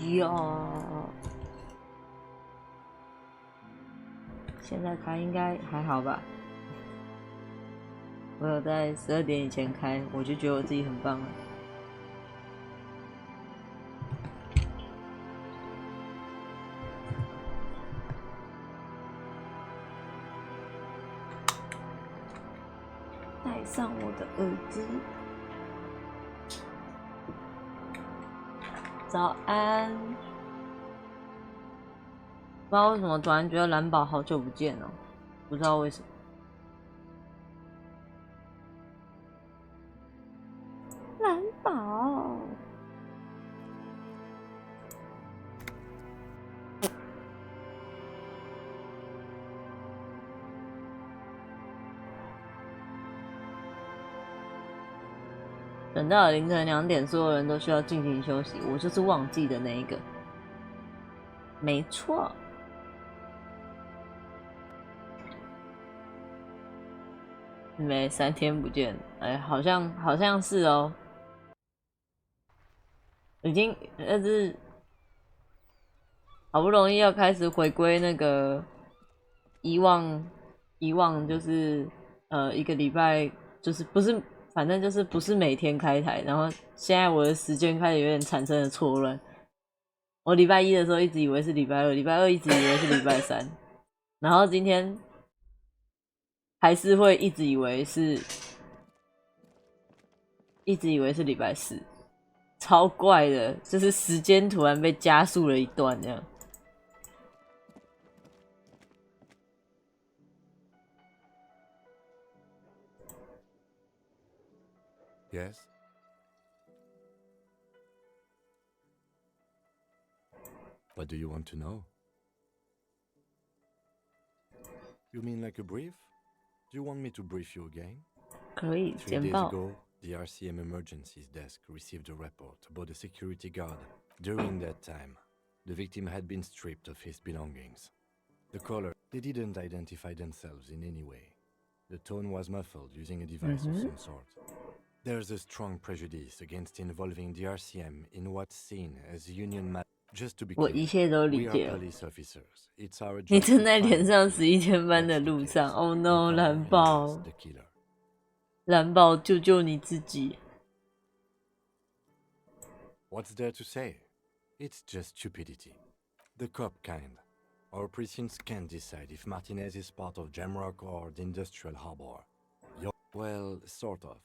哟，现在开应该还好吧？我有在12点以前开，我就觉得我自己很棒了。戴上我的耳机。早安。不知道为什么突然觉得蓝宝好久不见了，不知道为什么。蓝宝。等到了凌晨2点，所有人都需要进行休息，我就是忘记的那一个。没错。没3天不见，哎，好像是哦。已经是好不容易要开始回归那个以往，就是一个礼拜就是不是，反正就是不是每天开台，然后现在我的时间开始有点产生了错乱。我礼拜一的时候一直以为是礼拜二，礼拜二一直以为是礼拜三，然后今天还是会一直以为是礼拜四，超怪的，就是时间突然被加速了一段这样。Yes? What do you want to know? You mean like a brief? Do you want me to brief you again? 可以， 3 简 days 报。 ago, the RCM Emergencies Desk received a report about a security guard. During that time, the victim had been stripped of his belongings. The caller, they didn't identify themselves in any way. The tone was muffled using a device of some sort. There's a strong prejudice against involving the RCM in what's seen as union matters. Just to be 我一 clear, 切都理 we 解 are 了。 police officers. It's our 你 job 正 to 在连 find 上 the 11 killer. 天班的 That's the 路 case. 上。Oh no， Uncover 蓝 and 宝， arrest the killer. 蓝宝，救救你自己！ What's there to say? It's just stupidity. The cop kind. Our precincts can't decide if Martinez is part of Jamrock or the Industrial Harbor. Well, sort of.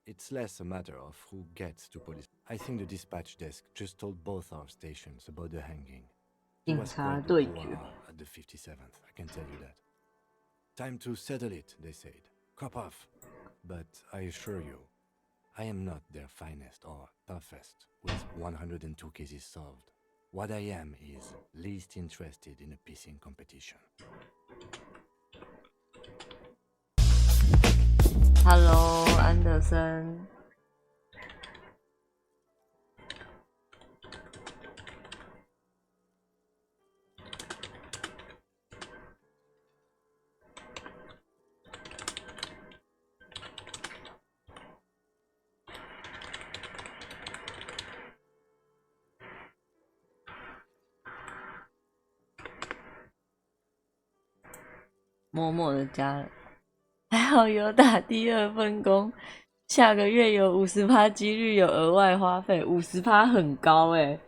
It's less a matter of who gets to police. I think the dispatch desk just told both our stations about the hanging. It 警 was 察 quite the 对决。 brouhaha at the 57th, I can tell you that. Time to settle it, they said. Cop off. But I assure you, I am not their finest or toughest with 102 cases solved. What I am is least interested in a pissing competition. Hello， 安德森。默默的加了，还好有打第2份工，下个月有50%几率有额外花费，50%很高欸。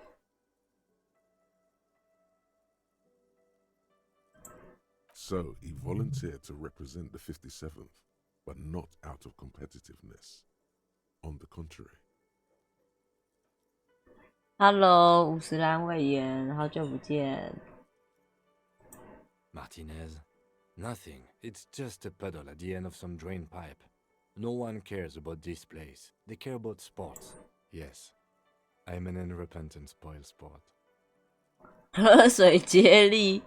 So he volunteered to represent the 57th, but not out of competitiveness. On the contrary. Hello， 五十岚委员，好久不见。 Martinez? Nothing. It's just a puddle at the end of some drain pipe. No one cares about this place. They care about sports. Yes. I'm an unrepentant spoil sport. 喝水接力，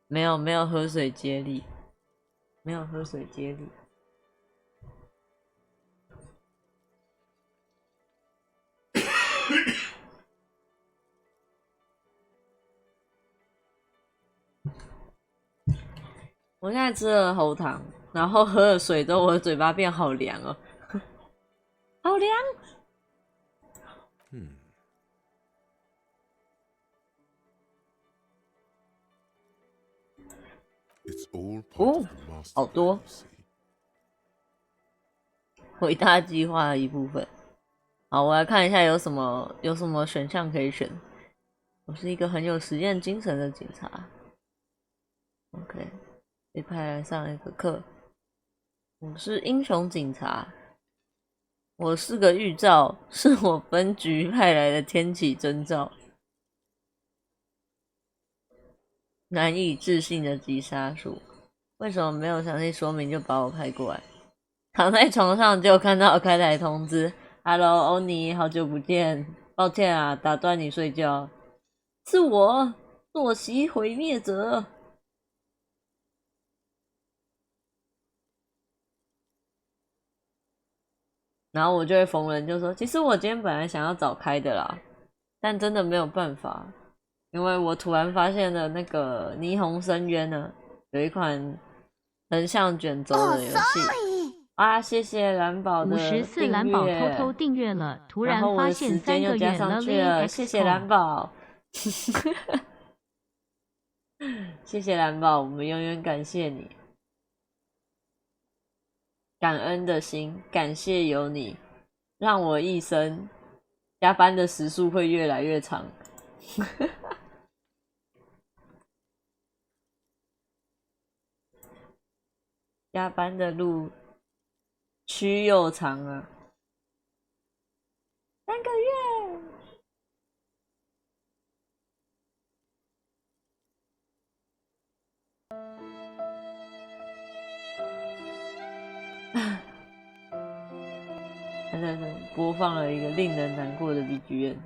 没有喝水接力，没有喝水接力。我现在吃了喉糖，然后喝了水之后，我的嘴巴变好凉哦，好凉。It's all part of the master 好 plan, 多 you see. 伟大计划的一部分。好，我来看一下有什么选项可以选。我是一个很有实验精神的警察。OK， 被派来上一个课。我是英雄警察。我是个预兆，是我分局派来的天启征兆。难以置信的急杀术，为什么没有详细说明就把我派过来？躺在床上就看到开台通知 ：“Hello， 欧尼，好久不见，抱歉啊，打断你睡觉。是我，作息毁灭者。”然后我就会逢人就说：“其实我今天本来想要早开的啦，但真的没有办法。”因为我突然发现了那个霓虹深渊呢，有一款横向卷轴的游戏啊！谢谢蓝宝的54订蓝宝偷阅，偷订阅了，突然后我的然发现时间3个月又加上去了， Lovely 谢谢蓝 Expo。宝，谢谢蓝宝，我们永远感谢你，感恩的心，感谢有你，让我一生加班的时数会越来越长。加班的路曲又长啊，3个月。他在播放了一个令人难过的 BGM。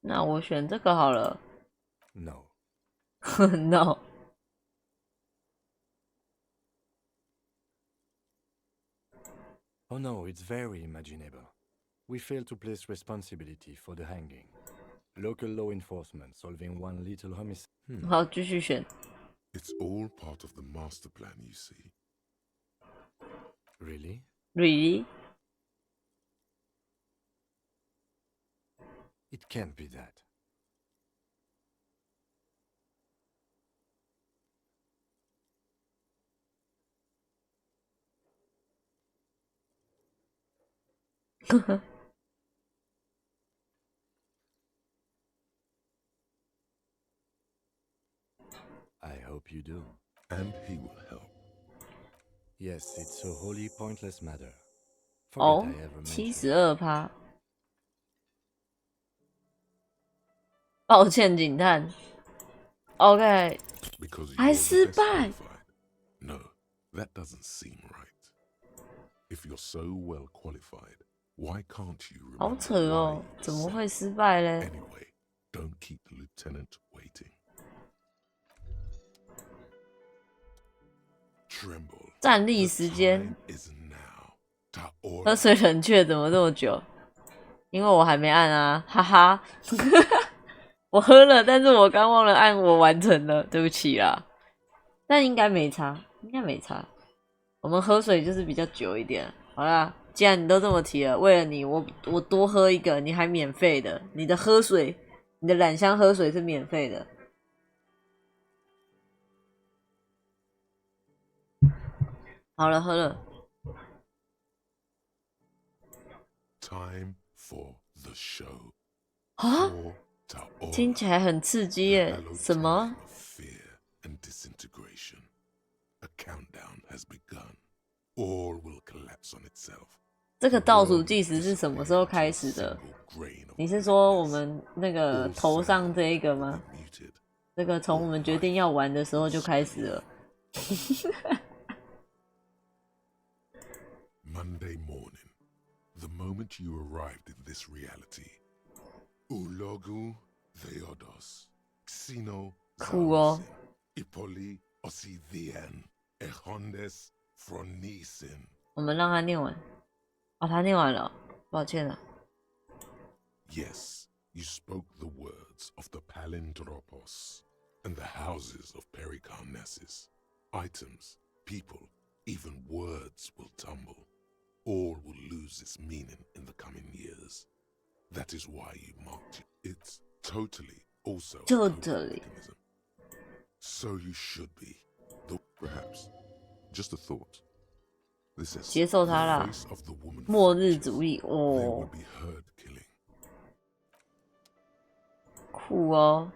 那我选这个好了。No. No。Oh no, it's very imaginable. We fail to place responsibility for the hanging. Local law enforcement solving one little homicide. 好，继续选。It's all part of the master plan, you see. Really? Really? It can't be that. I hope you do. And he will help. Yes, it's a wholly pointless matter. 哦 Forget I ever mentioned. ，72%。抱歉，警探。OK， Because you're 还 the 失 best 败。 qualified. No, that doesn't seem right. If you're so well qualified, why can't you 好 remember 扯 why 哦， you 怎么 sent 会失败嘞？ Anyway, don't keep the lieutenant waiting. Tremble. 站立 The 时间， time is now. Ta 喝水冷却怎么这么久？因为我还没按啊，哈哈。我喝了，但是我刚忘了按，我完成了，对不起啦。但应该没差，应该没差。我们喝水就是比较久一点。好啦，既然你都这么提了，为了你，我多喝一个，你还免费的。你的喝水，你的染香喝水是免费的。好了，喝了。Time for the show. 啊， For Taora, 听起来很刺激耶！ hallowed 什么 time？ of fear and disintegration. A countdown has begun. All will collapse on itself. 这个倒数计时是什么时候开始的？你是说我们那个头上这一个吗？这个从我们决定要玩的时候就开始了。Monday morning, the moment you arrived in this reality. Ulogu Theodos, Xino 酷哦 Ipoli Ossidian, Echondes Fronisin. 我们让他念完。哦，他念完了，抱歉了。 Yes, you spoke the words of the Palindropos and the houses of Pericarnassus. Items, people, Even words will tumble. All will lose its meaning in the coming years. That is why you marked it. It's totally also a coping mechanism. So you should be. Though perhaps, just a thought. This is 接受它啦。 the face of the woman 末日主 fractures. 义 There 哦 will，be herd killing. 酷哦。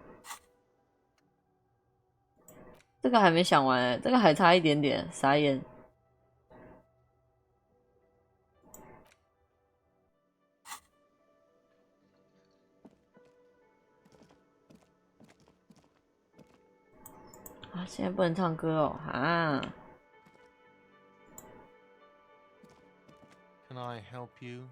这个还没想完哎，这个还差一点点，傻眼。啊，现在不能唱歌哦，啊。 Can I help you?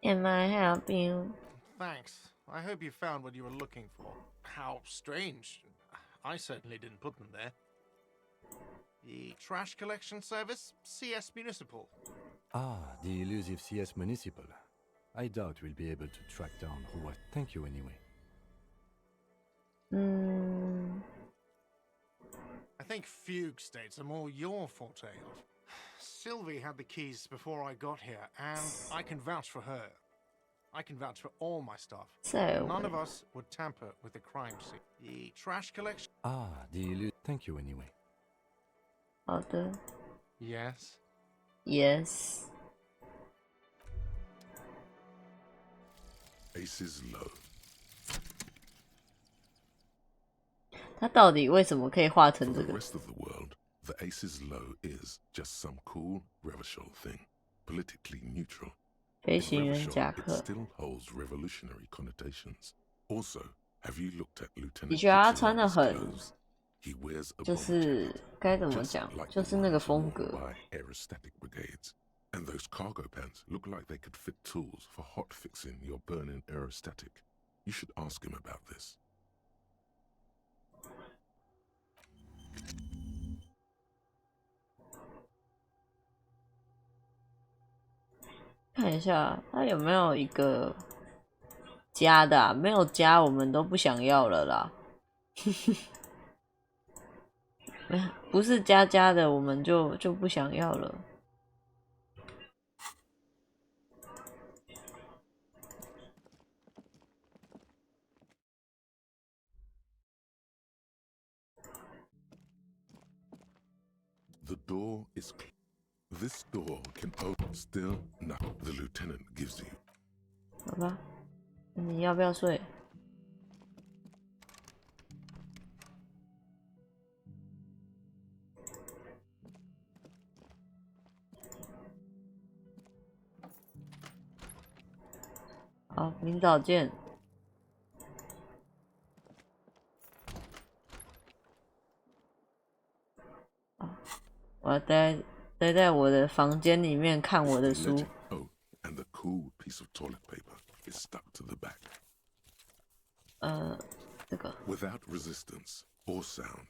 Am I help you? Thanks. I hope you found what you were looking for. How strange. I certainly didn't put them there. The trash collection service, CS Municipal. Ah, the elusive CS Municipal. I doubt we'll be able to track down who. Thank you anyway. I think fugue states are more your forte. Sylvie had the keys before I got here, and I can vouch for her. I can vouch for all my staff. So None of us would tamper with the crime scene. The trash collection. Ah, the Thank you anyway. 好的 Yes. ，Yes。 Aces low. 他到底为什么可以画成 For 这 the 个？ rest of the world, the aces low is just some cool Revachol thing, politically neutral. 飞 In 行员 Revachol, 夹 it 克， still holds revolutionary connotations. Also, have you looked at 你 Lieutenant 觉得他 Dixon's 穿的很， clothes? He wears a 就 bomber 是 jacket, 该怎么 just 讲， like 就 the 是那个 ones 风 worn 格。 by aerostatic brigades. And those cargo pants look like they could fit tools for hot fixing your burning aerostatic. You should ask him about this. 看一下他有没有一个加的、啊，没有加我们都不想要了啦。不是加的，我们就不想要了。The door is this door can open still no. The lieutenant gives you. 好吧，你要不要睡？好，明早见。我要待在我的房间里面看我的 The 书。 legend, oh, and the cool piece of toilet paper is stuck to the back. 这个 Without resistance or sound,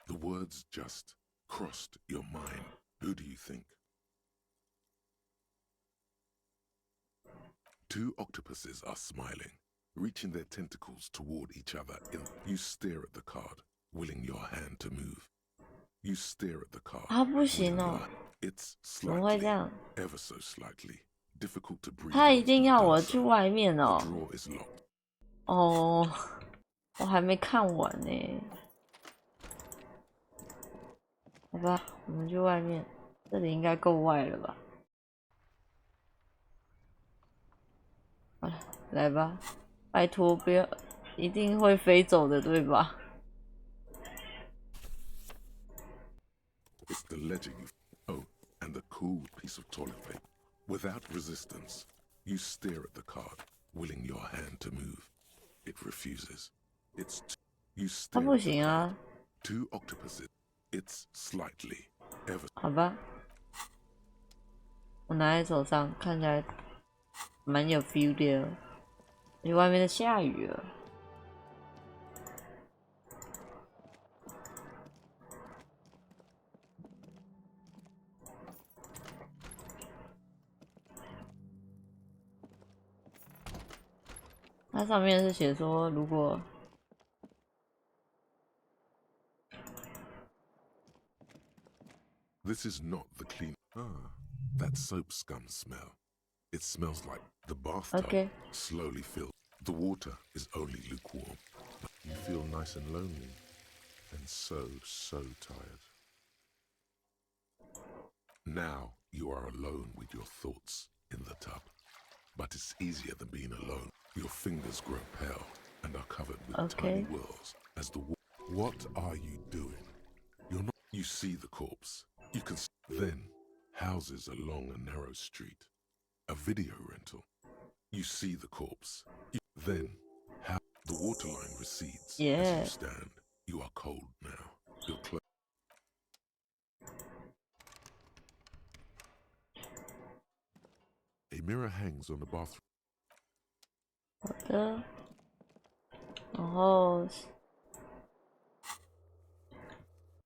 the words just crossed your mind. Who do you think? Two octopuses are smiling, reaching their tentacles toward each other. You stare at the card, willing your hand to move. You stare at the card. 啊，不行 willing 哦 your-，It's 怎么会 slightly, 这样？ ever so slightly, difficult to breathe. 他一 once 定 you've 要 done 我 so. 去外面 The 哦。 drawer is locked. 哦，我还没看完呢。好吧，我们去外面，这里应该够外了吧？好了，来吧，拜托不要，一定会飞走的，对吧？ It's the legend you. Oh, and the cool piece of toilet paper. Without resistance, you stare at the card, willing your hand to move. It refuses. You 他 stare 不 at the 行啊， card. Two octopuses. It's slightly, ever. 好吧，我拿在手上，看起来蛮有 feel 的。而且外面在下雨了。它上面是写说，如果 This is not the clean. That soap scum smell. It smells like the bathtub slowly fills. The water is only lukewarm. You feel nice and lonely and so tired. Now you are alone with your thoughts in the tub. But it's easier than being alone. Your fingers grow pale and are covered with tiny whirls as the What are you doing? You're not. You see the corpse. You can. Then houses along a narrow street. A video rental. You see the corpse. Then the waterline recedes as you stand. You are cold now. Your clothes. A mirror hangs on the bathroom. 好的，然后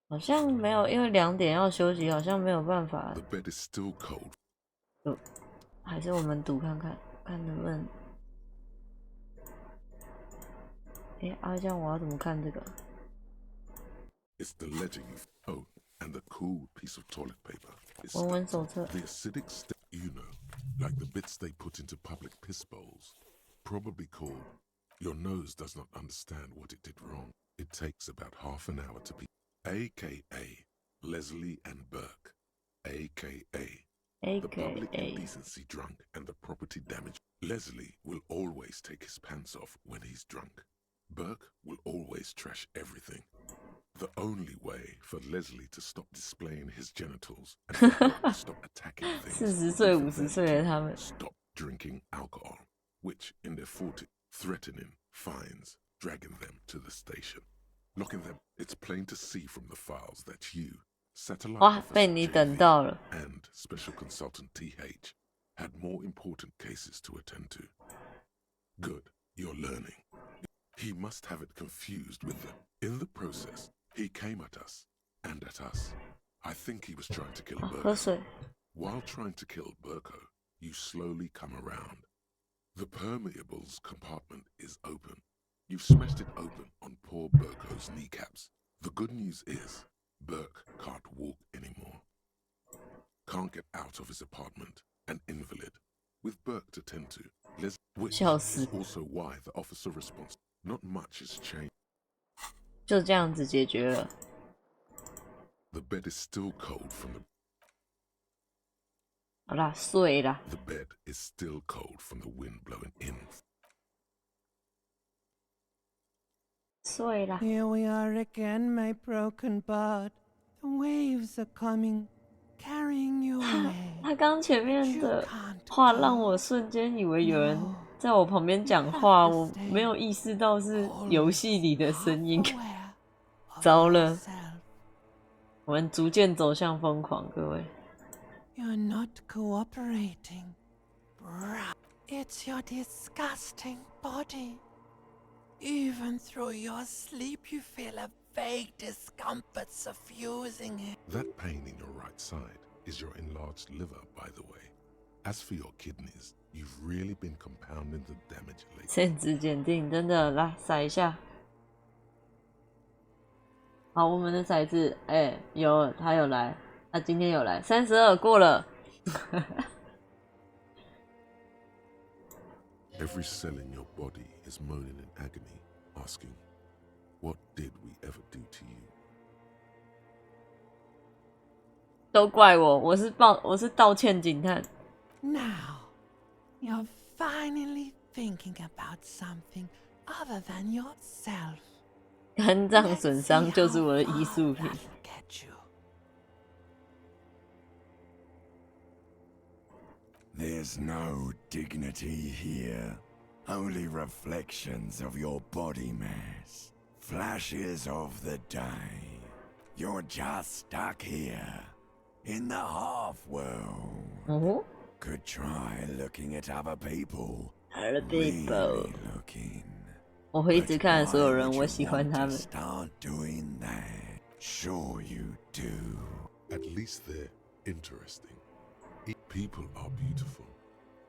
好像没有，因为2点要休息，好像没有办法。The bed is still cold. 还是我们赌看看，看能不能。这样我要怎么看这个？ It's the ledger you and the cool piece of toilet paper. 文文手册。 The acidic you know, like the bits they put into public piss bowls, probably called. Your nose does not understand what it did wrong. It takes about half an hour to be. AKA Leslie and Burke. AKA the public indecency drunk and the property damage. Leslie will always take his pants off when he's drunk. Burke will always trash everything. The only way for Leslie to stop displaying his genitals and for Burke to stop attacking things 40岁、50岁的他们 stop drinking alcohol, which in their 40s, threatening fines, dragging them to the station, locking them. It's plain to see from the files that you, satellite 哇，被 officer 你 JV 等到了。 and special consultant TH had more important cases to attend to. Good, you're learning. He must have it confused with them. In the process, he came at us, and at us. I think he was trying to kill 喝 Burko. 水。 While trying to kill Burko, you slowly come around. The permeables compartment is open. You've smashed it open on poor Burko's kneecaps. The good news is, Burke can't walk anymore. Can't get out of his apartment, an invalid. With Burke to tend to, which is also why the officer responds. Not much has changed. 就这样子解决了。 The bed is still cold from the. 好啦，睡啦。 The bed is still cold from the wind blowing in. 睡啦。 Here we are again, my broken bird. The waves are coming, carrying you away. 他刚前面的话让我瞬间以为有人在我旁边讲话，我没有意识到是游戏里的声音。糟了，我们逐渐走向疯狂，各位。 You're not cooperating. It's your disgusting body. Even through your sleep, you feel a vague discomfort suffusing it. That pain in your right side is your enlarged liver, by the way. As for your kidneys, you've really been compounding the damage lately. 限制检定，真的，来骰一下。好，我们的骰子，有，他有来，他今天有来，32过了。Every cell in your body is moaning in agony, asking, "What did we ever do to you?" 都怪我，我是道歉警探。 Now, you're finally thinking about something other than yourself. 肝脏损伤就是我的艺术品。 There's no dignity here, only reflections of your body mass, flashes of the day. You're just stuck here, in the half-world. Could try looking at other people. Other people. Really looking. 我会一直看所有人，我喜欢他们。 Start doing that. Sure you do. At least they're interesting. People are beautiful,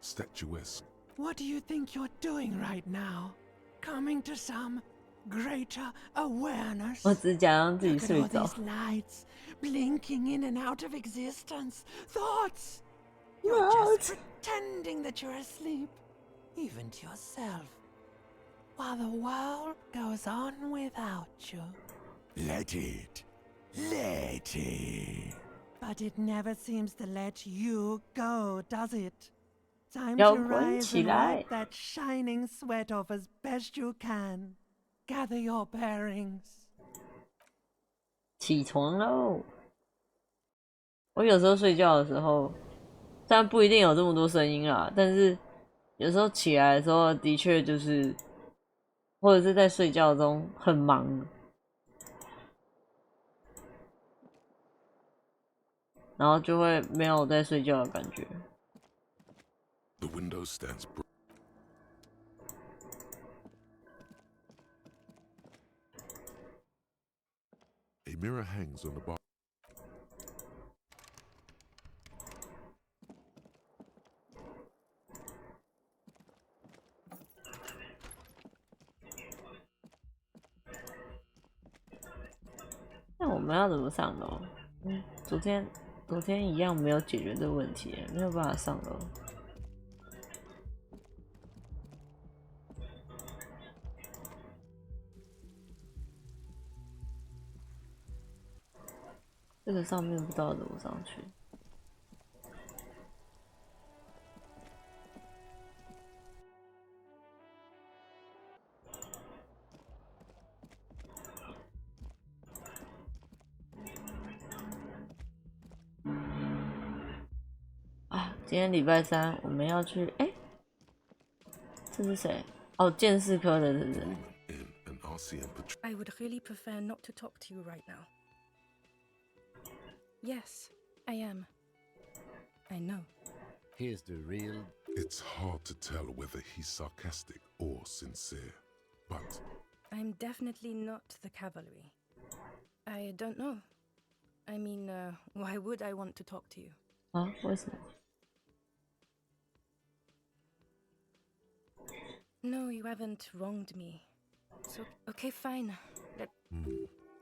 statuesque. What do you think you're doing right now? Coming to some greater awareness. 我只假装自己 Look at 睡 all 着。 these lights blinking in and out of existence. Thoughts. You're just pretending that you're asleep, even to yourself, while the world goes on without you. Let it. Let it. But it never seems to let you go, does it? Time 摇 to 滚 rise 起 and 来 wipe！ that shining sweat off as best you can. Gather your bearings. 起床喽！我有时候睡觉的时候，虽然不一定有这么多声音啦，但是有时候起来的时候，的确就是，或者是在睡觉中很忙，然后就会没有在睡觉的感觉。The window stands. A mirror hangs on the bar. 那我们要怎么上楼？昨天一样没有解决这个问题，没有办法上楼。这个上面不知道怎么上去。啊，今天礼拜三我们要去，这是谁？哦，鉴识科的，是不是？ In an RCM patrol. I would really prefer not to talk to you right now. Yes, I am. I know. Here's the real. It's hard to tell whether he's sarcastic or sincere, but I'm definitely not the cavalry. I don't know. I mean, why would I want to talk to you? 啊？为什么？ No, you haven't wronged me. So, okay, fine.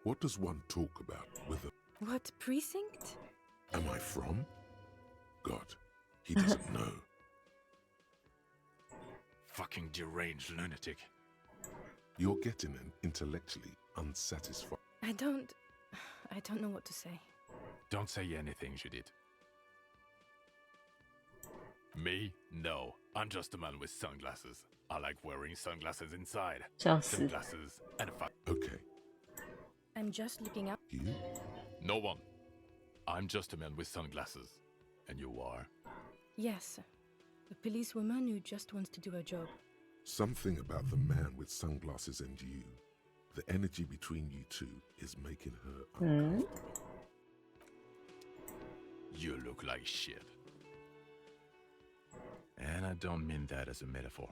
what does one talk about with a... What precinct? Am I from? God, he doesn't know. Fucking deranged lunatic. You're getting an intellectually unsatisfied. I don't know what to say. Don't say anything, Judith. Me? No. I'm just a man with sunglasses. I like wearing sunglasses inside. 笑死！ Sunglasses and a fuck. Okay, I'm just looking out. you? No one. I'm just a man with sunglasses. And you are? Yes, a policewoman who just wants to do her job. Something about the man with sunglasses and you. The energy between you two is making her uncomfortable. You look like shit. And I don't mean that as a metaphor.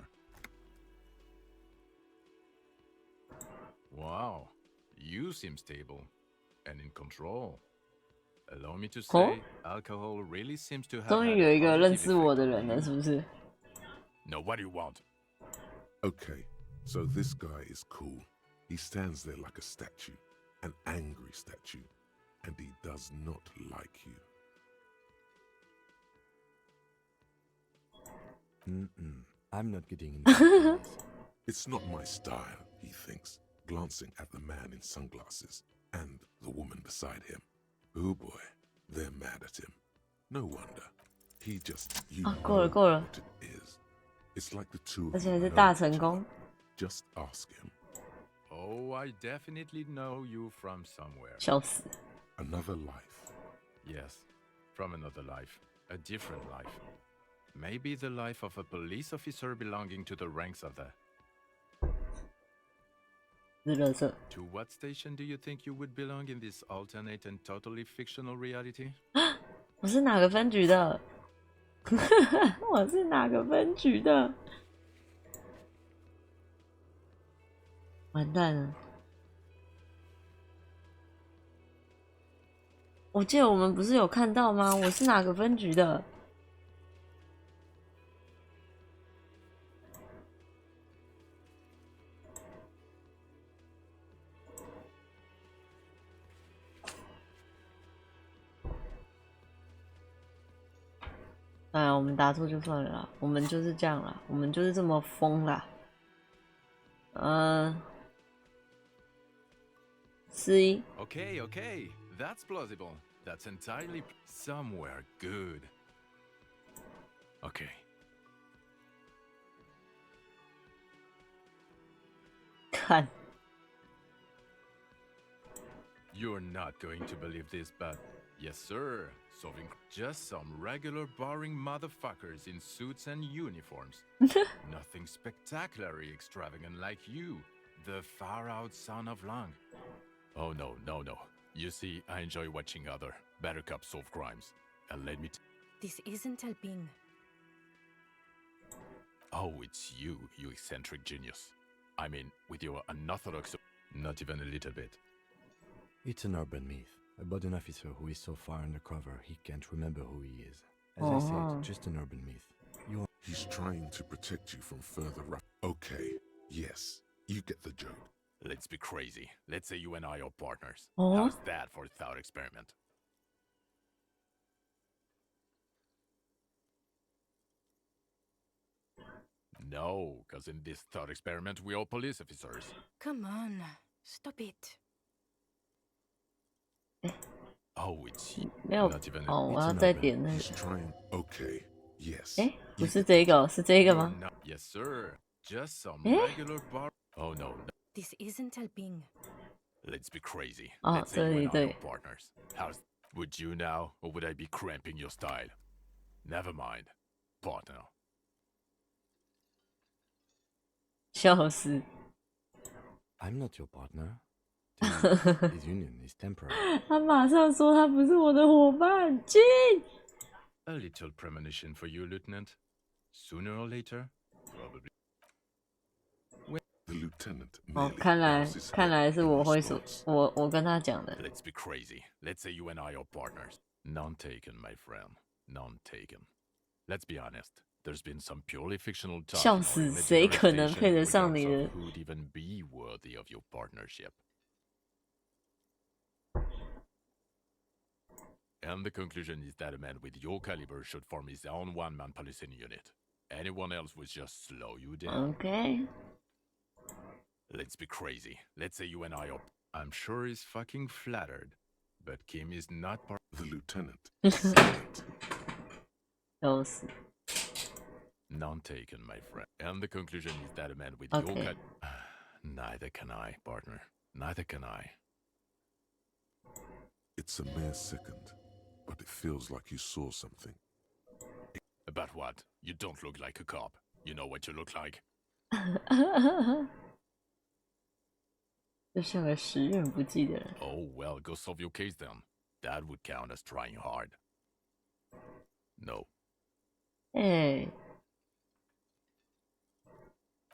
Wow, you seem stable and in control. Allow me to say, alcohol really seems to have 终 had 于有 a 一个认 positive 识我 effect 的 on 人了， you. 是不是？ No, what do you want? Okay, so this guy is cool. He stands there like a statue, an angry statue, and he does not like you. I'm not getting into this. It's not my style, he thinks, glancing at the man in sunglasses and the woman beside him. Oh boy, they're mad at him. No wonder. He just you know 够了够了， what it is. It's like the two 而 of 且 you 还是 know 大 each 成 other. 功。 Just ask him. Oh, I definitely know you from somewhere. 笑死！ Another life. Yes, from another life. A different life. Maybe the life of a police officer belonging to the ranks of the... 是垃圾。 To what station do you think you would belong in this alternate and totally fictional reality? 我是哪个分局的？我是哪个分局的？完蛋了！我记得我们不是有看到吗？我是哪个分局的？当然我们答错就算了啦，我们就是这样啦，我们就是这么疯啦。C。Okay, okay, that's plausible. That's entirely somewhere good. Okay. 看。 You're not going to believe this, but yes, sir. Solving just some regular boring motherfuckers in suits and uniforms. Nothing spectacularly extravagant like you, the far-out son of Lang. Oh no, no, no. You see, I enjoy watching other better cops solve crimes. And let me This isn't Alpine. Oh, it's you, you eccentric genius. I mean, with your unorthodox... Not even a little bit. It's an urban myth about an officer who is so far undercover he can't remember who he is. As I said, just an urban myth. He's trying to protect you from further Okay, yes, you get the joke. Let's be crazy. Let's say you and I are partners. Oh. How's that for a thought experiment? No, because in this thought experiment, we are police officers. Come on, stop it. Oh, it's 没有 not even 哦，我要再点那 He's 个。 trying. Okay, yes. 哎，不是这个哦，是这个 You're 吗？ not- Yes, sir. Just some Eh? regular bar. Oh no, no. This isn't Alpine. Let's be crazy. Oh, Let's say you and I对 are partners. How's would you now, or would I be cramping your style? Never mind, partner. 笑死！ I'm not your partner. This union is temporary. 他马上说他不是我的伙伴，进。 A little premonition for you, Lieutenant. Sooner or later, probably. The lieutenant 哦， merely 看来 bows his 看 head 来是 in 我会说， response. 我跟他讲的。 Let's be crazy. Let's say you and I are partners. None taken, my friend. None taken. Let's be honest. There's been some purely fictional talk 笑 in our 死， imaginary 谁可能 station 配得 in 上 regards 你 of 的？ who'd even be worthy of your partnership. And the conclusion is that a man with your caliber should form his own one-man policing unit. Anyone else would just slow you down. OK， Let's be crazy. Let's say you and I are... I'm sure he's fucking flattered. But Kim is not part... The lieutenant is silent. 笑死。 None taken, my friend. And the conclusion is that a man with Okay. your Neither can I, partner. Neither can I. It's a mere second, but it feels like you saw something. About what? You don't look like a cop. You know what you look like? 就像个时运不济的人。 Oh, well, go solve your case then. That would count as trying hard. No. 哎，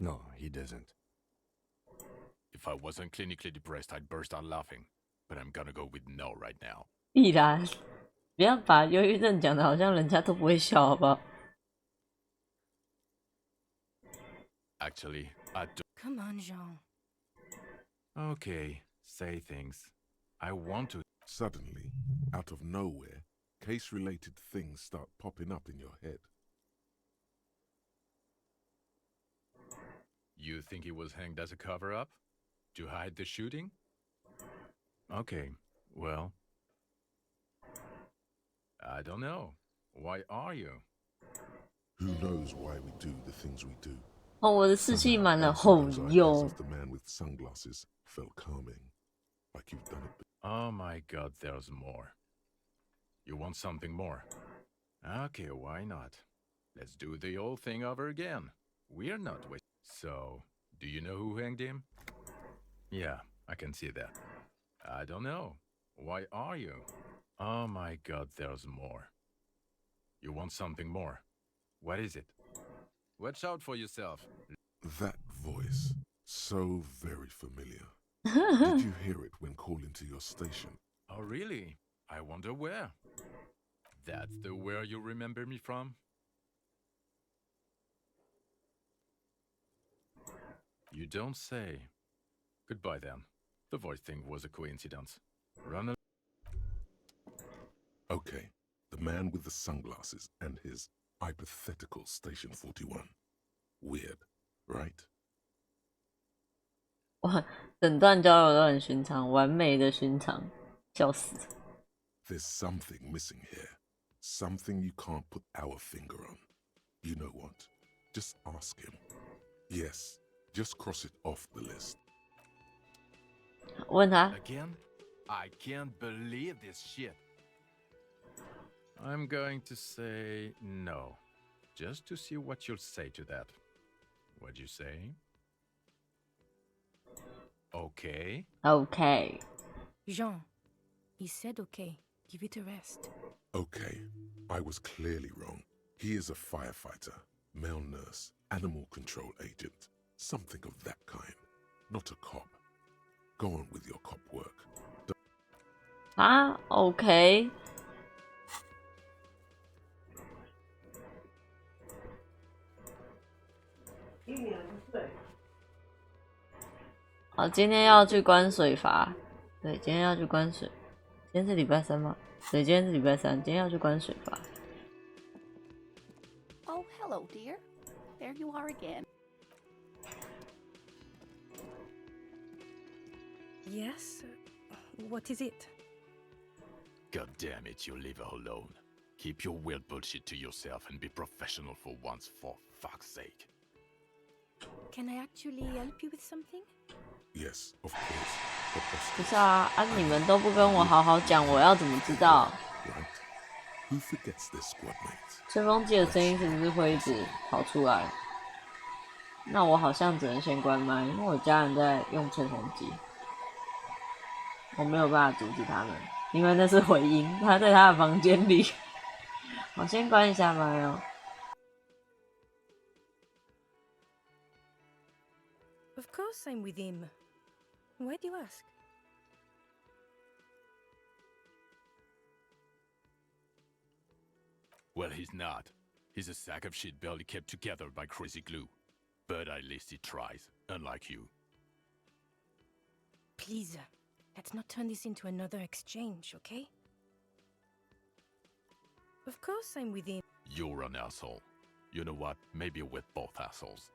No, he doesn't. If I wasn't clinically depressed, I'd burst out laughing. But I'm gonna go with no right now. 必然，不要把忧郁症讲的好像人家都不会笑，好不好？ Actually, I do. Come on, Jean. Okay, say things. I want to. Suddenly, out of nowhere, case-related things start popping up in your head. You think he was hanged as a cover-up? To hide the shooting? Okay, well... I don't know. Why are you? Who knows why we do the things we do? 哦，我的士气满了， Somehow, 吼 those eyes 哟 of！the man with sunglasses felt calming, like you've done it. Oh my god, there's more. You want something more? Okay, why not? Let's do the old thing over again. We're not wait. So, do you know who hanged him? Yeah, I can see that. I don't know. Why are you? Oh my god, there's more. You want something more? What is it? Watch out for yourself. That voice, so very familiar. Did you hear it when calling to your station? Oh really? I wonder where. That's the where you remember me from? You don't say. Goodbye then. The voice thing was a coincidence. Run Okay, the man with the sunglasses and his Hypothetical Station 41. Weird, right? 哇，整段交流都很寻常，完美的寻常，笑死。There's something missing here. Something you can't put our finger on. You know what? Just ask him. Yes, just cross it off the list. 问他 Again? I can't believe this shit. I'm going to say no, just to see what you'll say to that. What'd you say? Okay. OK， Jean, he said okay. Give it a rest. Okay, I was clearly wrong. He is a firefighter, male nurse, animal control agent, something of that kind. Not a cop. Go on with your cop work. 啊 OK， 好，今天要去关水阀。对，今天要去关水。今天是礼拜三吗？对，今天是礼拜三，今天要去关水阀。 Oh, hello, dear. There you are again. Yes? What is it? God damn it, you leave her alone. Keep your weird bullshit to yourself and be professional for once, for fuck's sake. Can I actually help you with something? Yes, of course. But 不 Oscar, 是啊，你们都不跟我好好讲，我要怎么知道？ right? Who forgets their squad mates? 吹风机的声音是不是会一直跑出来？那我好像只能先关麦，因为我家人在用吹风机，我没有办法阻止他们，因为那是回音，他在他的房间里。我先关一下麦哦。 Of course I'm with him. Why do you ask? Well, he's not. He's a sack of shit barely kept together by crazy glue. But at least he tries, unlike you. Please, let's not turn this into another exchange, okay? Of course I'm with him. You're an asshole. You know what? Maybe we're both assholes.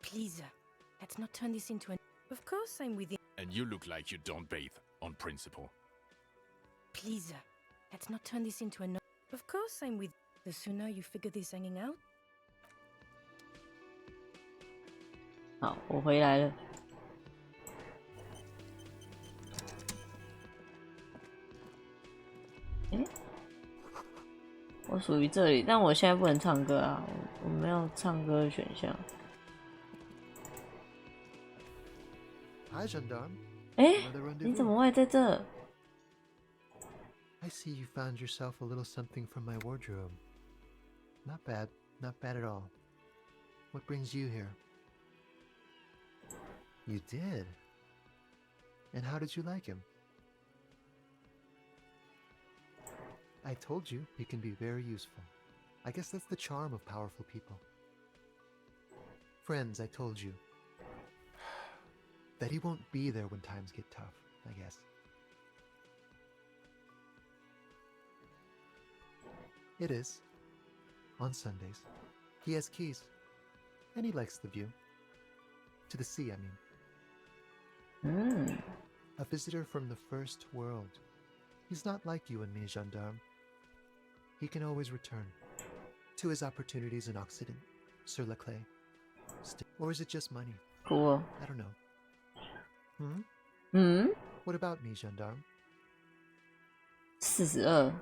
Please, let's not turn this into an... Of course I'm with him. And you look like you don't bathe, on principle. Please, let's not turn this into another... Of course I'm with... The sooner you figure this hanging out... 好，我回来了。诶，我属于这里，但我现在不能唱歌啊，我没有唱歌的选项。 Hi, gendarme. 诶， Another 你怎 rendezvous. 么会在这？ I see you found yourself a little something from my wardrobe. Not bad, not bad at all. What brings you here? You did? And how did you like him? I told you he can be very useful. I guess that's the charm of powerful people. Friends, I told you. That he won't be there when times get tough, I guess. It is. On Sundays. He has keys. And he likes the view. To the sea, I mean. A visitor from the first world. He's not like you and me, gendarme. He can always return. To his opportunities in Occident. Sur la clé. Or is it just money? Cool. I don't know. Hmm? 嗯， What about me, gendarme? 42，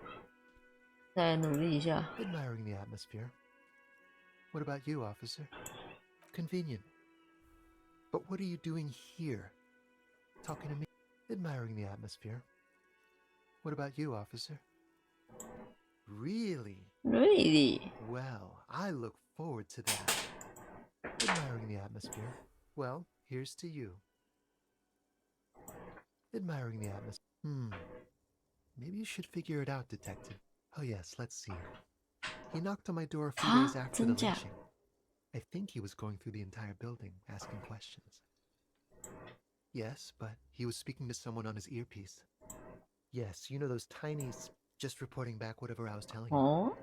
再努力一下。 Admiring the atmosphere. What about you, officer? Convenient. But what are you doing here? Talking to me? Admiring the atmosphere. What about you, officer? Really? Really? Well, I look forward to that. Admiring the atmosphere. Well, here's to you. Admiring the atmosphere. Maybe you should figure it out, detective. Oh yes, let's see. He knocked on my door a few days after the 真假？ lynching. I think he was going through the entire building, asking questions. Yes, but he was speaking to someone on his earpiece. Yes, you know those tiny Just reporting back whatever I was telling you. Oh.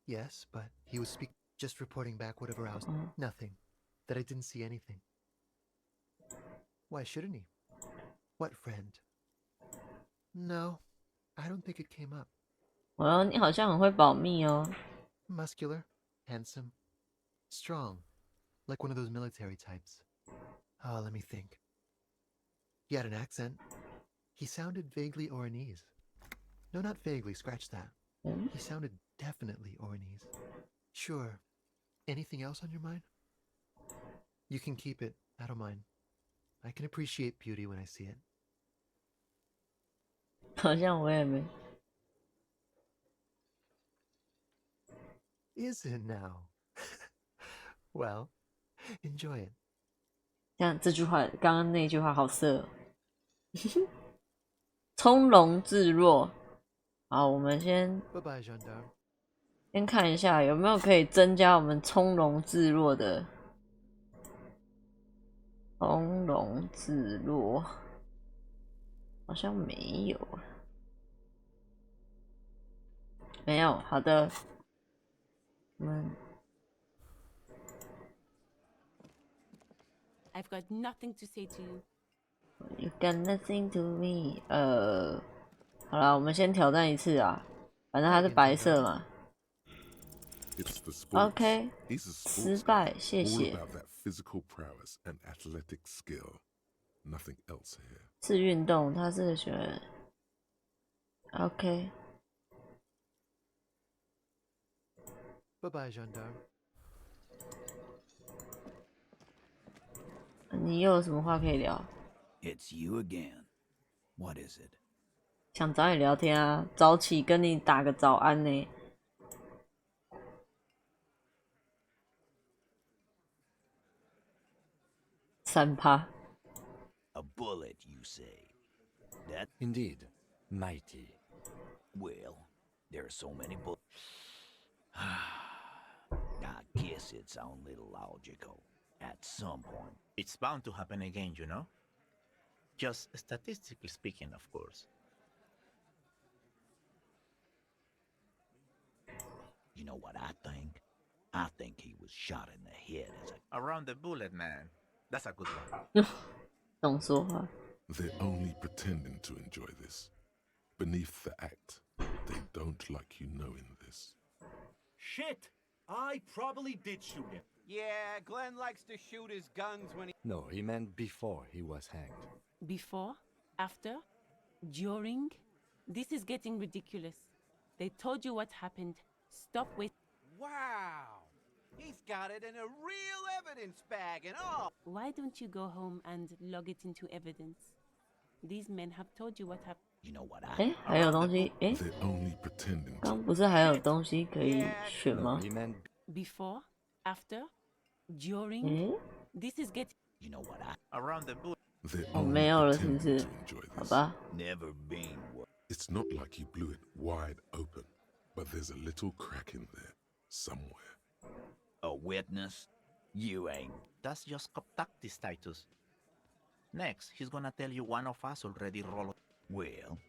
Yes, but he was just reporting back whatever I was. Nothing. That I didn't see anything. Why shouldn't he? What friend? No, I don't think it came up. 你好像很会保密哦。Muscular, handsome, strong, like one of those military types. Oh, let me think. He had an accent. He sounded vaguely Oranese. No, not vaguely, scratch that. He sounded definitely Oranese. Sure. Anything else on your mind? You can keep it. I don't mind. I can appreciate beauty when I see it. 好像我也没。Is it now? Well, enjoy it. 像这句话，刚刚那句话好色哦。从容自若。好，我们先 Bye bye, gendarme. 先看一下有没有可以增加我们从容自若的。从容自若，好像没有。没有，好的。我们 I've got nothing to say to you. You got nothing to me. 好啦，我们先挑战一次啊，反正它是白色嘛。OK， 失败，谢谢。是运动，它是选 OK。Bye bye, gendarme. 你又有什么话可以聊？ It's you again. What is it? 想找你聊天啊，早起跟你打个早安呢。3%。A bullet, you say? That Indeed, mighty. well, there are so many bullets. I guess it's only logical. At some point, It's bound to happen again, you know? Just statistically speaking, of course. you know what I think? I think he was shot in the head as a Around the bullet, man. That's a good one. 懂说话。 They're only pretending to enjoy this. Beneath the act, they don't like you knowing this. Shit! I probably did shoot him. Yeah, Glenn likes to shoot his guns when he... No, he meant before he was hanged. Before? After? During? This is getting ridiculous. They told you what happened. Stop with. Wow! He's got it in a real evidence bag and all! Why don't you go home and log it into evidence? These men have told you what happened. You know what I 还有东西？They're only pretending. 刚不是还有东西可以选吗 He meant Before? After? During? This is getting. You know what I Around the bullet. 哦，没有了是不是？好吧。 never been. It's not like you blew it wide open, but there's a little crack in there somewhere. A witness? You ain't. That's just tactics, Titus. Next, he's gonna tell you one of us already rolled. Well,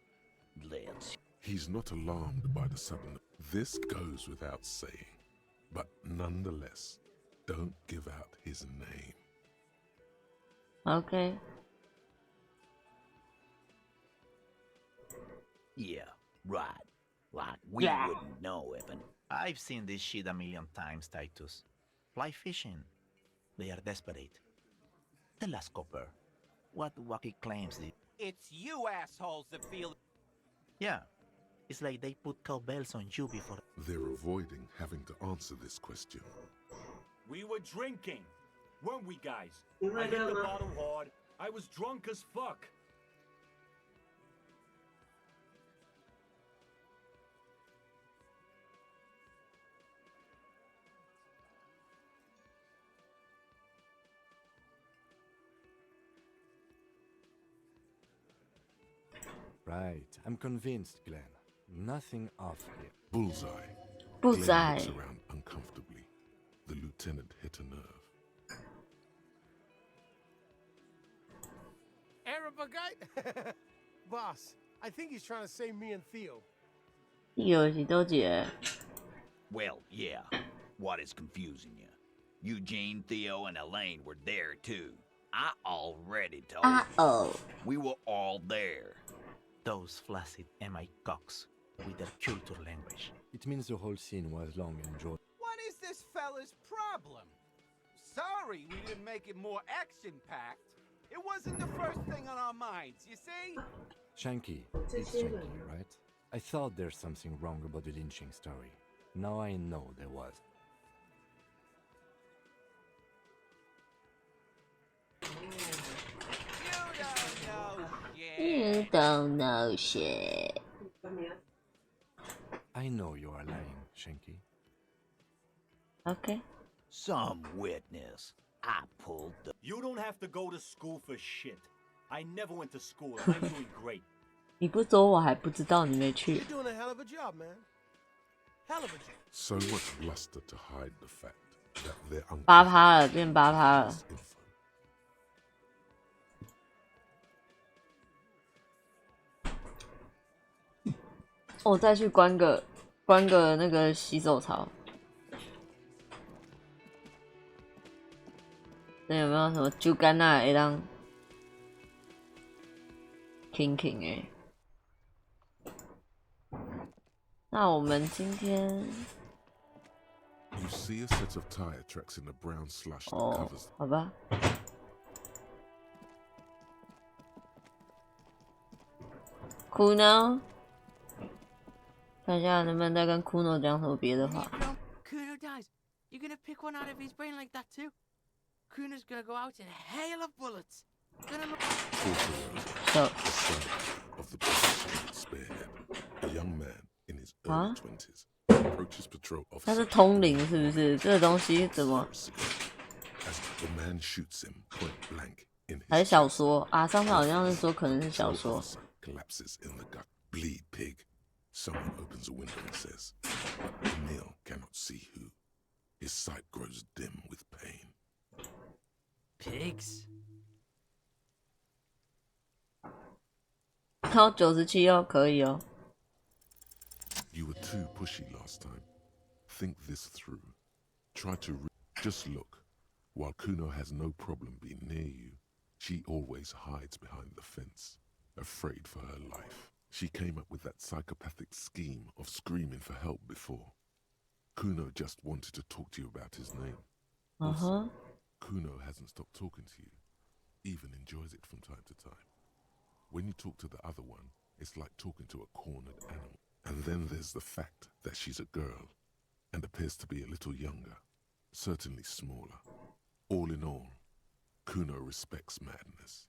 let's. He's not alarmed by the sudden. This goes without saying, but nonetheless, don't give out his name. OK。 Yeah, right. Like we wouldn't know if an. I've seen this shit a million times, Titus. Fly fishing. They are desperate. Tell us, Copper, what wacky claims the... It's you assholes that feel... Yeah, it's like they put cowbells on you before... They're avoiding having to answer this question. We were drinking, weren't we, guys? I hit the bottle hard. I was drunk as fuck. right. I'm convinced, Glenn. Nothing off here. Bullseye. Bullseye. Glenn looks around uncomfortably. The lieutenant hit a nerve. Arab guy? Boss, I think he's trying to save me and Theo. Theo 是多姐。Well, yeah. What is confusing you? Eugene, Theo, and Elaine were there too. I already told you. Uh-oh. We were all there. Those flaccid MI cocks with their cultural language. It means the whole scene was long and drawn. What is this fella's problem? Sorry we didn't make it more action-packed. It wasn't the first thing on our minds, you see? Shanky, it's Shanky, right? I thought there's something wrong about the lynching story. Now I know there was. You don't know shit. I know you are lying, Shanky. Okay. Some witness. I pulled the... You don't have to go to school for shit. I never went to school and I'm doing great. 你不走我还不知道你没去。 You're doing a hell of a job, man. Hell of a job. So much bluster to hide the fact that their uncle 8%了，变8%了。我再去关个那个洗手槽。那有没有什么酒干啊？会当 king 诶？那我们今天 You see a set of tire tracks in the brown slush that covers. 好吧。Kuno， 看一下能不能再跟 Kuno 讲什么别的话。Kuno dies. You're gonna pick one out of his brain like that too? Kuno's gonna go out in a hail of bullets. Gonna look. So. Of the spearhead, a young man in his early 20s approaches patrol officer. 他是通灵是不是？这个东西怎么？ As the man shoots him point blank in his 还是小说啊？上次好像是说可能是小说。 Collapses in the gut. Bleed pig. Someone opens a window and says, but Emil cannot see who. His sight grows dim with pain. Pigs. 然后97哦，可以哦。You were too pushy last time. Think this through. Try to just look. While Kuno has no problem being near you, she always hides behind the fence, afraid for her life. She came up with that psychopathic scheme of screaming for help before. Kuno just wanted to talk to you about his name. Also, Kuno hasn't stopped talking to you, even enjoys it from time to time. When you talk to the other one, it's like talking to a cornered animal. And then there's the fact that she's a girl, and appears to be a little younger, certainly smaller. All in all, Kuno respects madness.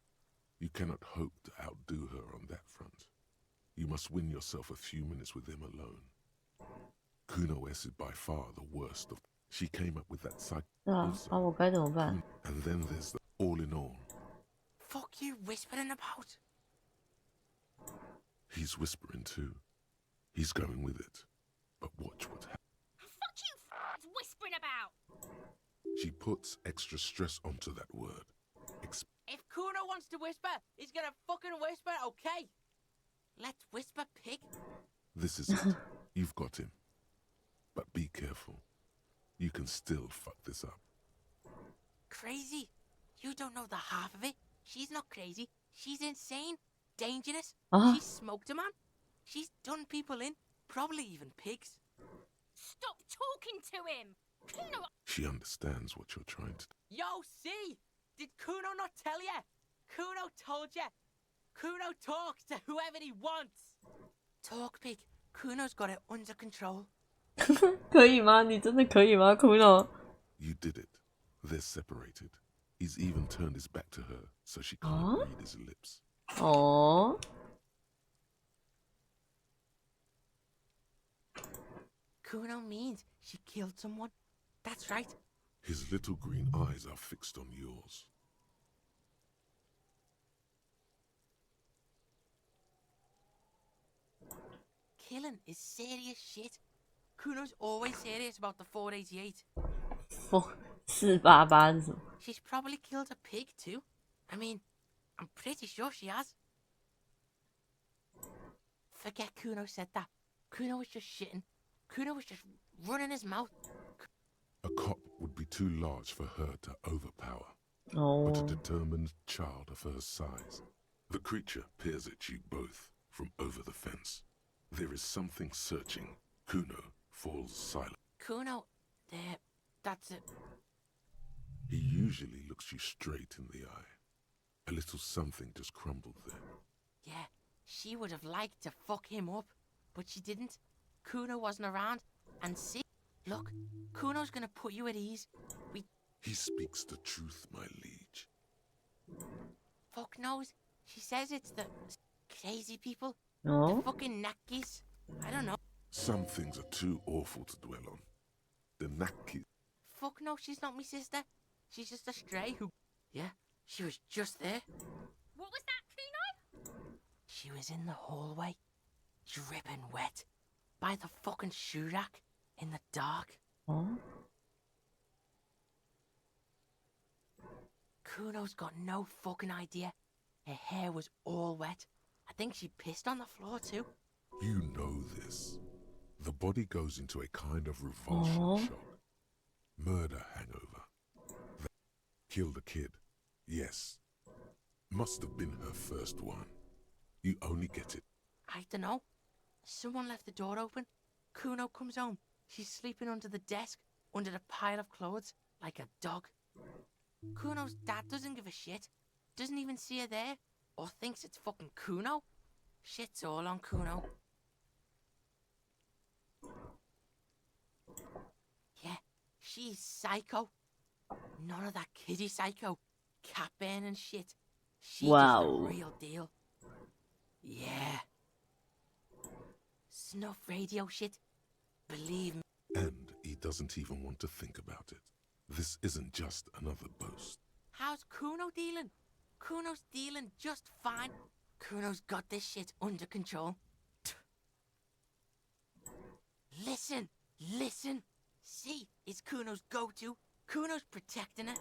You cannot hope to outdo her on that front. You must win yourself a few minutes with him alone. Kuno is by far the worst of. She came up with that psych. And then there's the all in all. Fuck you whispering about? He's whispering too. He's going with it. But watch what happens. Fuck you whispering about? She puts extra stress onto that word. If Kuno wants to whisper, he's gonna fucking whisper, okay? Let's whisper, pig. This is it. You've got him. But be careful. You can still fuck this up. Crazy? You don't know the half of it. She's not crazy. She's insane. Dangerous. She's smoked a man. She's done people in. Probably even pigs. Stop talking to him! Kuno! She understands what you're trying to do. Yo, see? Did Kuno not tell you? Kuno told you. Kuno talks to whoever he wants. Talk, pig. Kuno's got it under control. 可以吗？你真的可以吗 ，Kuno？ You did it. They're separated. He's even turned his back to her, so she can't read his lips. Oh. Kuno means she killed someone. That's right. His little green eyes are fixed on yours. Killing is serious shit. Kuno's always serious about the 488. 488是什么？ She's probably killed a pig too. I mean, I'm pretty sure she has. Forget Kuno said that. Kuno was just shitting. Kuno was just running his mouth. A cop would be too large for her to overpower. Oh. But a determined child of her size. The creature peers at you both from over the fence. There is something searching. Kuno falls silent. Kuno, there, that's it. He usually looks you straight in the eye. A little something just crumbled there. Yeah, she would have liked to fuck him up, but she didn't. Kuno wasn't around, and see, look, Kuno's gonna put you at ease. He speaks the truth, my liege. Fuck knows. She says it's the crazy people. No. The fucking Nakis. I don't know. Some things are too awful to dwell on. The Naki. Fuck no, she's not my sister. She's just a stray who... Yeah, she was just there. What was that, Kuno? She was in the hallway, dripping wet, by the fucking shoe rack, in the dark. Oh? Kuno's got no fucking idea. Her hair was all wet. I think she pissed on the floor too. You know this. The body goes into a kind of revulsion shock. Murder hangover. That killed the kid. Yes. Must have been her first one. You only get it. I don't know. Someone left the door open. Kuno comes home. She's sleeping under the desk, under the pile of clothes, like a dog. Kuno's dad doesn't give a shit. Doesn't even see her there, or thinks it's fucking Kuno. Shit's all on Kuno. Yeah, she's psycho. None of that kiddie psycho. Cat burning shit. She's just the real deal. Yeah. Snuff radio shit. Believe me. And he doesn't even want to think about it. This isn't just another boast. How's Kuno dealing? Kuno's dealing just fine. Kuno's got this shit under control. Listen, listen. See, it's Kuno's go-to. Kuno's protecting her.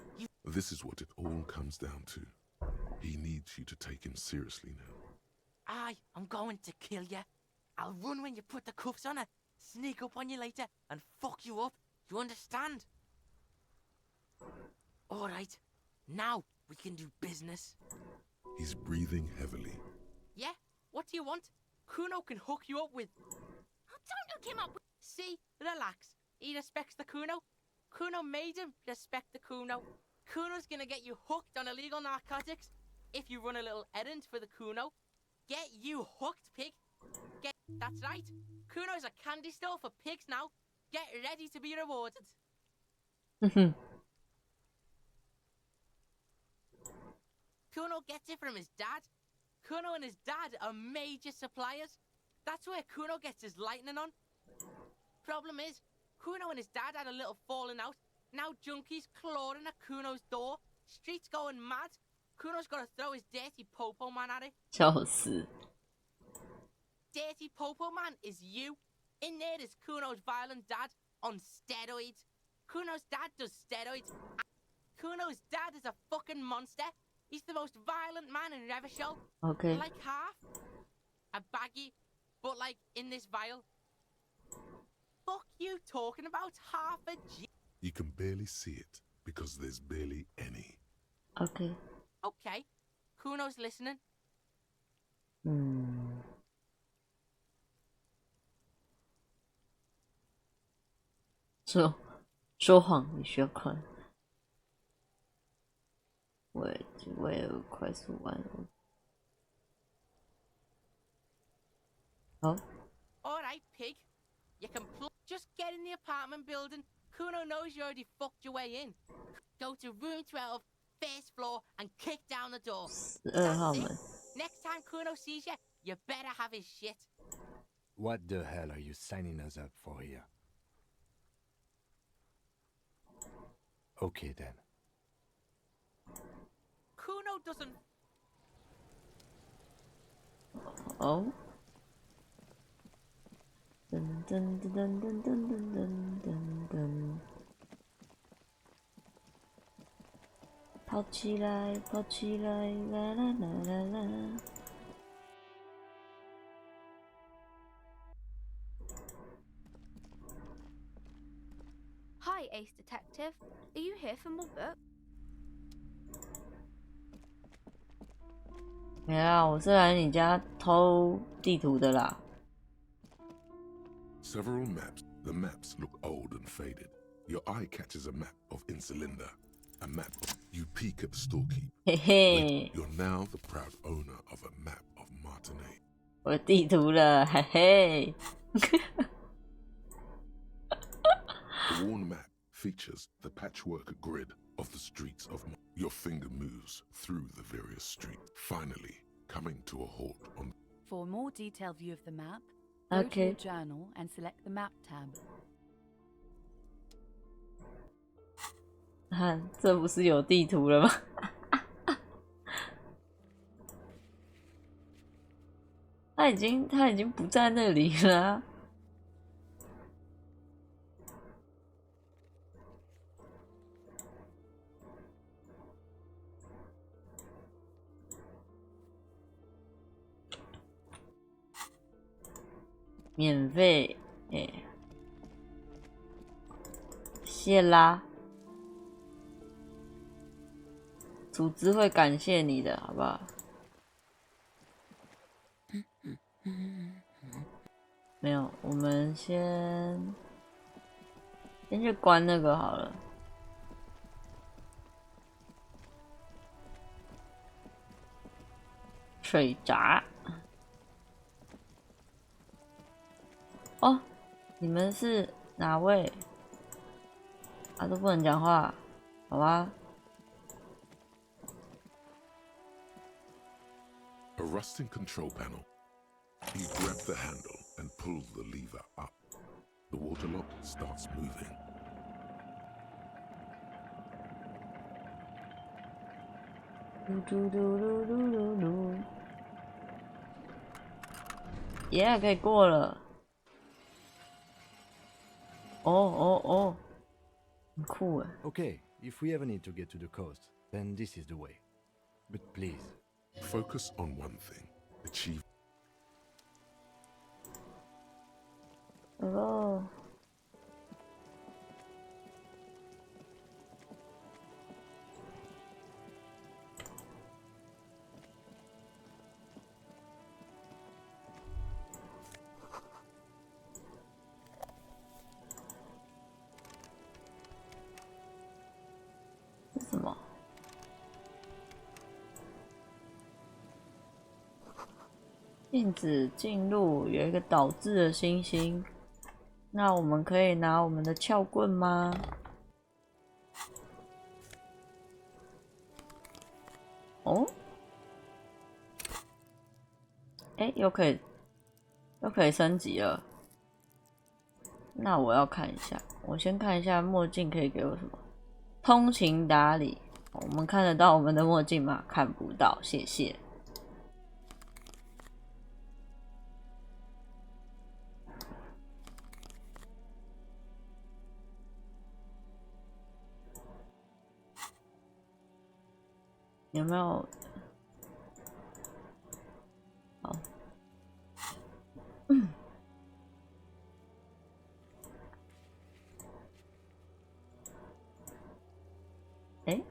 This is what it all comes down to. He needs you to take him seriously now. I'm going to kill you. I'll run when you put the cuffs on her, sneak up on you later, and fuck you up. You understand? All right, now we can do business. He's breathing heavily. Yeah? What do you want? Kuno can hook you up with... Don't hook him up with... See? Relax. He respects the Kuno. Kuno made him respect the Kuno. Kuno's gonna get you hooked on illegal narcotics if you run a little errand for the Kuno. Get you hooked, pig. That's right. Kuno's a candy store for pigs now. Get ready to be rewarded. Kuno gets it from his dad. Kuno and his dad are major suppliers. That's where Kuno gets his lightning on. Problem is, Kuno and his dad had a little falling out. Now junkies clawing at Kuno's door. Streets going mad. Kuno's got to throw his dirty popo man at it. 笑死. Dirty popo man is you. In there is Kuno's violent dad on steroids. Kuno's dad does steroids. Kuno's dad is a fucking monster. He's the most violent man in Revachol. Okay. Like half. A baggy, but like in this vial. Fuck you talking about half a G. You can barely see it because there's barely any. Okay. Okay. Kuno's listening. 说谎你需要快，为了快速完成。好。All right, pig. You can just get in the apartment building. Kuno knows you already fucked your way in. Go to room 12, first floor, and kick down the door. 12号门。Next time Kuno sees you, you better have his shit. What the hell are you signing us up for here? Okay then. Kuno doesn't... Oh? Dun, dun, dun, dun, dun, dun, dun, dun, dun. 跑起来，跑起来，啦啦啦啦啦。you here for more book? 没啦，我是来你家偷地图的啦。Several maps. The maps look old and faded. Your eye catches a map of Insulinda. A map. You peek at the storekeeper. 嘿嘿， You're now the proud owner of a map of Martinez. 我有地图了，嘿嘿。The worn map features the patchwork grid of the streets of your finger moves through the various streets, finally coming to a halt on. For a more detailed view of the map, go to Okay. your journal and select the map tab. 看，这不是有地图了吗？他已经不在那里了啊。免费，谢啦，组织会感谢你的，好不好？没有，我们先去关那个好了。水闸。哦，你们是哪位？啊，都不能讲话，好吧？ A rusting control panel. You grab the handle and pull the lever up. The water lock starts moving. Yeah， 可以过了。哦，很酷哎。 Okay, if we ever need to get to the coast, then this is the way. But please, focus on one thing. Achieve. 哦。这是什么？禁止进入，有一个倒置的星星。那我们可以拿我们的撬棍吗？哦，哎，又可以升级了。那我要看一下，我先看一下墨镜可以给我什么？通情达理，我们看得到我们的墨镜吗？看不到，谢谢。有没有？好，哎，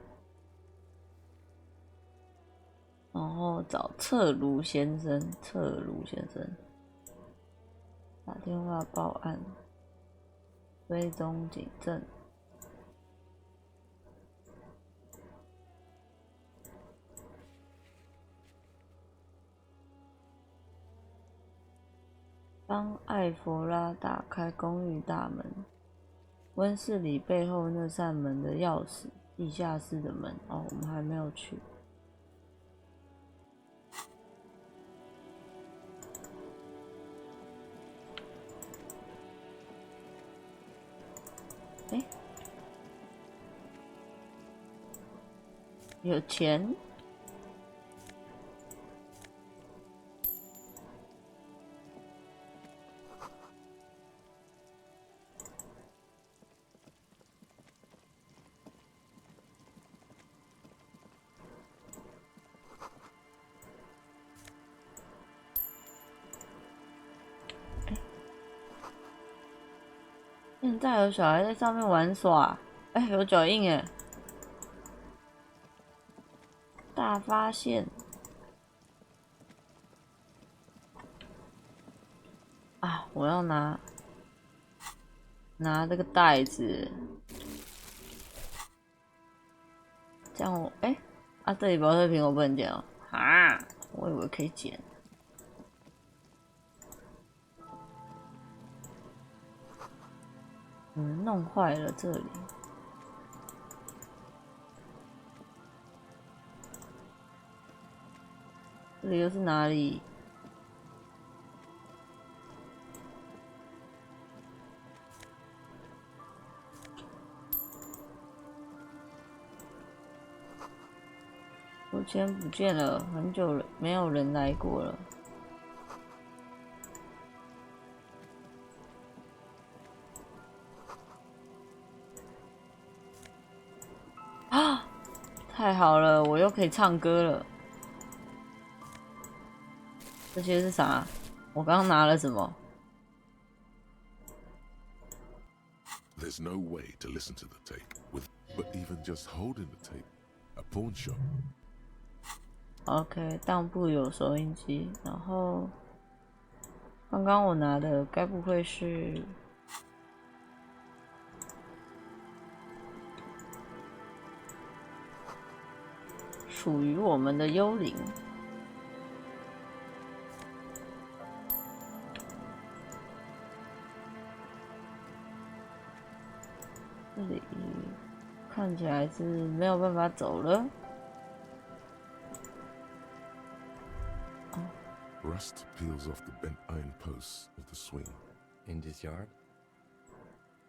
然后找侧炉先生，打电话报案，追踪警政。 帮艾佛拉打开公寓大门，温室里背后那扇门的钥匙，地下室的门。哦，我们还没有去。哎，有钱。 现在有小孩在上面玩耍，哎，有脚印哎。大发现！啊，我要拿这个袋子，这样我这里保特瓶我不能捡哦，啊，我以为可以捡。弄坏了这里。这里又是哪里？书签不见了，很久了，没有人来过了。啊！太好了，我又可以唱歌了。这些是啥？我刚刚拿了什么？ There's no way to listen to the tape but even just holding the tape, a pawn shop. OK， 当铺有收音机，然后刚刚我拿的该不会是属于我们的幽灵？这里看起来是没有办法走了。 Rust peels off the bent iron posts of the swing. In this yard,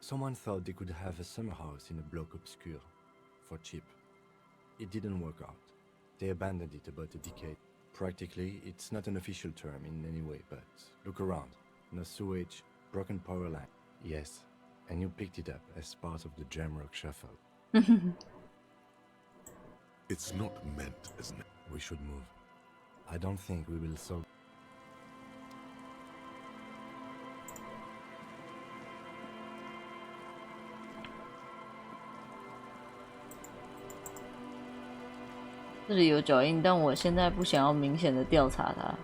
someone thought they could have a summer house in a bloc obscure for cheap. It didn't work out. They abandoned it about a decade. Practically, it's not an official term in any way, but look around. No sewage, broken power line. Yes, and you picked it up as part of the Jamrock Shuffle. It's not meant as an... We should move. I don't think we will solve... 这里有脚印，但我现在不想要明显的调查它。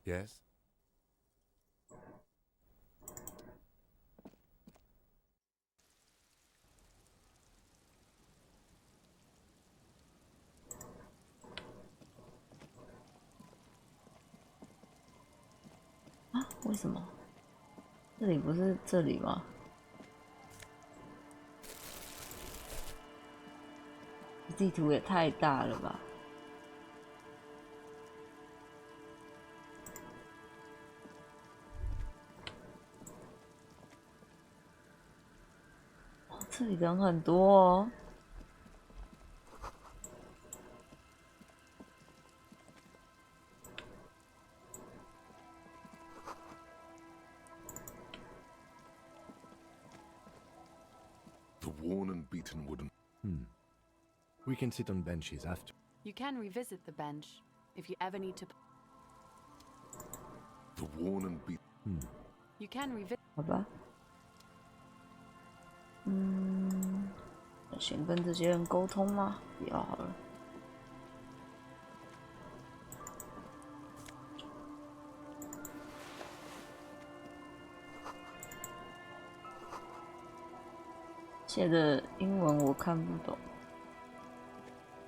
Yes? 啊？为什么？这里不是这里吗？地图也太大了吧！ 这里人很多哦。The worn and beaten wooden... We can sit on benches after. You can revisit the bench if you ever need to. The worn and beaten... You can revisit. 好吧。先跟这些人沟通吗？不要好了。写的英文我看不懂，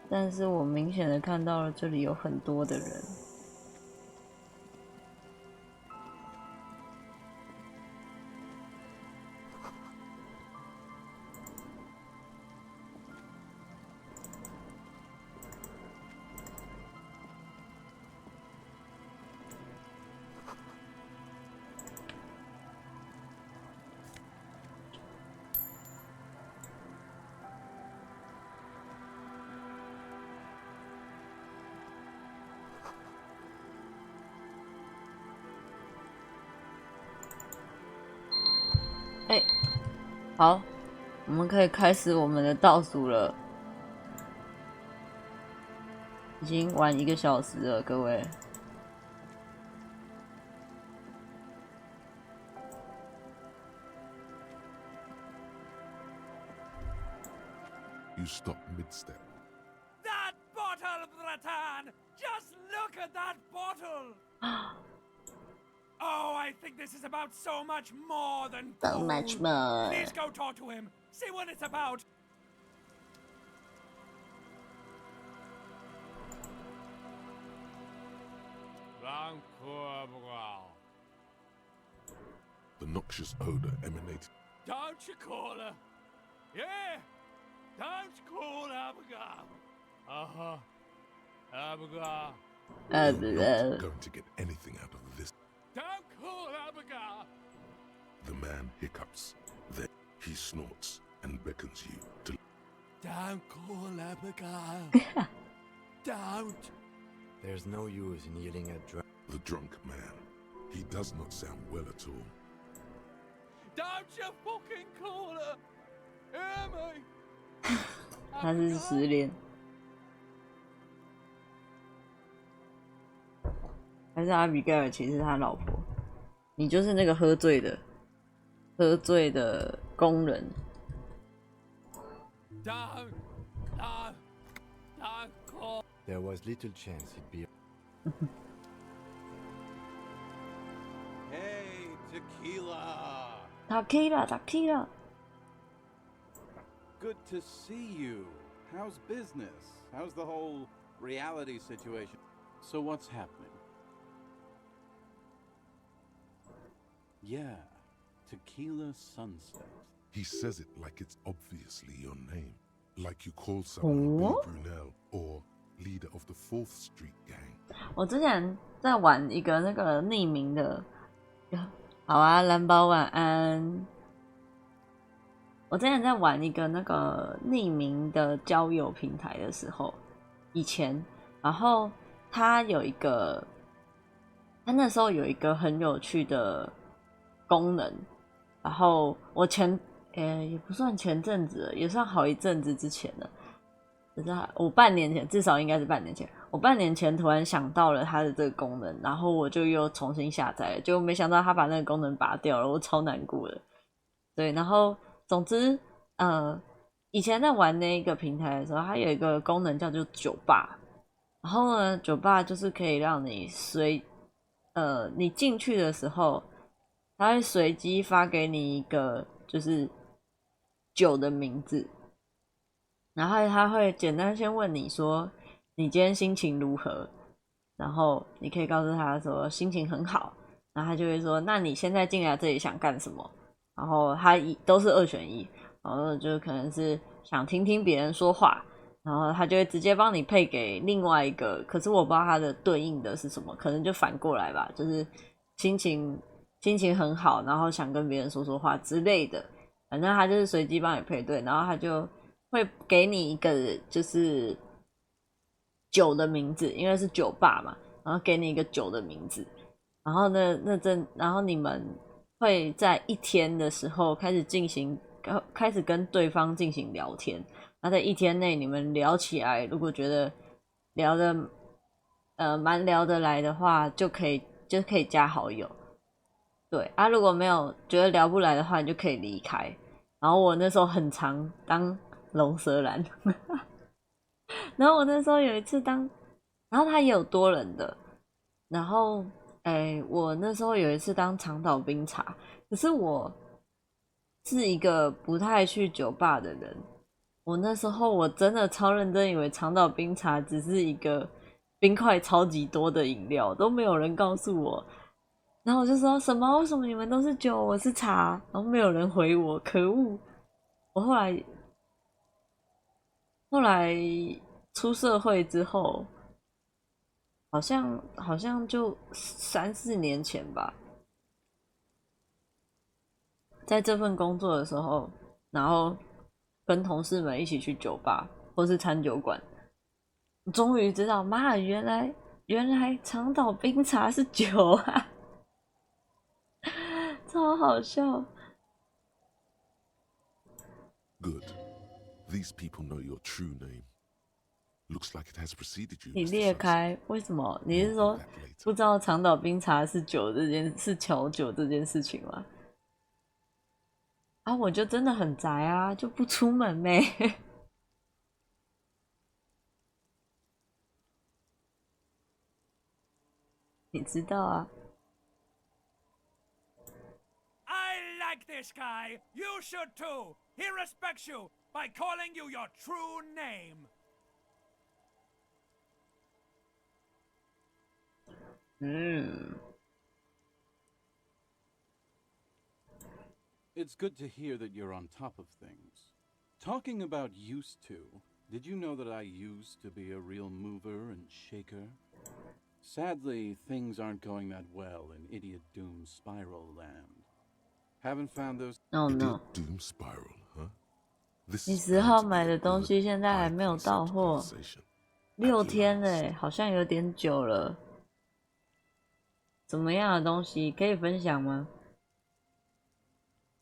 但是我明显的看到了这里有很多的人。哎，好，我们可以开始我们的倒数了。已经玩1个小时了，各位。You stop mid-step. That bottle, Bratan! Just look at that bottle! Oh, I think this is about so much more than So gold. much more. Please go talk to him. See what it's about. The noxious odor emanates. Don't you call her? Yeah! Don't call Abigail! Uh-huh. Abigail. You're not going to get anything out of this. Don't call Abigail! The man hiccups. Then he snorts and beckons you to. Don't call Abigail! Don't! There's no use in yelling at the drunk man. He does not sound well at all. Don't you fucking call her! Hear me! 他是失恋，还是阿比盖尔其实是他老婆？你就是那个喝醉的工人。Don't call. There was little chance he'd be. Hey, tequila. Tequila. Good to see you. How's business? How's the whole reality situation? So what's happening? Yeah, Tequila Sunset. He says it like it's obviously your name. Like you call someone Billy Brunel or leader of the 4th Street Gang. 我之前在玩一个那个匿名的，好啊，蓝宝晚安。我之前在玩一个那个匿名的交友平台的时候，以前，然后他那时候有一个很有趣的功能，然后我也不算前阵子了，也算好一阵子之前了，就是我半年前，至少应该是半年前，我半年前突然想到了它的这个功能，然后我就又重新下载了，结果没想到他把那个功能拔掉了，我超难过的。对，然后总之，以前在玩那个平台的时候，它有一个功能叫做酒吧。然后呢，酒吧就是可以让你你进去的时候，它会随机发给你一个就是酒的名字，然后它会简单先问你说你今天心情如何，然后你可以告诉他说心情很好，然后他就会说那你现在进来这里想干什么？然后他都是2选1，然后就可能是想听听别人说话，然后他就会直接帮你配给另外一个，可是我不知道他的对应的是什么，可能就反过来吧，就是心情很好，然后想跟别人说说话之类的，反正他就是随机帮你配对，然后他就会给你一个就是酒的名字，因为是酒吧嘛，然后给你一个酒的名字，然后然后你们会在1天的时候开始跟对方进行聊天，那在1天内你们聊起来，如果觉得聊得蛮聊得来的话，就可以加好友。对啊，如果没有觉得聊不来的话，你就可以离开。然后我那时候很常当龙舌兰，然后我那时候有一次然后他也有多人的，然后我那时候有一次当长岛冰茶，可是我是一个不太去酒吧的人，我那时候我真的超认真以为长岛冰茶只是一个冰块超级多的饮料，都没有人告诉我，然后我就说什么为什么你们都是酒我是茶，然后没有人回我，可恶。我后来出社会之后，好像就3、4年前吧，在这份工作的时候，然后跟同事们一起去酒吧或是餐酒馆，终于知道妈，原来长岛冰茶是酒啊，超好笑。Good. These people know your true name. Looks like it has preceded you. 你裂开，为什么？你是说不知道长岛冰茶是调酒这件事情吗？啊，我就真的很宅啊，就不出门呗。你知道啊。I like this guy. You should too. He respects you by calling you your true name. It's good to hear that you're on top of things. Talking about used to, did you know that I used to be a real mover and shaker? Sadly, things aren't going that well in Idiot Doom Spiral Land. Haven't found those... Oh no. Idiot Doom Spiral, huh? 你10号买的东西现在还没有到货，6天嘞，好像有点久了。怎么样的东西可以分享吗？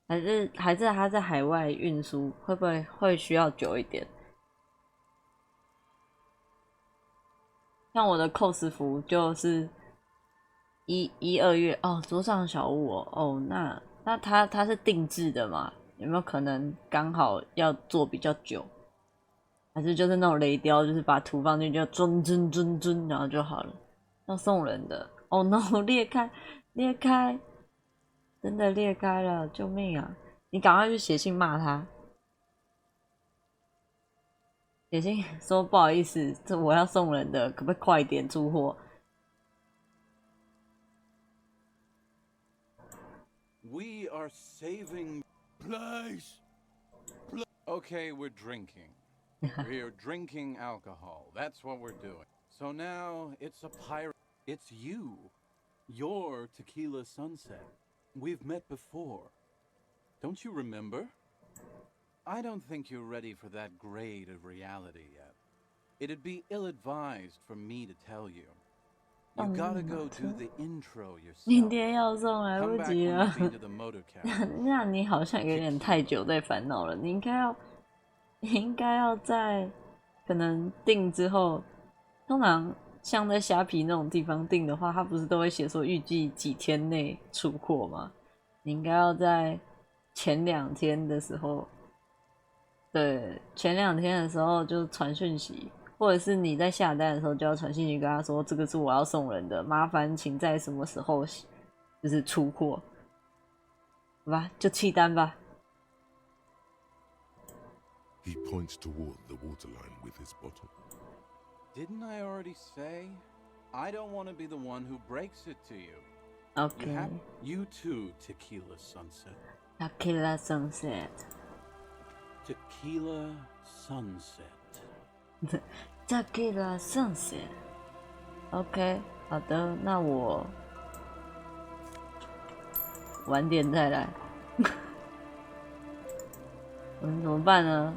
还是他在海外运输，会不会需要久一点？像我的 cos 服就是1、2月哦，桌上小物哦，那它是定制的嘛？有没有可能刚好要做比较久？还是就是那种雷雕，就是把图放进去就尊，然后就好了？要送人的哦 no， 裂开，真的裂开了，救命啊！你赶快去写信骂他，写信说不好意思，这我要送人的，可不可以快点出货？ We are saving... Please! Okay, we're drinking. We're drinking alcohol. That's what we're doing. So now it's a pirate. It's you. You're Tequila Sunset. We've met before. Don't you remember? I don't think you're ready for that grade of reality yet. It'd be ill-advised for me to tell you. You gotta go do the intro yourself. 明天要送来不及了。那你好像有点太久在烦恼了。你应该要在可能订之后，通常像在虾皮那种地方订的话，它不是都会写说预计几天内出货吗？你应该要在前2天的时候，对，前2天的时候就传讯息。 或者是你在下单的时候就要传信息跟他说，这个是我要送人的，麻烦请在什么时候就是出货，好吧，就弃单吧。He points toward the waterline with his bottle. Didn't I already say? I don't want to be the one who breaks it to you. Okay. You too, Tequila Sunset. Tequila Sunset. Tequila Sunset. Tequila Sunset. OK， 好的，那我晚点再来。我们怎么办呢？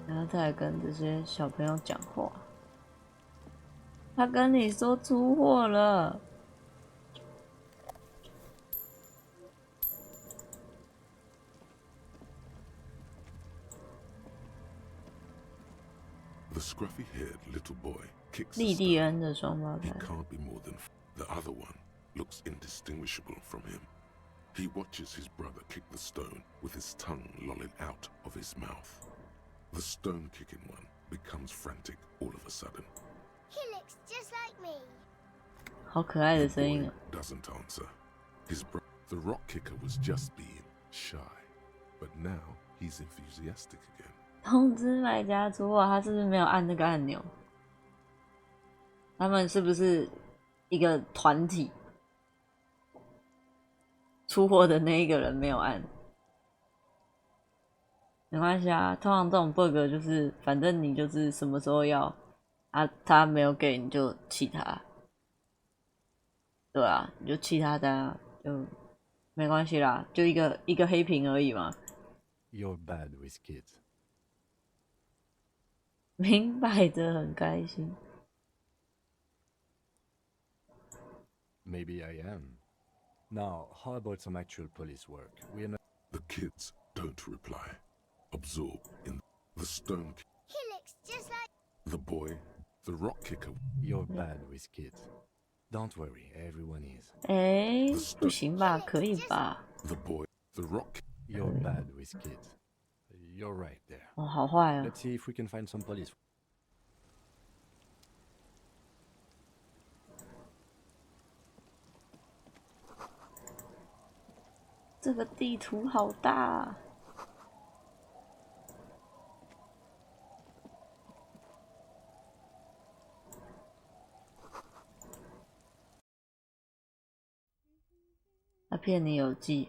然后再来跟这些小朋友讲话。他跟你说出货了。 The scruffy-haired little boy kicks 莉莉安的双胞胎。 He can't be more than the other one looks indistinguishable from him. He watches his brother kick the stone with his tongue lolling out of his mouth. The stone-kicking one becomes frantic all of a sudden. He looks just like me. 好可爱的声音啊 Doesn't answer. The rock kicker was just being shy, but now he's enthusiastic again. 通知买家出货，他是不是没有按那个按钮？他们是不是一个团体？出货的那一个人没有按，没关系啊。通常这种 bug 就是，反正你就是什么时候要啊，他没有给你就弃他，对啊，你就弃他单啊，就没关系啦，就一个黑屏而已嘛。You're bad with kids. 明摆着很开心。Maybe I am. Now, how about some actual police work? We are not... The kids don't reply. Absorbed in the stone. He looks just like The boy, the rock kicker. You're bad with kids. Don't worry, everyone is. 哎，不行吧？可以吧？ The boy, the rock. You're bad with kids. You're right there. 哦，好坏哦。 Let's see if we can find some police. 这个地图好大啊。他骗你有记。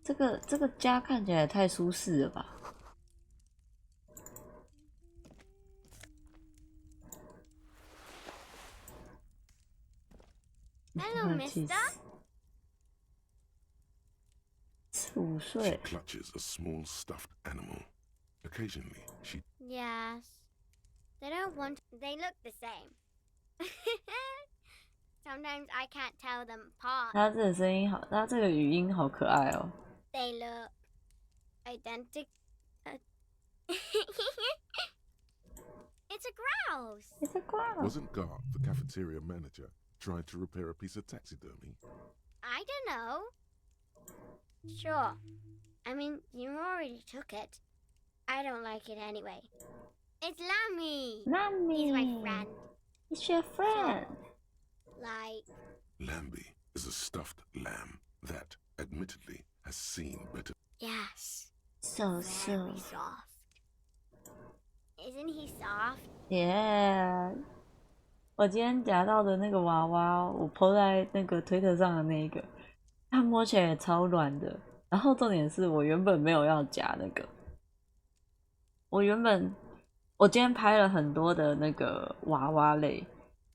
这个家看起来也太舒适了吧Hello, mister. 5岁。 She clutches a small stuffed animal. Occasionally, she. Yes. They don't want. They look the same. Sometimes I can't tell them apart. 他这个声音好，他这个语音好可爱哦。They look identical. It's a grouse. It's a grouse. Wasn't Garth, the cafeteria manager, trying to repair a piece of taxidermy? I don't know. Sure. I mean, you already took it. I don't like it anyway. It's Lammy. Lammy. He's my friend. He's your friend. Like. Lambie is a stuffed lamb that, admittedly, has seen better. Yes. So. Very soft. Isn't he soft? Yeah. 我今天夹到的那个娃娃，我 po 在那个推特上的那一个，它摸起来也超软的。然后重点是我原本没有要夹那个，我今天拍了很多的那个娃娃类，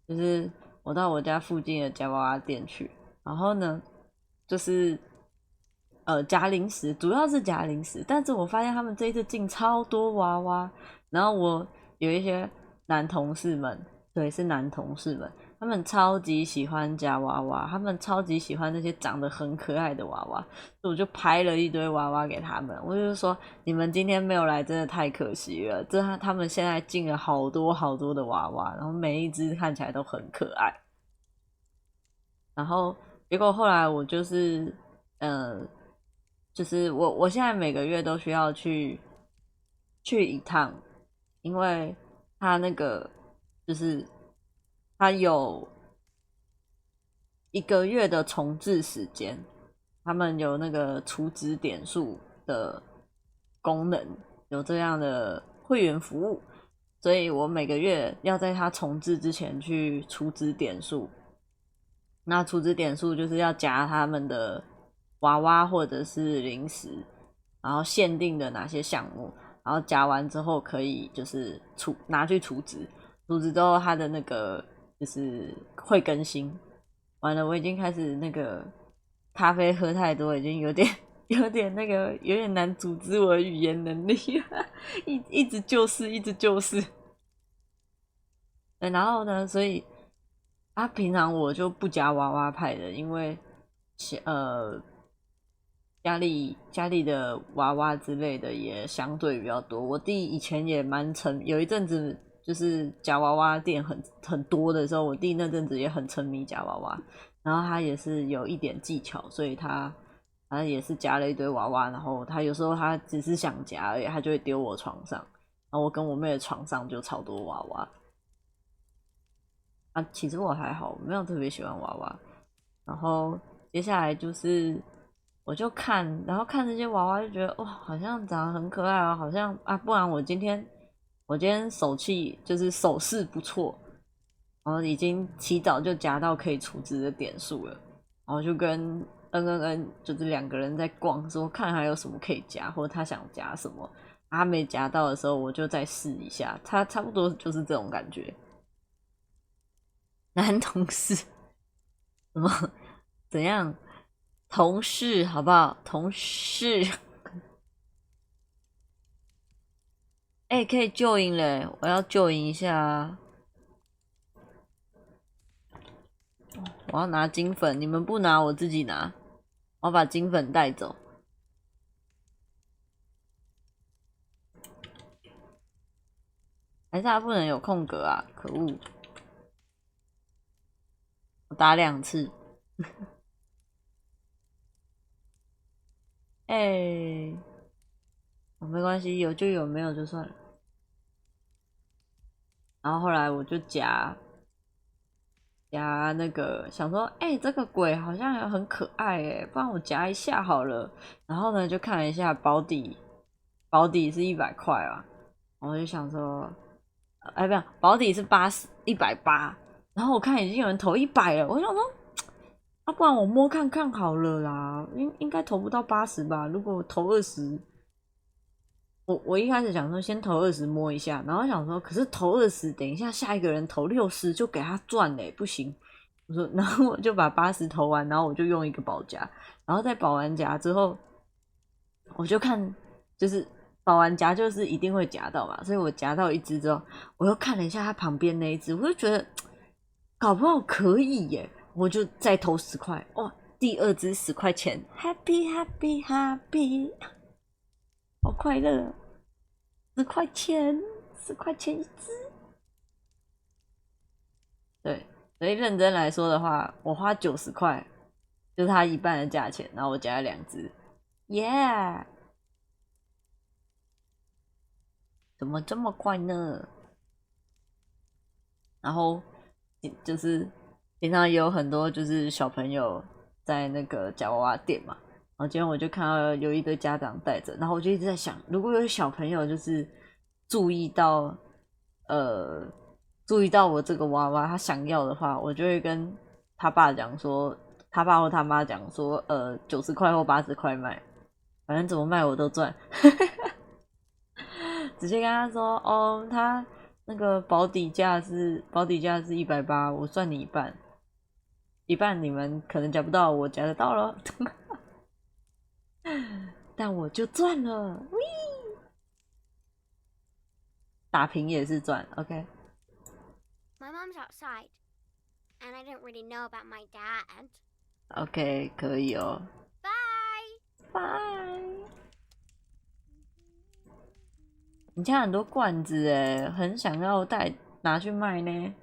就是我到我家附近的夹娃娃店去，然后呢，就是夹零食，主要是夹零食，但是我发现他们这一次进超多娃娃，然后我有一些男同事们，对，是男同事们，他们超级喜欢夹娃娃，他们超级喜欢那些长得很可爱的娃娃，所以我就拍了一堆娃娃给他们。我就说，你们今天没有来，真的太可惜了。他们现在进了好多好多的娃娃，然后每一只看起来都很可爱。然后结果后来我就是就是我现在每个月都需要去一趟，因为他那个就是他有1个月的重置时间，他们有那个储值点数的功能，有这样的会员服务，所以我每个月要在他重置之前去储值点数。那储值点数就是要夹他们的娃娃或者是零食，然后限定的哪些项目，然后夹完之后可以就是拿去储值，储值之后它的那个就是会更新。完了，我已经开始那个咖啡喝太多，已经有点那个有点难组织我的语言能力了，一直就是。然后呢，所以平常我就不夹娃娃派的，因为家里的娃娃之类的也相对比较多。我弟以前也蛮有一阵子就是夹娃娃店很多的时候，我弟那阵子也很沉迷夹娃娃，然后他也是有一点技巧，所以他也是夹了一堆娃娃，然后他有时候他只是想夹而已，他就会丢我床上，然后我跟我妹的床上就超多娃娃。其实我还好，我没有特别喜欢娃娃。然后接下来就是我就看，然后看这些娃娃就觉得哇，好像长得很可爱啊，好像不然我今天手气就是手势不错，然后已经提早就夹到可以储值的点数了，然后就跟恩就是2个人在逛，说看还有什么可以夹，或者他想夹什么，他没夹到的时候我就再试一下，他差不多就是这种感觉。男同事什么怎样？同事好不好？同事，可以救营了，我要救营一下啊！我要拿金粉，你们不拿我自己拿，我要把金粉带走。还是他不能有空格啊？可恶！我打2次。哎、没关系，有就有，没有就算了。然后后来我就夹那个，想说，这个鬼好像很可爱不然我夹一下好了。然后呢，就看了一下保底是100块啊，我就想说，不是，保底是180，然后我看已经有人投100了，我想说，不然我摸看看好了啦，应该投不到80吧？如果我投20。我一开始想说先投20摸一下，然后想说可是投20，等一下下一个人投60就给他赚嘞，不行。我说，然后我就把80投完，然后我就用一个保夹，然后在保完夹之后，我就看，就是保完夹就是一定会夹到嘛，所以我夹到一只之后，我又看了一下它旁边那一只，我就觉得搞不好可以耶，我就再投10块，哇，第2只10块钱 ，happy happy happy， 好快乐，10块钱，10块钱一只。对，所以认真来说的话，我花90块，就是它一半的价钱，然后我夹了2只，耶、yeah ！怎么这么快呢？然后就是平常也有很多就是小朋友在那个夹娃娃店嘛，然后今天我就看到有一堆家长带着，然后我就一直在想，如果有小朋友就是注意到我这个娃娃他想要的话，我就会跟他爸讲说，他爸或他妈讲说，90块或80块卖，反正怎么卖我都赚。直接跟他说，哦，他那个保底价是180，我算你一半你们可能夹不到，我夹得到了。但我就赚了，喂！打平也是赚 ，OK。 My mom's outside, and I don't really know about my dad. OK， 可以哦。Bye. Bye。你家很多罐子耶，很想要拿去卖呢。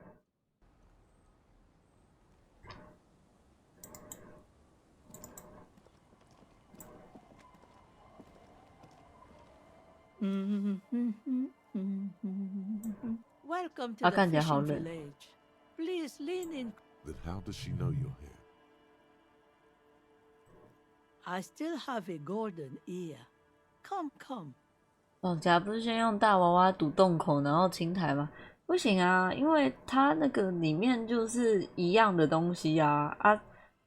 Welcome to 他 the 看起来好 fishing 冷。 village. Please lean in. Then how does she know you're here? I still have a golden ear. Come, come. 保夹不是先用大娃娃堵洞口，然后清台吗？不行啊，因为它那个里面就是一样的东西啊，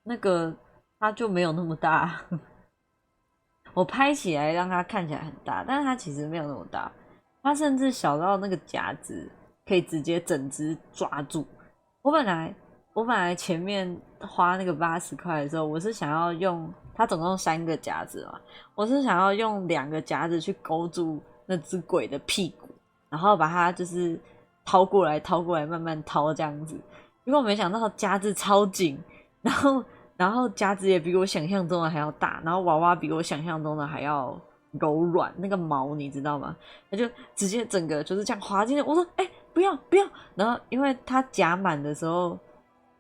那个它就没有那么大。我拍起来让它看起来很大，但是它其实没有那么大，它甚至小到那个夹子可以直接整只抓住。我本来前面花那个80块的时候，我是想要用它总共3个夹子嘛，我是想要用2个夹子去勾住那只鬼的屁股，然后把它就是掏过来，慢慢掏这样子。结果没想到夹子超紧，然后夹子也比我想象中的还要大，然后娃娃比我想象中的还要柔软，那个毛你知道吗？它就直接整个就是这样滑进去。我说不要！然后因为它夹满的时候，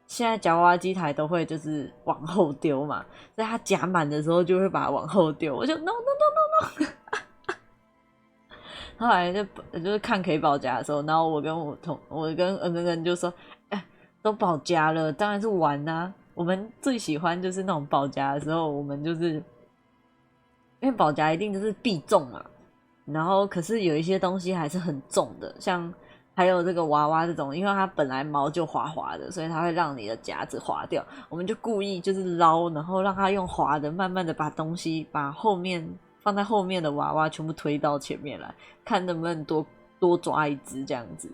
现在夹娃娃机台都会就是往后丢嘛，所以它夹满的时候就会把它往后丢。我就 no。后来就是看可以保夹的时候，然后我跟恩就说，都保夹了，当然是玩啊。我们最喜欢就是那种保夹的时候，我们就是因为保夹一定就是必中嘛，然后可是有一些东西还是很重的，像还有这个娃娃这种，因为它本来毛就滑滑的，所以它会让你的夹子滑掉。我们就故意就是捞，然后让它用滑的，慢慢的把东西把放在后面的娃娃全部推到前面来，看能不能多抓一只这样子。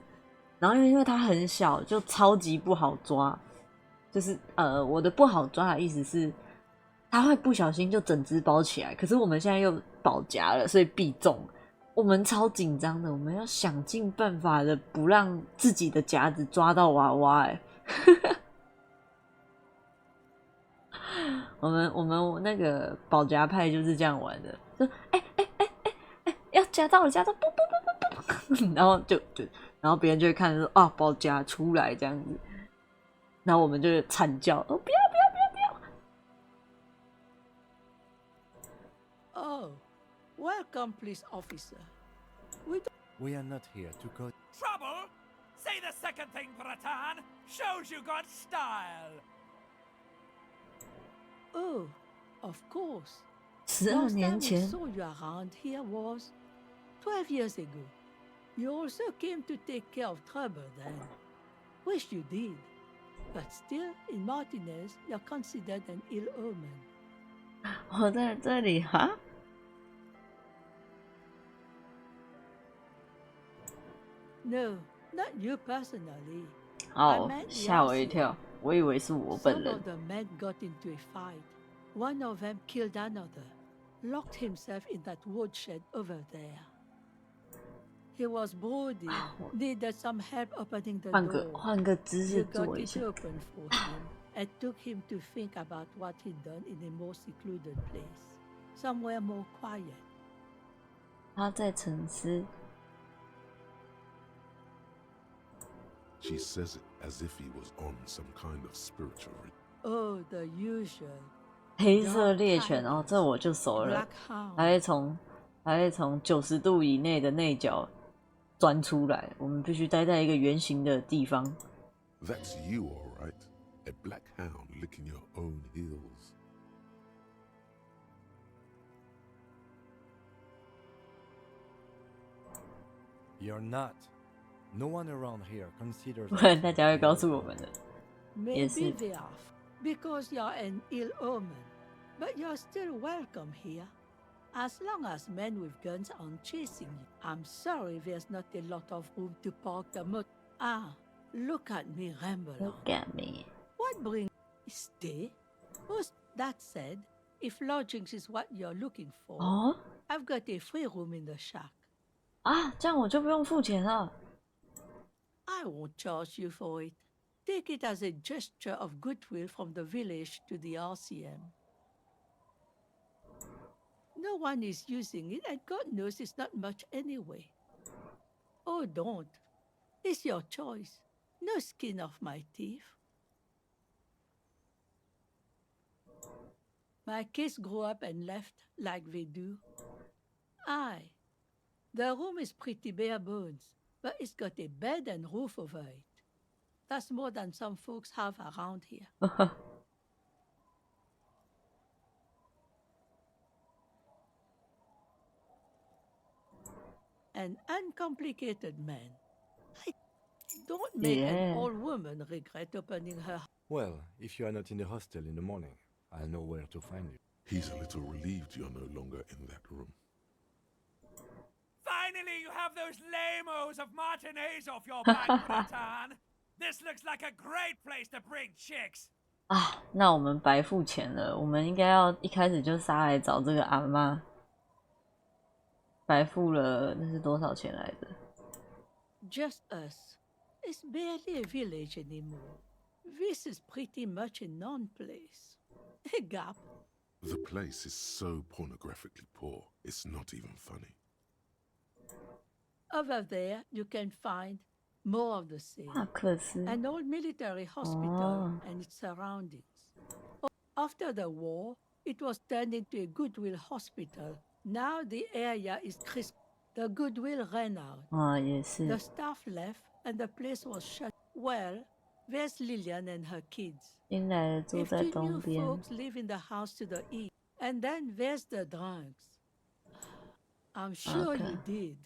然后因为它很小，就超级不好抓。就是我的不好抓的意思是，它会不小心就整只包起来。可是我们现在又保夹了，所以必中。我们超紧张的，我们要想尽办法的不让自己的夹子抓到娃娃。我们那个保夹派就是这样玩的，就要夹到了，夹到不不不不不，然后然后别人就会看说啊保夹出来这样子，然后我们就惨叫哦不要不要不要不要。Oh, welcome, police officer. We are not here to cause trouble. Say the second thing, Bratan. Shows you got style. Oh, of course. 12年前 Last time we saw you around here was 12 years ago. You also came to take care of trouble then. Wish you did. But still, in Martinez, you're considered an ill omen. 我在这里哈。No, not you personally. 哦，吓我一跳，我以为是我本人。Some of the men got into a fight. One of them killed another, locked himself in that woodshed over there. He was brooding, needed some help opening the door. 换个姿势 You got 坐一 it 下。 open for him and took him to think about what he'd done in a more secluded place, somewhere more quiet. 他在沉思。 She says it as if he was on some kind of spiritual. Oh, the usual. 黑色猎犬哦，这我就熟了。还会从90度以内的内角钻出来，我们必须待在一个圆形的地方。 That's you, all right. A black hound licking your own heels. You're not. No one around here considers. 不然大家会告诉我们的。也 Maybe 是。 they are, because you're an ill omen. But you're still welcome here. As long as men with guns aren't chasing you. I'm sorry there's not a lot of room to park the motor. Ah, look at me ramble on. Look at me. What brings stay? That said, if lodgings is what you're looking for, Oh? I've got a free room in the shack. 啊，这样我就不用付钱了。 I won't charge you for it. Take it as a gesture of goodwill from the village to the RCM. No one is using it, and God knows it's not much anyway. Oh, don't. It's your choice. No skin off my teeth. My kids grew up and left like they do. Aye. The room is pretty bare bones, but it's got a bed and roof over it. That's more than some folks have around here. An uncomplicated man. Don't make an old woman regret opening her. Well, if you are not in the hostel in the morning, I'll know where to find you. He's a little relieved you're no longer in that room. Finally, you have those lamos of Martinez off your back, Bratan. This looks like a great place to bring chicks. 啊，那我们白付钱了。我们应该要一开始就杀来找这个阿妈。白付了，那是多少钱来着？ Just us. It's barely a village anymore. This is pretty much a non-place. A gap. The place is so pornographically poor, it's not even funny. Over there, you can find more of the same. 马克思。 An old military hospital and its surroundings. After the war, it was turned into a Goodwill hospital. Now the area is crisp. The Goodwill ran out. 啊，也是。 The staff left and the place was shut. Well, there's Lillian and her kids. 新来的住在 If 东 new 边。 folks live in the house to the east. And then there's the drunks. I'm sure you did.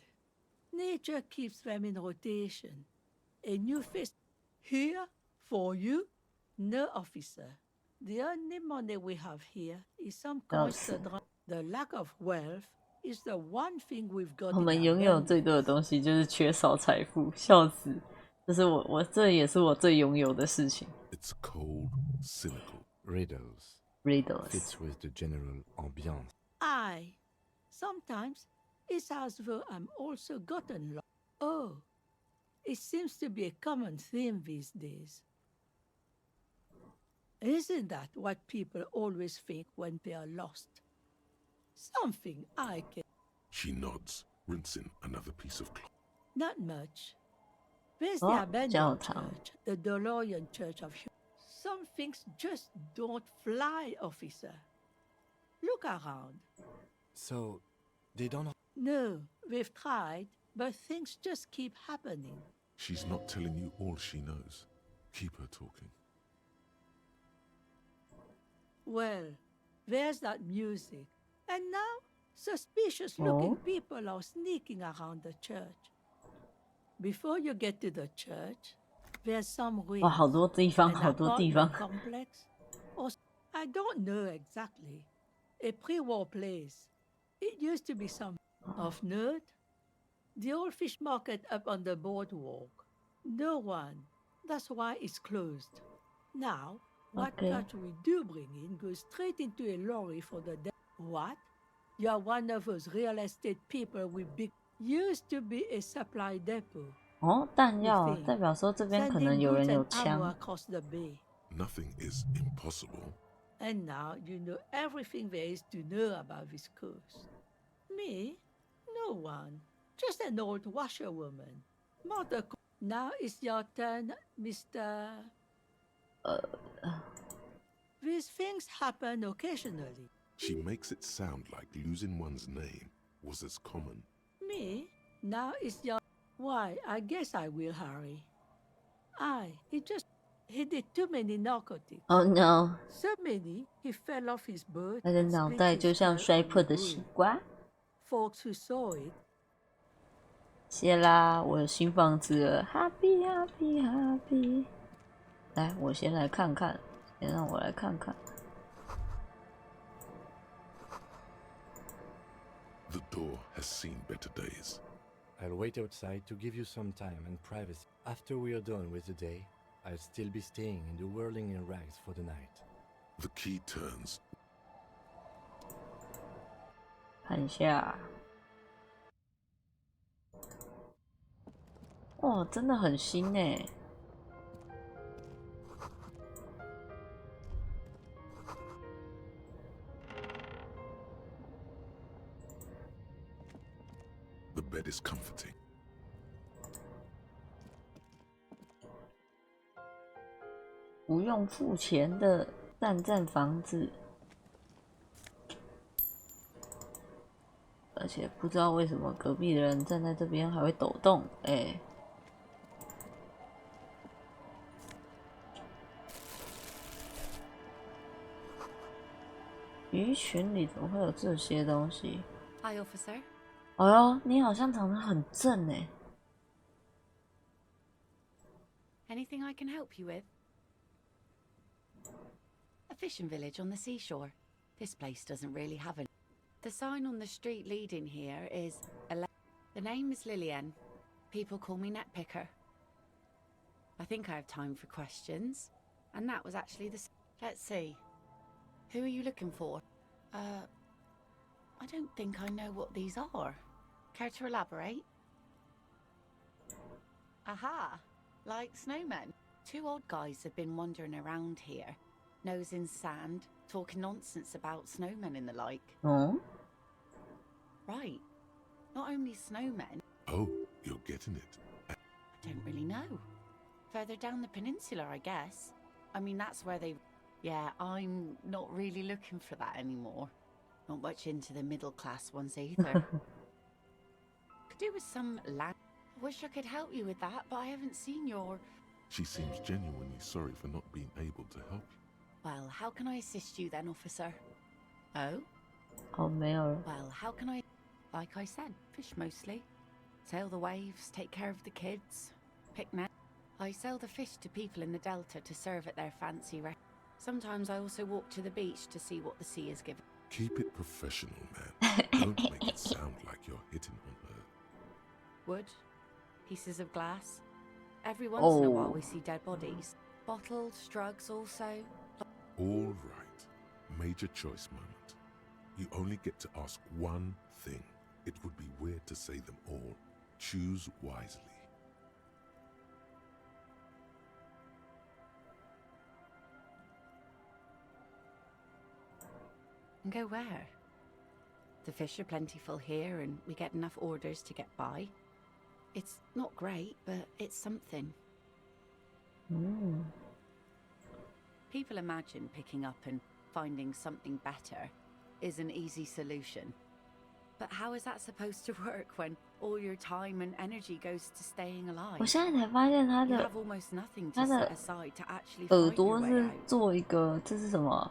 Nature keeps them in rotation. A new face here for you? No, officer. The only money we have here is some coins. The lack of wealth is the one thing we've got. 我们拥有最多的东西就是缺少财富，笑死！这是这也是我最拥有的事情。 It's cold, cynical. Riddles. Riddles. Fits with the general ambiance. Aye. Sometimes it's as though I'm also gotten lost. Oh, it seems to be a common theme these days. Isn't that what people always think when they are lost? Something I can. She nods, rinsing another piece of cloth. Not much. There's the Oh, abandoned 教堂。 church, the DeLorean Church of Humanity. Some things just don't fly, officer. Look around. So, they don't... No, we've tried, but things just keep happening. She's not telling you all she knows. Keep her talking. Well, there's that music. And now, suspicious-looking people are sneaking around the church. Before you get to the church, there's some ruins. 哇，好多地方， an 好多地方。 apartment complex, or I don't know exactly. A pre-war place. It used to be some of note. The old fish market up on the boardwalk. No one. That's why it's closed. Now, what cut we do bring in goes straight into a lorry for the dead. What? You're one of those real estate people with big... Used to be a supply depot. 哦，弹药代表说这边可能有人有枪。 across the bay. Nothing is impossible. And now you know everything there is to know about this coast. Me? No one. Just an old washerwoman. Mother. Now it's your turn, Mr. These things happen occasionally. She makes it sound like losing one's name was as common. Me? Now it's your... Why, I guess I will hurry. He did too many narcotics. Oh no. So many, he fell off his boat. 他的脑袋就像摔破的西瓜。 Folks who saw it. 谢啦，我有新房子了 ，Happy Happy Happy。来，我先来看看，先让我来看看。 The door has seen better days. I'll wait outside to give you some time and privacy. After we are done with the day, I'll still be staying in the whirling in rags for the night. The key turns. 看一下。哇，真的很新欸。 The bed is comforting. 不用付钱的赞房子，而且不知道为什么隔壁的人站在这边还会抖动，哎。鱼群里怎么会有这些东西？ Hi, officer. 哎呦，你好像长得很正哎。 Anything I can help you with? A fishing village on the seashore. This place doesn't really have a... The sign on the street leading here is... The name is Lillian. People call me Netpicker. I think I have time for questions. And that was actually the... Let's see. Who are you looking for? I don't think I know what these are. Care to elaborate? Aha! Like snowmen. Two old guys have been wandering around here, nose in sand, talking nonsense about snowmen and the like. Oh? Right. Not only snowmen... Oh, you're getting it. I don't really know. Further down the peninsula, I guess. I mean, that's where they... Yeah, I'm not really looking for that anymore. Not much into the middle-class ones either. Could do with some land... Wish I could help you with that, but I haven't seen your... She seems genuinely sorry for not being able to help you. Well, how can I assist you then, officer? Oh? Oh,没有了。 Well, how can I... Like I said, fish mostly. Sail the waves, take care of the kids, picnic. I sell the fish to people in the delta to serve at their fancy restaurants. Sometimes I also walk to the beach to see what the sea is giving. Keep it professional, man. Don't make it sound like you're hitting on her. Wood, pieces of glass. Every once in a while we see dead bodies. Bottles, drugs also. All right. Major choice moment. You only get to ask one thing. It would be weird to say them all. Choose wisely. And go where? The fish are plentiful here and we get enough orders to get by. It's not great, but it's something. People imagine picking up and finding something better is an easy solution. But how is that supposed to work when all your time and energy goes to staying alive? 我现在才发现他 You 的 have almost nothing to set aside to actually 耳 fight your 朵 way 是 out. 做一个，这是什么？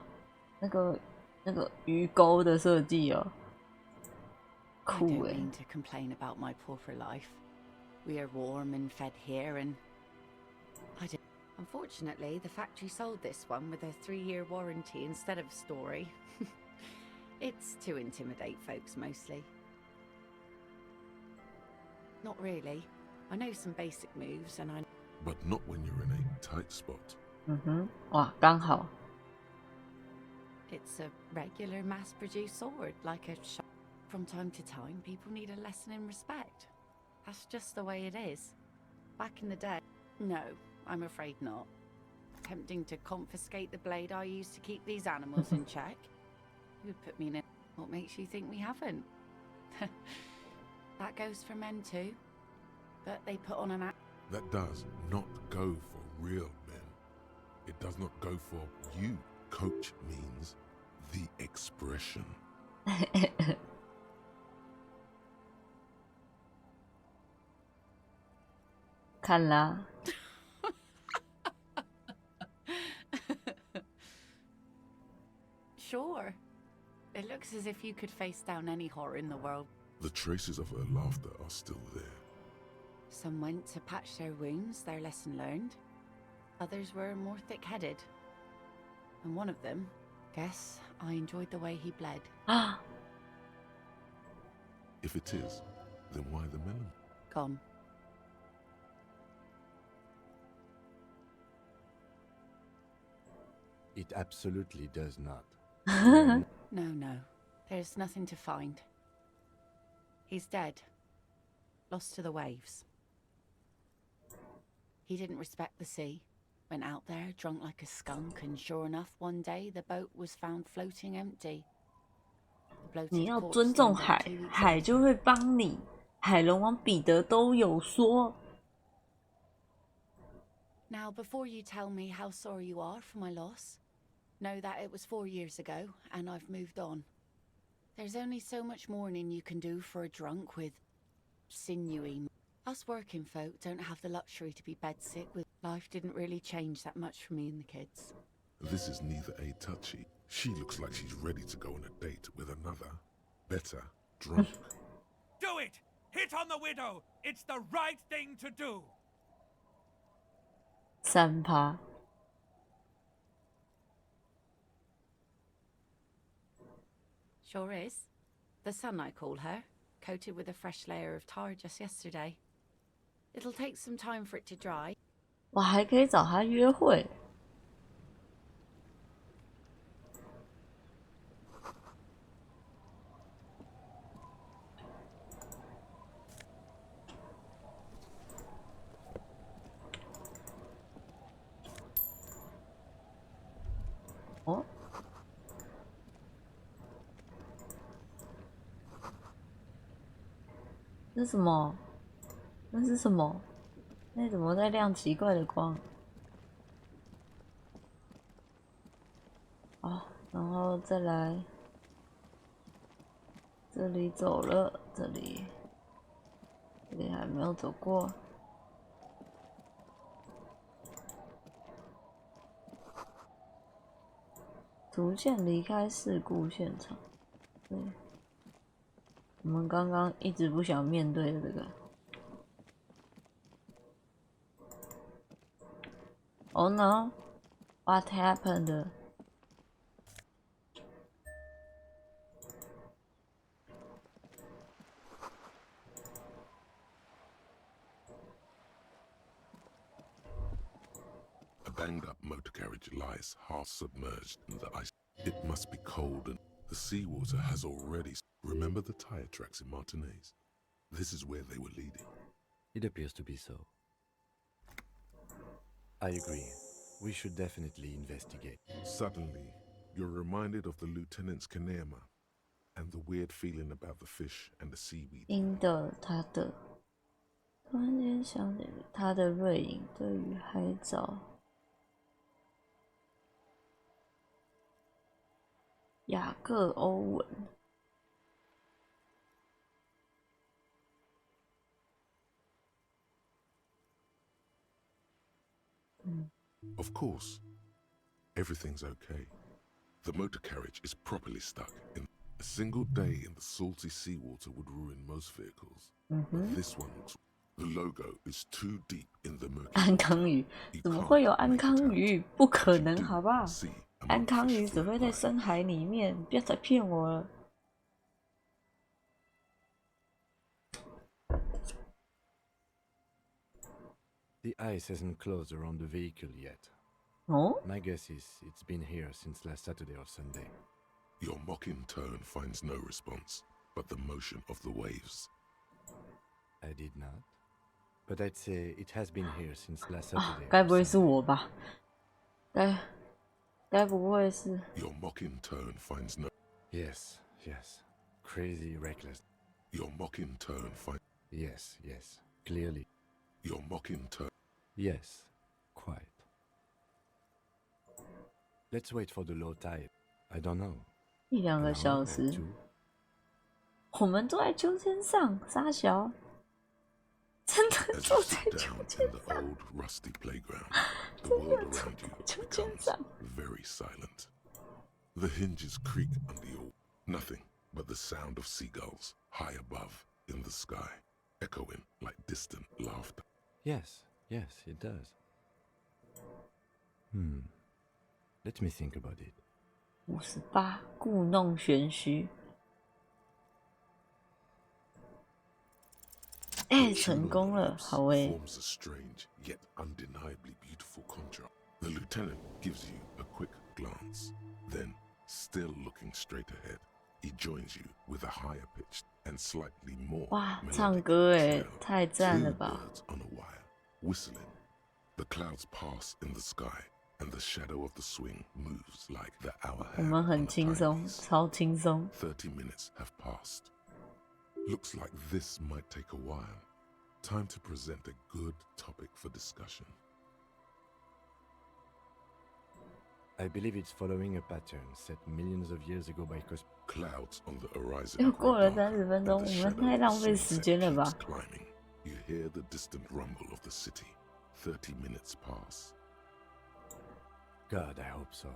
那个鱼钩的设计哦， I 酷 don't 欸。 mean to complain about my pauper life. We are warm and fed here and I don't. Unfortunately, the factory sold this one with a 3-year warranty instead of a story. It's to intimidate folks mostly. Not really. I know some basic moves and I... But not when you're in a tight spot. 哇，刚好。 It's a regular mass-produced sword, like a shop. From time to time, people need a lesson in respect. That's just the way it is. Back in the day... No, I'm afraid not. Tempting to confiscate the blade I used to keep these animals in check. You would put me in it. What makes you think we haven't? That goes for men too. But they put on an act. That does not go for real men. It does not go for you. Coach means the expression. 看啦。Sure. It looks as if you could face down any horror in the world. The traces of her laughter are still there. Some went to patch their wounds, their lesson learned. Others were more thick-headed. And one of them, guess I enjoyed the way he bled. If it is, then why the melon? Gone. It absolutely does not. No. There's nothing to find. He's dead. Lost to the waves. He didn't respect the sea. Went out there, drunk like a skunk, and sure enough, one day the boat was found floating empty. 你要尊重海，海就会帮你。海龙王彼得都有说。Now, before you tell me how sorry you are for my loss, know that it was 4 years ago, and I've moved on. There's only so much mourning you can do for a drunk with sinewy. Us working folk don't have the luxury to be bedsick with. Life didn't really change that much for me and the kids. This is neither a touchy. She looks like she's ready to go on a date with another, better drunk. Do it! Hit on the widow! It's the right thing to do! 3%。Sure is. The sun, I call her, coated with a fresh layer of tar just yesterday. It'll take some time for it to dry. 我还可以找他约会。哦。这是什么？那是什么？那怎么在亮奇怪的光？好，然后再来这里走了，这里还没有走过。逐渐离开事故现场。对，我们刚刚一直不想面对的这个。Oh no! What happened? A banged-up motor carriage lies half submerged in the ice. It must be cold and the seawater has already... Remember the tire tracks in Martinez? This is where they were leading. It appears to be so. I agree. We should definitely investigate. Suddenly, you're reminded of the lieutenant's kinema and the weird feeling about the fish and the seaweed. 因的他的，突然间想起他的瑞影对于海藻。雅各欧文。Of course, everything's okay. The motor carriage is properly stuck. A single day in the salty seawater would ruin most vehicles. But this one looks. The logo is too deep in the murky. 安康鱼怎么会有安康鱼？不可能，好不好？安康鱼只会在深海里面，不要再骗我了。The ice hasn't closed around the vehicle yet. Oh? My guess is it's been here since last Saturday or Sunday. Your mocking tone finds no response, but the motion of the waves. I did not. But I'd say it has been here since last Saturday. 该不会是我吧？该不会是 Your mocking tone finds no. Yes, yes. Crazy, reckless. Your mocking tone finds. Yes, yes. Clearly. Your mocking tone. Yes, quite. Let's wait for the low tide. I don't know. 1-2个小时。我们坐在秋千上，傻小。真的坐在秋千上。 The old rusty playground. The world around you becomes very silent. The hinges creak under your. Nothing but the sound of seagulls high above in the sky, echoing like distant laughter. Yes, yes, it does. Let me think about it. 58故弄玄虚。哎，成功了，好诶。 Forms a strange yet undeniably beautiful contrast. The lieutenant gives you a quick glance, then, still looking straight ahead, he joins you with a higher pitched and slightly more. 哇，唱歌哎，太赞了吧 Birds on a wire, whistling. The clouds pass in the sky, and the shadow of the swing moves like the hour hand. 我们很轻松，超轻松。 30 minutes have passed. Looks like this might take a while. Time to present a good topic for discussion. I believe it's following a pattern set millions of years ago by clouds on the horizon. 又过了30分钟，我们太浪费时间了吧 Climbing. You hear the distant rumble of the city. 30 minutes pass. God, I hope so.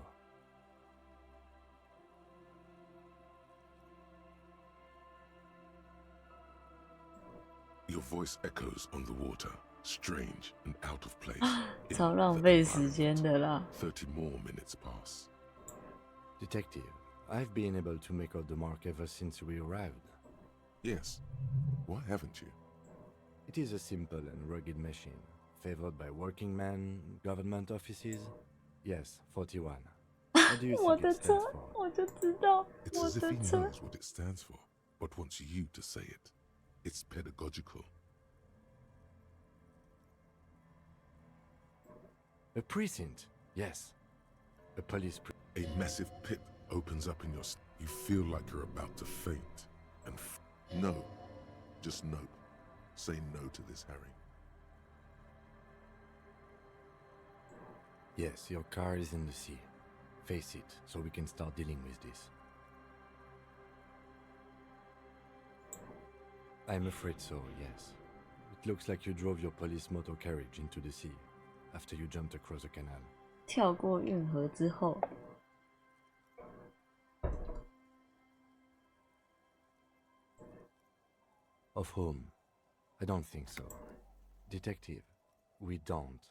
Your voice echoes on the water, strange and out of place. 超浪费时间的啦。 30 more minutes pass. Detective, I've been able to make out the mark ever since we arrived. Yes. Why haven't you? It is a simple and rugged machine, favored by working men, government offices. Yes, 41. What do you think it stands for? 我就知道， It's 我 as if 的 he 车。 knows what it stands for, but wants you to say it. It's pedagogical. A precinct, yes. A police A massive pit opens up in your. You feel like you're about to faint. And no, just no. Say no to this, Harry. Yes, your car is in the sea. Face it, so we can start dealing with this. I'm afraid so, yes. It looks like you drove your police motor carriage into the sea after you jumped across the canal. 跳过运河之后， Of whom? I don't think so. Detective, we don't.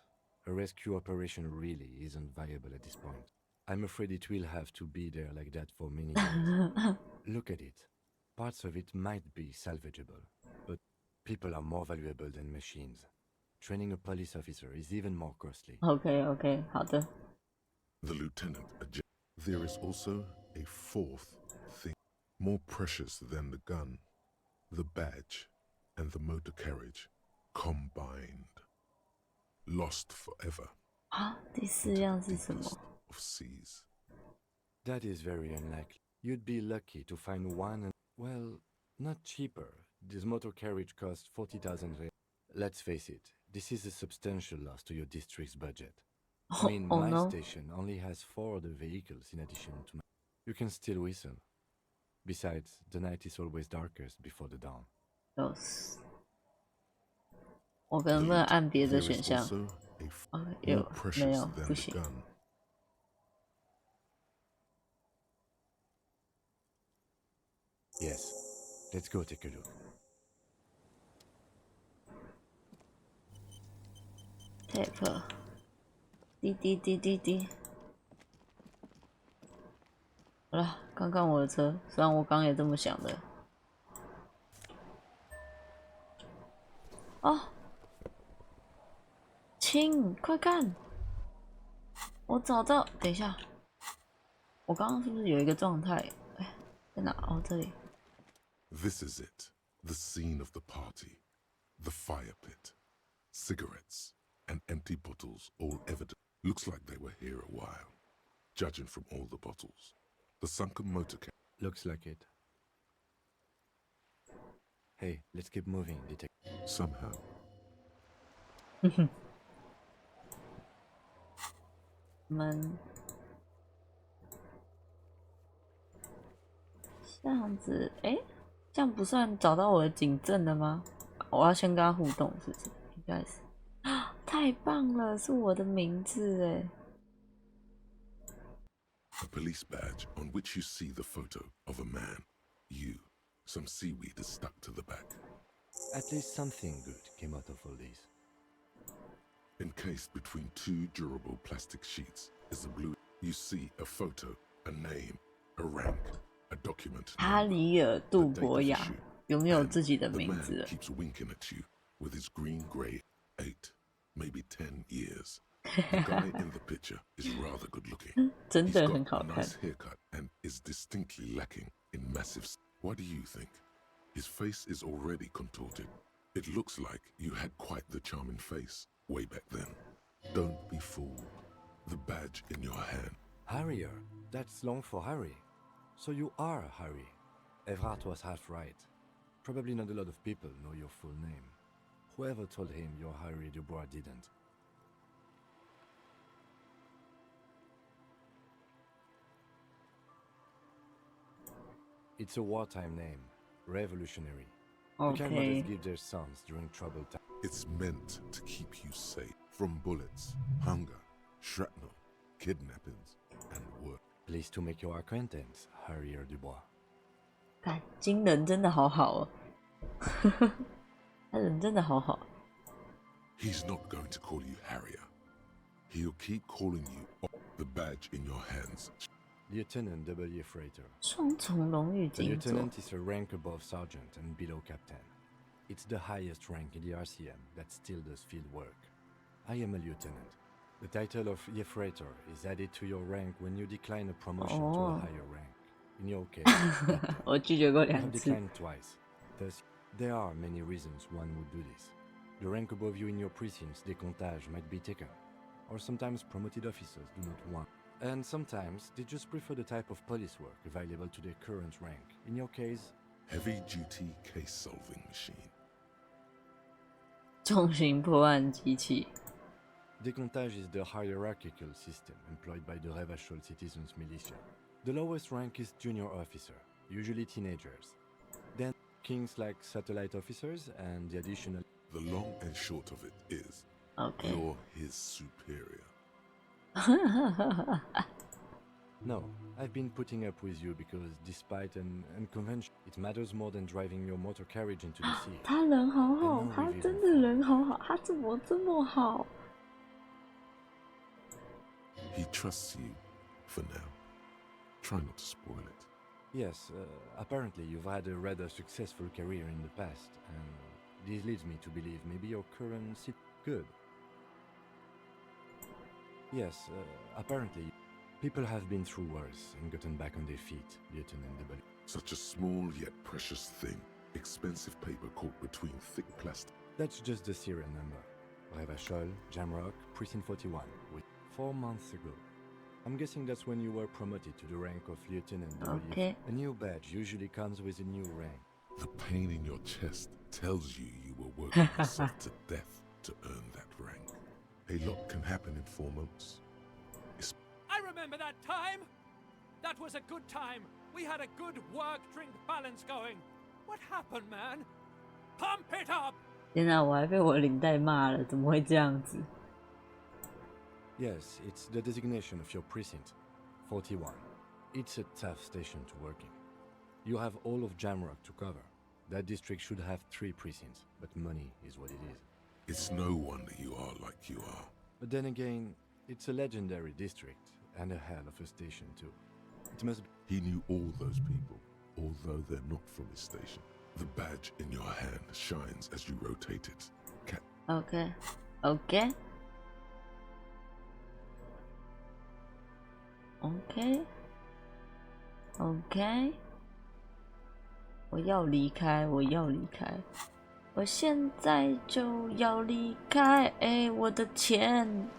A rescue operation really isn't viable at this point. I'm afraid it will have to be there like that for many years. Look at it. Parts of it might be salvageable, but people are more valuable than machines. Training a police officer is even more costly. OK， 好的。 The lieutenant. There is also a fourth thing, more precious than the gun, the badge, and the motor carriage, combined, lost forever. 啊，第4样是什么？ Of seas. That is very unlikely. You'd be lucky to find one and, well, not cheaper. This motor carriage costs 40,000 real. Let's face it, this is a substantial loss to your district's budget. I mean, my no. station only has 4 other vehicles in addition to my... You can still whistle. Besides, the night is always darkest before the dawn. Yes. 我能不能按别的选项？有没有？不行。Yes, let's go take a look. Tape， 滴滴滴滴滴。好了，看看我的车，虽然我刚也这么想的。哦，亲，快看！我找到，等一下，我刚刚是不是有一个状态？哎，在哪？哦，这里。This is it, the scene of the party. The fire pit. Cigarettes and empty bottles, all evident. Looks like they were here a while. Judging from all the bottles. The sunken motor car. Looks like it. Hey, let's keep moving, detective. Somehow. 我们这样子，哎，这样不算找到我的警证了吗？我要先跟他互动，是不是？应该是。啊，太棒了，是我的名字哎。A police badge on which you see the photo of a man. You. Some seaweed is stuck to the back. At least something good came out of all these. Encased between 2 durable plastic sheets is a blue. You see a photo, a name, a rank, a document. 哈里尔·杜博雅拥有自己的名字了。 Keeps winking at you with his green-gray 8, maybe 10 years. The guy in the picture is rather good looking. 真 He's 的 got 很好 a 看。 nice haircut and is distinctly lacking in massive. What do you think? His face is already contorted. It looks like you had quite the charming face way back then. Don't be fooled. The badge in your hand. Harrier. That's long for Harry. So you are Harry. Evrard was half right. Probably not a lot of people know your full name. Whoever told him you're Harry Dubois didn't. It's a wartime name. Revolutionary. The kind mothers give their sons during troubled times. It's meant to keep you safe from bullets, hunger, shrapnel, kidnappings, and work. Pleased to make your acquaintance, Harrier Dubois. 看，金人真的好好哦，他人真的好好。He's not going to call you Harrier. He'll keep calling you the badge in your hands. Lieutenant W. Freighter. 双重荣誉 The 金座。 lieutenant is a rank above sergeant and below captain. It's the highest rank in the RCM that still does field work. I am a lieutenant. The title of Freighter is added to your rank when you decline a promotion to a higher rank. In your case, 我拒绝过you 2 have 次。 declined twice. Thus, there are many reasons one would do this. The rank above you in your precinct's décomptage might be taken, or sometimes promoted officers do not want. And sometimes they just prefer the type of police work available to their current rank. In your case, heavy-duty case-solving machine. 重型破案机器。 Décomptage is the hierarchical system employed by the Revachol Citizens Militia. The lowest rank is junior officer, usually teenagers. Then kings like satellite officers and the additional... The long and short of it is, Okay. you're his superior. No, I've been putting up with you because despite an unconventional, it matters more than driving your motor carriage into the sea. 他人好好，他真的人好好，他怎么这么好？ He trusts you, for now. Try not to spoil it. Yes, apparently you've had a rather successful career in the past, and this leads me to believe maybe your current good. Yes, apparently people have been through worse and gotten back on their feet, Lieutenant W. Such a small yet precious thing. Expensive paper caught between thick plastic. That's just the serial number. Revachol, Jamrock, Precinct 41, with 4 months ago. I'm guessing that's when you were promoted to the rank of Lieutenant W. Okay. A new badge usually comes with a new rank. The pain in your chest tells you you were working yourself to death to earn that rank. A lot can happen in 4 months. I remember that time. That was a good time. We had a good work-drink balance going. What happened, man? Pump it up! 天哪，我还被我领带骂了，怎么会这样子？ Yes, it's the designation of your precinct, 41. It's a tough station to work in. You have all of Jamrock to cover. That district should have 3 precincts, but money is what it is. It's no wonder you are like you are. But then again, it's a legendary district, and a hell of a station too. It must be. He knew all those people, although they're not from his station. The badge in your hand shines as you rotate it. Okay. Okay. OK， OK， 我要离开，我要离开，我现在就要离开。哎，我的钱，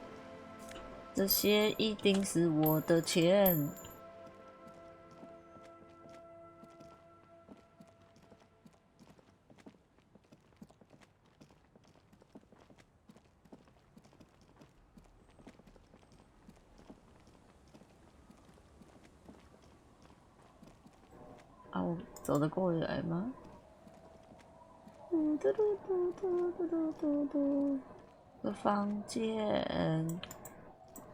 这些一定是我的钱。啊，我走得过来吗？嘟嘟嘟嘟嘟嘟嘟嘟，个房间，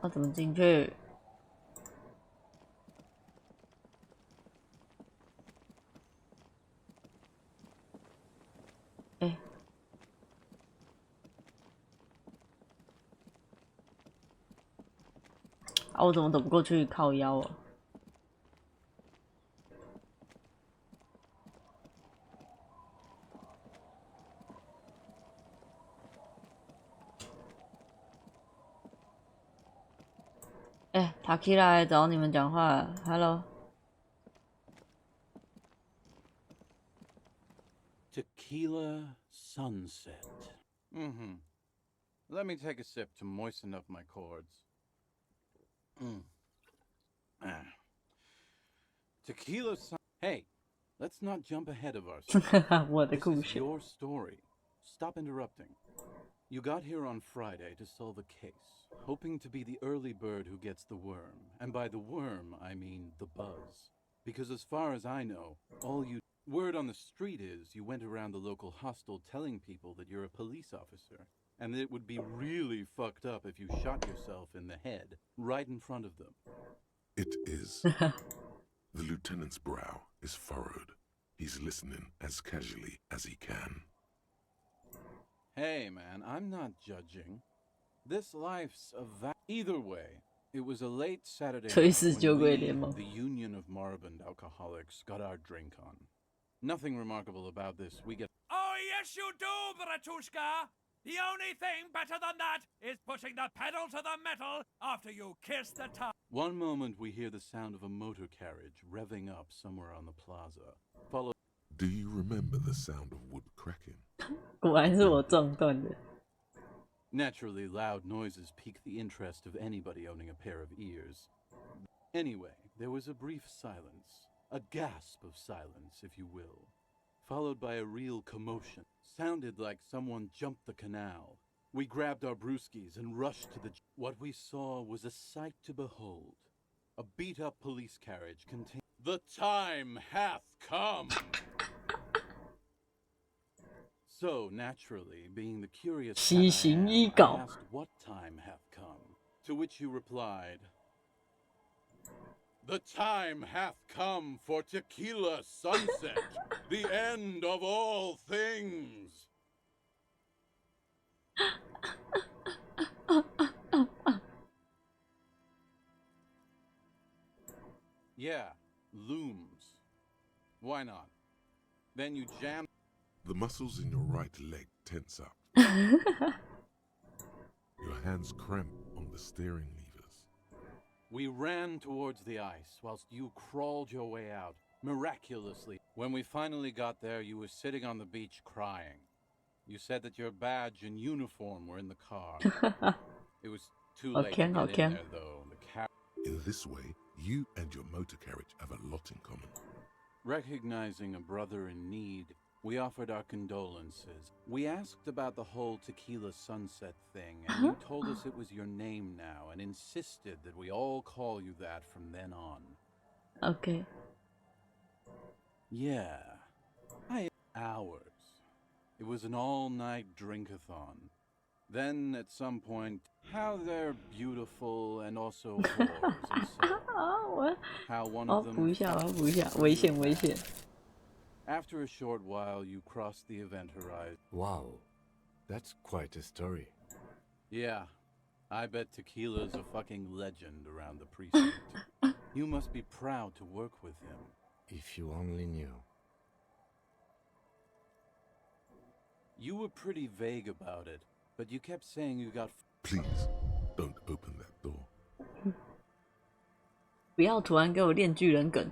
我怎么进去？哎，啊，我怎么走不过去？靠腰哦！哎，塔 Q 来找你们讲话了 ，Hello。Tequila sunset. Let me take a sip to moisten up my chords. Tequila sun. Hey, let's not jump ahead of ourselves. 我的 This 故 is 事。 your story. Stop interrupting. You got here on Friday to solve a case, hoping to be the early bird who gets the worm. And by the worm, I mean the buzz. Because as far as I know, word on the street is you went around the local hostel telling people that you're a police officer, and that it would be really fucked up if you shot yourself in the head right in front of them. It is. The lieutenant's brow is furrowed. He's listening as casually as he can. Hey, man, I'm not judging. This life's either way, it was a late Saturday night when we, the Union of Moribund Alcoholics, got our drink on. Nothing remarkable about this. We get... Oh, yes, you do, Bratushka! The only thing better than that is putting the pedal to the metal after you kiss the tire. One moment we hear the sound of a motor carriage revving up somewhere on the plaza, followed... Do you remember the sound of wood cracking? 果然是我撞断的。 Naturally, loud noises pique the interest of anybody owning a pair of ears. Anyway, there was a brief silence, a gasp of silence, if you will, followed by a real commotion. Sounded like someone jumped the canal. We grabbed our brewskis and rushed to the... What we saw was a sight to behold. A beat-up police carriage containing... The time hath come! So, naturally, being the curious cat I am, I asked what time hath come, to which you replied, The time hath come for tequila sunset, the end of all things. Yeah, looms. Why not? Then you jam... The muscles in your right leg tense up. Your hands cramp on the steering levers. We ran towards the ice whilst you crawled your way out, miraculously. When we finally got there, you were sitting on the beach crying. You said that your badge and uniform were in the car. It was too late to get in there, though. In This way, you and your motor carriage have a lot in common. Recognizing a brother in need, we offered our condolences. We asked about the whole Tequila Sunset thing, and you told us it was your name now and insisted that we all call you that from then on. Okay. Yeah. Hours. It was an all-night drink-a-thon. Then, at some point, how they're beautiful and also whores and so. How one of them... 补一下，危险，危险。 After a short while, you crossed the event horizon. Wow, that's quite a story. Yeah, I bet Tequila's a fucking legend around the precinct. You must be proud to work with him. If you only knew. You were pretty vague about it, but you kept saying you got... Please, don't open that door. 不要突然给我练巨人梗，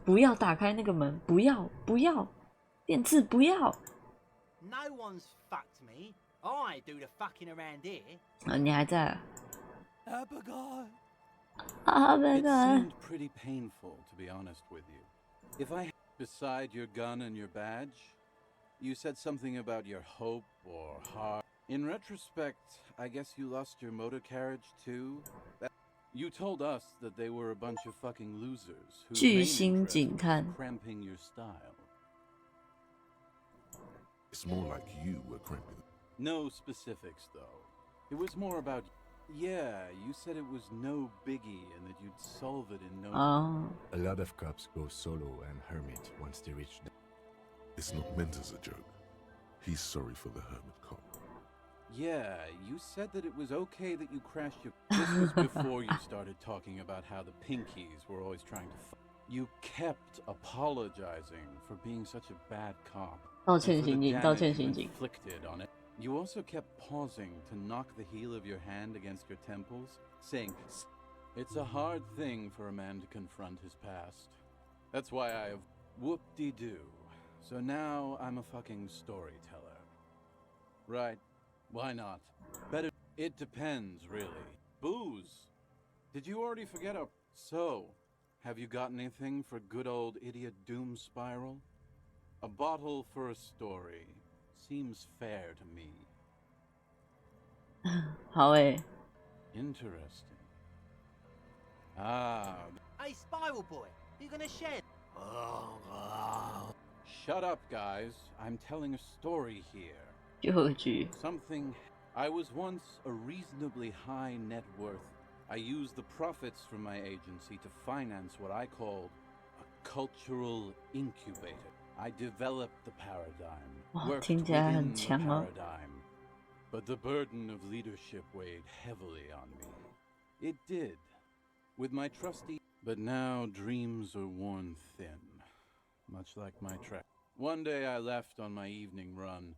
不要打开那个门，不要，电刺不要。No one's fucked me. I do the fucking around here. 啊，你还在Abigail. Abigail. It seemed pretty painful, to be honest with you. If I beside your gun and your badge, you said something about your hope or heart. In retrospect, I guess you lost your motor carriage too. You told us that they were a bunch of fucking losers whose main interest was cramping your style. It's more like you were cramping. No specifics, though. It was more about... Yeah, you said it was no biggie and that you'd solve it in no... A lot of cops go solo and hermit once they reach the... It's not meant as a joke. He's sorry for the hermit cop. Yeah, you said that it was okay that you crashed your... This was before you started talking about how the Pinkies were always trying to... You kept apologizing for being such a bad cop. 道歉刑警，道歉刑警。 Inflicted on it. You also kept pausing to knock the heel of your hand against your temples, saying, "It's a hard thing for a man to confront his past. That's why I have whoop-de-doo. So now I'm a fucking storyteller." Right. Why not? Better. It depends, really. Booze. Did you already forget our... So, have you got anything for good old idiot Doom Spiral? A bottle for a story. Seems fair to me. 好诶。 Interesting. Ah. Hey, Spiral Boy, you gonna shed? Shut up, guys. I'm telling a story here. 就局。 Something... I was once a reasonably high net worth. I used the profits from my agency to finance what I called a cultural incubator. I developed the paradigm, worked within the paradigm, but the burden of leadership weighed heavily on me. It did, with my trusty... But now dreams are worn thin, much like my track. One day I left on my evening run.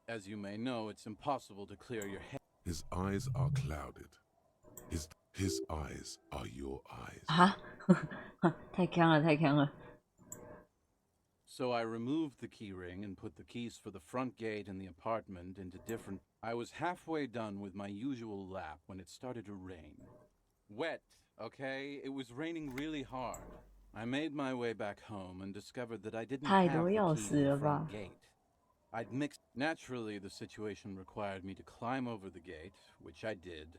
As you may know, it's impossible to clear your head. His eyes are clouded. His eyes are your eyes. 啊，太强了，太强了。 So I removed the key ring and put the keys for the front gate and the apartment into different... I was halfway done with my usual lap when it started to rain. Wet, okay? It was raining really hard. I made my way back home and discovered that I didn't have the key to the front gate. I'd mixed... Naturally, the situation required me to climb over the gate, which I did.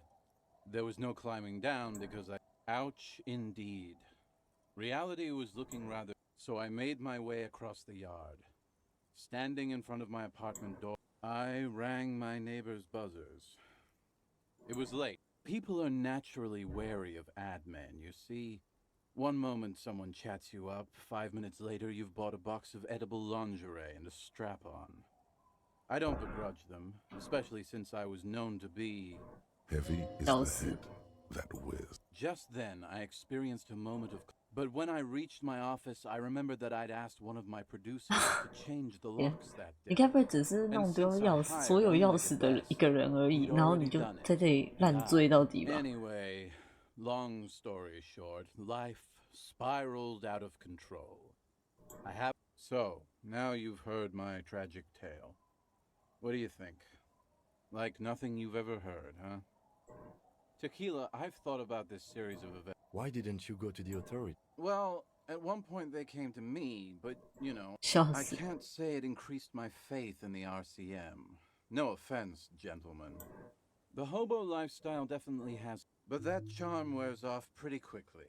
There was no climbing down because I... Ouch, indeed. Reality was looking rather... So I made my way across the yard. Standing in front of my apartment door, I rang my neighbor's buzzers. It was late. People are naturally wary of ad men, you see. One moment someone chats you up, 5 minutes later you've bought a box of edible lingerie and a strap-on. I don't begrudge them, especially since I was known to be... Heavy is the head that wears. Just then, I experienced a moment of... But when I reached my office, I remembered that I'd asked one of my producers to change the locks that day. 你该不会只是弄丢钥匙，所有钥匙的一个人而已，然后你就在这里烂追到底吧？ Anyway, long story short, life spiraled out of control. I have... So, now you've heard my tragic tale. What do you think? Like nothing you've ever heard, huh? Tequila, I've thought about this series of events. Why didn't you go to the authority? Well, at one point they came to me, but, you know, I can't say it increased my faith in the RCM. No offense, gentlemen. The hobo lifestyle definitely has, but that charm wears off pretty quickly.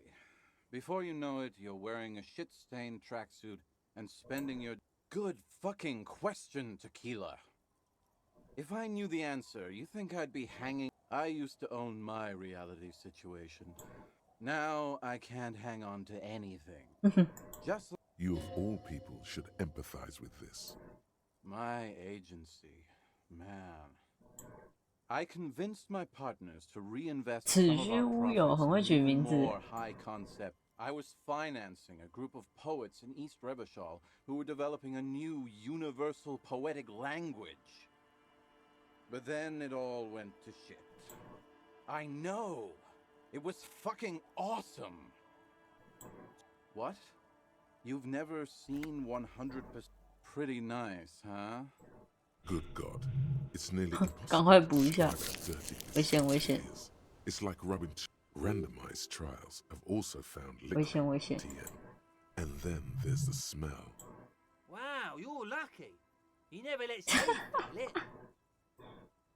Before you know it, you're wearing a shit-stained tracksuit and spending your... Good fucking question, Tequila. If I knew the answer, you think I'd be hanging... I used to own my reality situation. Now I can't hang on to anything. Just like... You of all people should empathize with this. My agency. Man. I convinced my partners to reinvest some of our profits in even more high concept. I was financing a group of poets in East Revachol who were developing a new universal poetic language. But then it all went to shit. I know! It was fucking awesome! What? You've never seen 100%? Pretty nice, huh? Good God. It's nearly impossible. 赶快补一下，危险危险。 It's like rubbing randomized trials have also found 危险危险。 And then there's the smell. Wow, you're lucky. He never lets you feel it.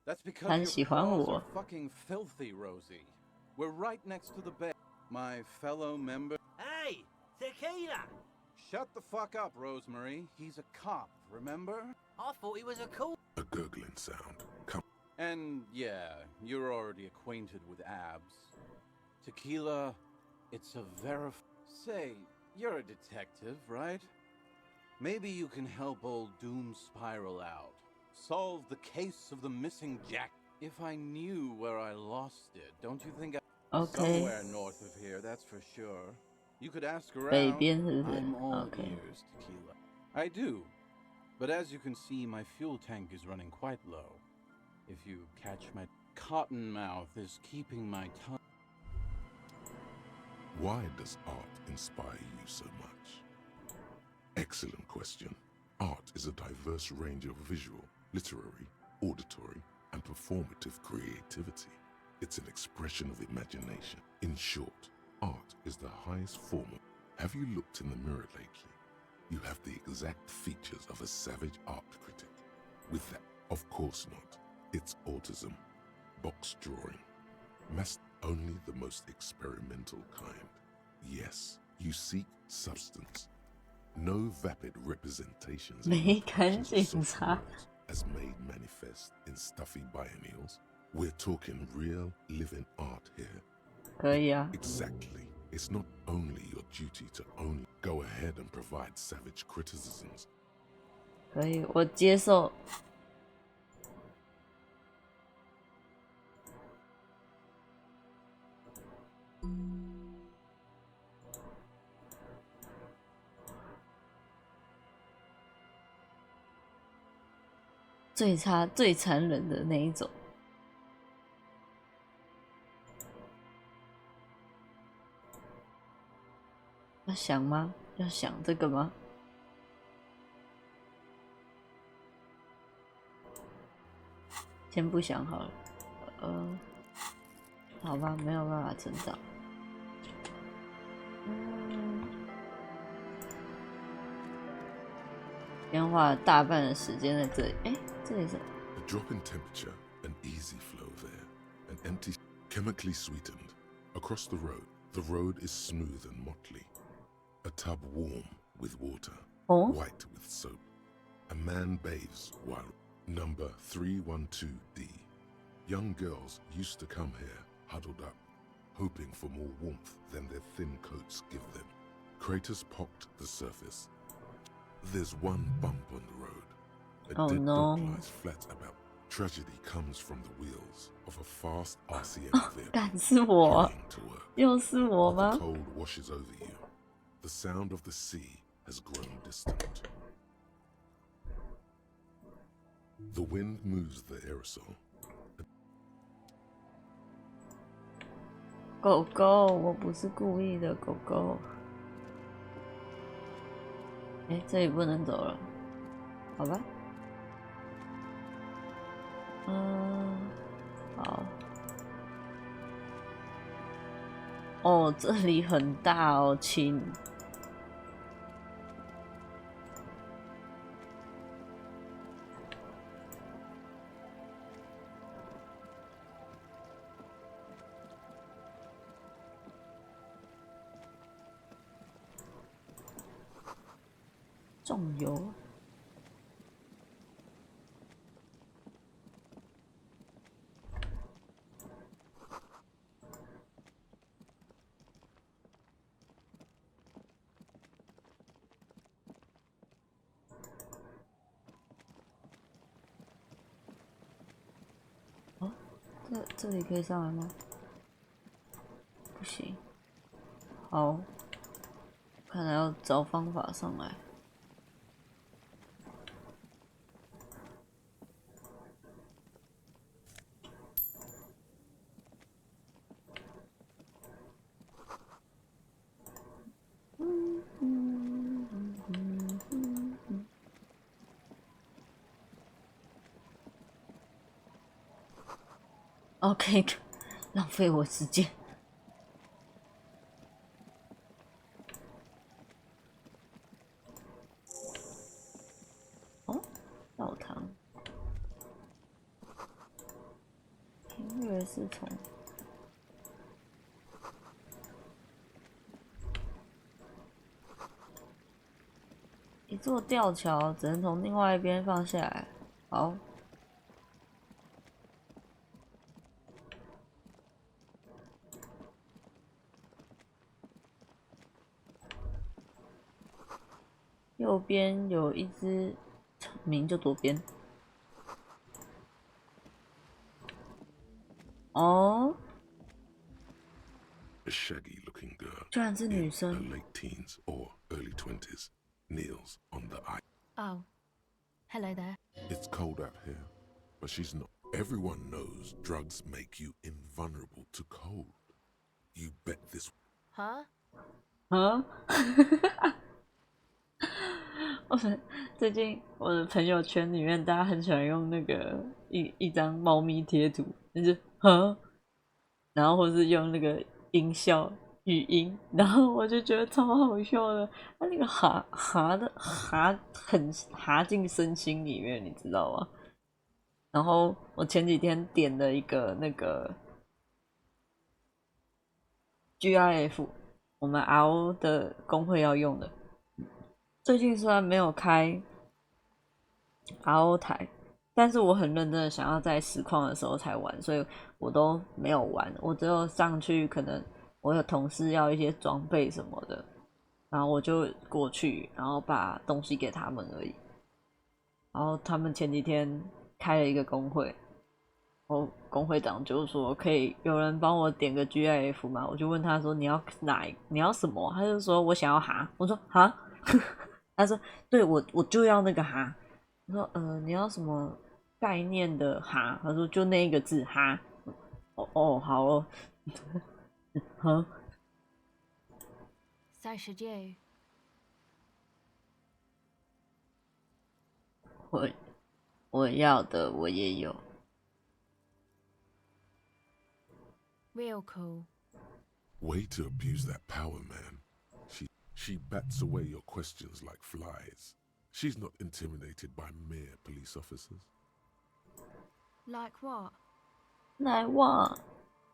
That's because your claws are fucking filthy, Rosie. We're right next to the bed. My fellow member... Hey, Tequila! Shut the fuck up, Rosemary. He's a cop, remember? I thought he was a cool... A gurgling sound. Come. And yeah, you're already acquainted with abs. Tequila, it's a Say, you're a detective, right? Maybe you can help old Doom Spiral out. Solve the case of the missing Jack. If I knew where I lost it, don't you think somewhere north of here, that's for sure. You could ask around. I'm all ears, Tequila. I do. But as you can see, my fuel tank is running quite low. If you catch my cotton mouth is keeping my tongue. Why does art inspire you so much? Excellent question. Art is a diverse range of visual, literary, auditory, and performative creativity. It's an expression of imagination. In short, art is the highest form of... Have you looked in the mirror lately? You have the exact features of a savage art critic. With that, of course not. It's autism, box drawing, only the most experimental kind. Yes, you seek substance. No vapid representations as made manifest in stuffy biennials. We're talking real, living art here. Exactly. It's not only your duty to only go ahead and provide savage criticisms. 可以，我接受。最差、最残忍的那一种。要想吗？要想这个吗？先不想好了。好吧，没有办法成长。先花了大半的时间在这里。哎，这里是。A drop in temperature, an easy flow there, an empty, chemically sweetened. Across the road is smooth and motley. A tub warm with water, white with soap. A man bathes while number 312D. Young girls used to come here, huddled up, hoping for more warmth than their thin coats give them. Craters pocked the surface. There's one bump on the road. A dead dog lies flat about. Tragedy comes from the wheels of a fast RCM vehicle. 干是我，又是我吗？ The cold washes over you. The sound of the sea has grown distant. The wind moves the aerosol. 狗狗，我不是故意的，狗狗。哎，这里不能走了，好吧？好。哦，这里很大哦，亲。重油。哦，这里可以上来吗？不行。好，看来要找方法上来。OK， 浪费我时间。哦，澡堂。平月是从一座吊桥，只能从另外一边放下来。好。右边有一只虫鸣，就左边。哦， A shaggy-looking girl 居然是女 in 生。 her late teens or early 20s kneels on the ice. Oh, hello there. It's cold out here, but she's not. Everyone knows drugs make you invulnerable to cold. You bet this. Huh? 啊！最近我的朋友圈里面，大家很喜欢用那个一张猫咪贴图，就是然后或是用那个音效语音，然后我就觉得超好笑的。他那个很哈进身心里面，你知道吗？然后我前几天点了一个那个 GIF， 我们 RO 的工会要用的。最近虽然没有开 RO 台，但是我很认真的想要在实况的时候才玩，所以我都没有玩。我只有上去，可能我有同事要一些装备什么的，然后我就过去，然后把东西给他们而已。然后他们前几天开了一个工会，工会长就说可以有人帮我点个 GIF 吗？我就问他说你要什么？他就说我想要哈。我说哈。他说对，我就要那个哈。我说你要什么概念的哈？他说就那一个字哈。哦好哦。哈。So should you. 我要的我也有。Real cool. Way to abuse that power, man. She bats away your questions like flies. She's not intimidated by mere police officers. Like what? Like what?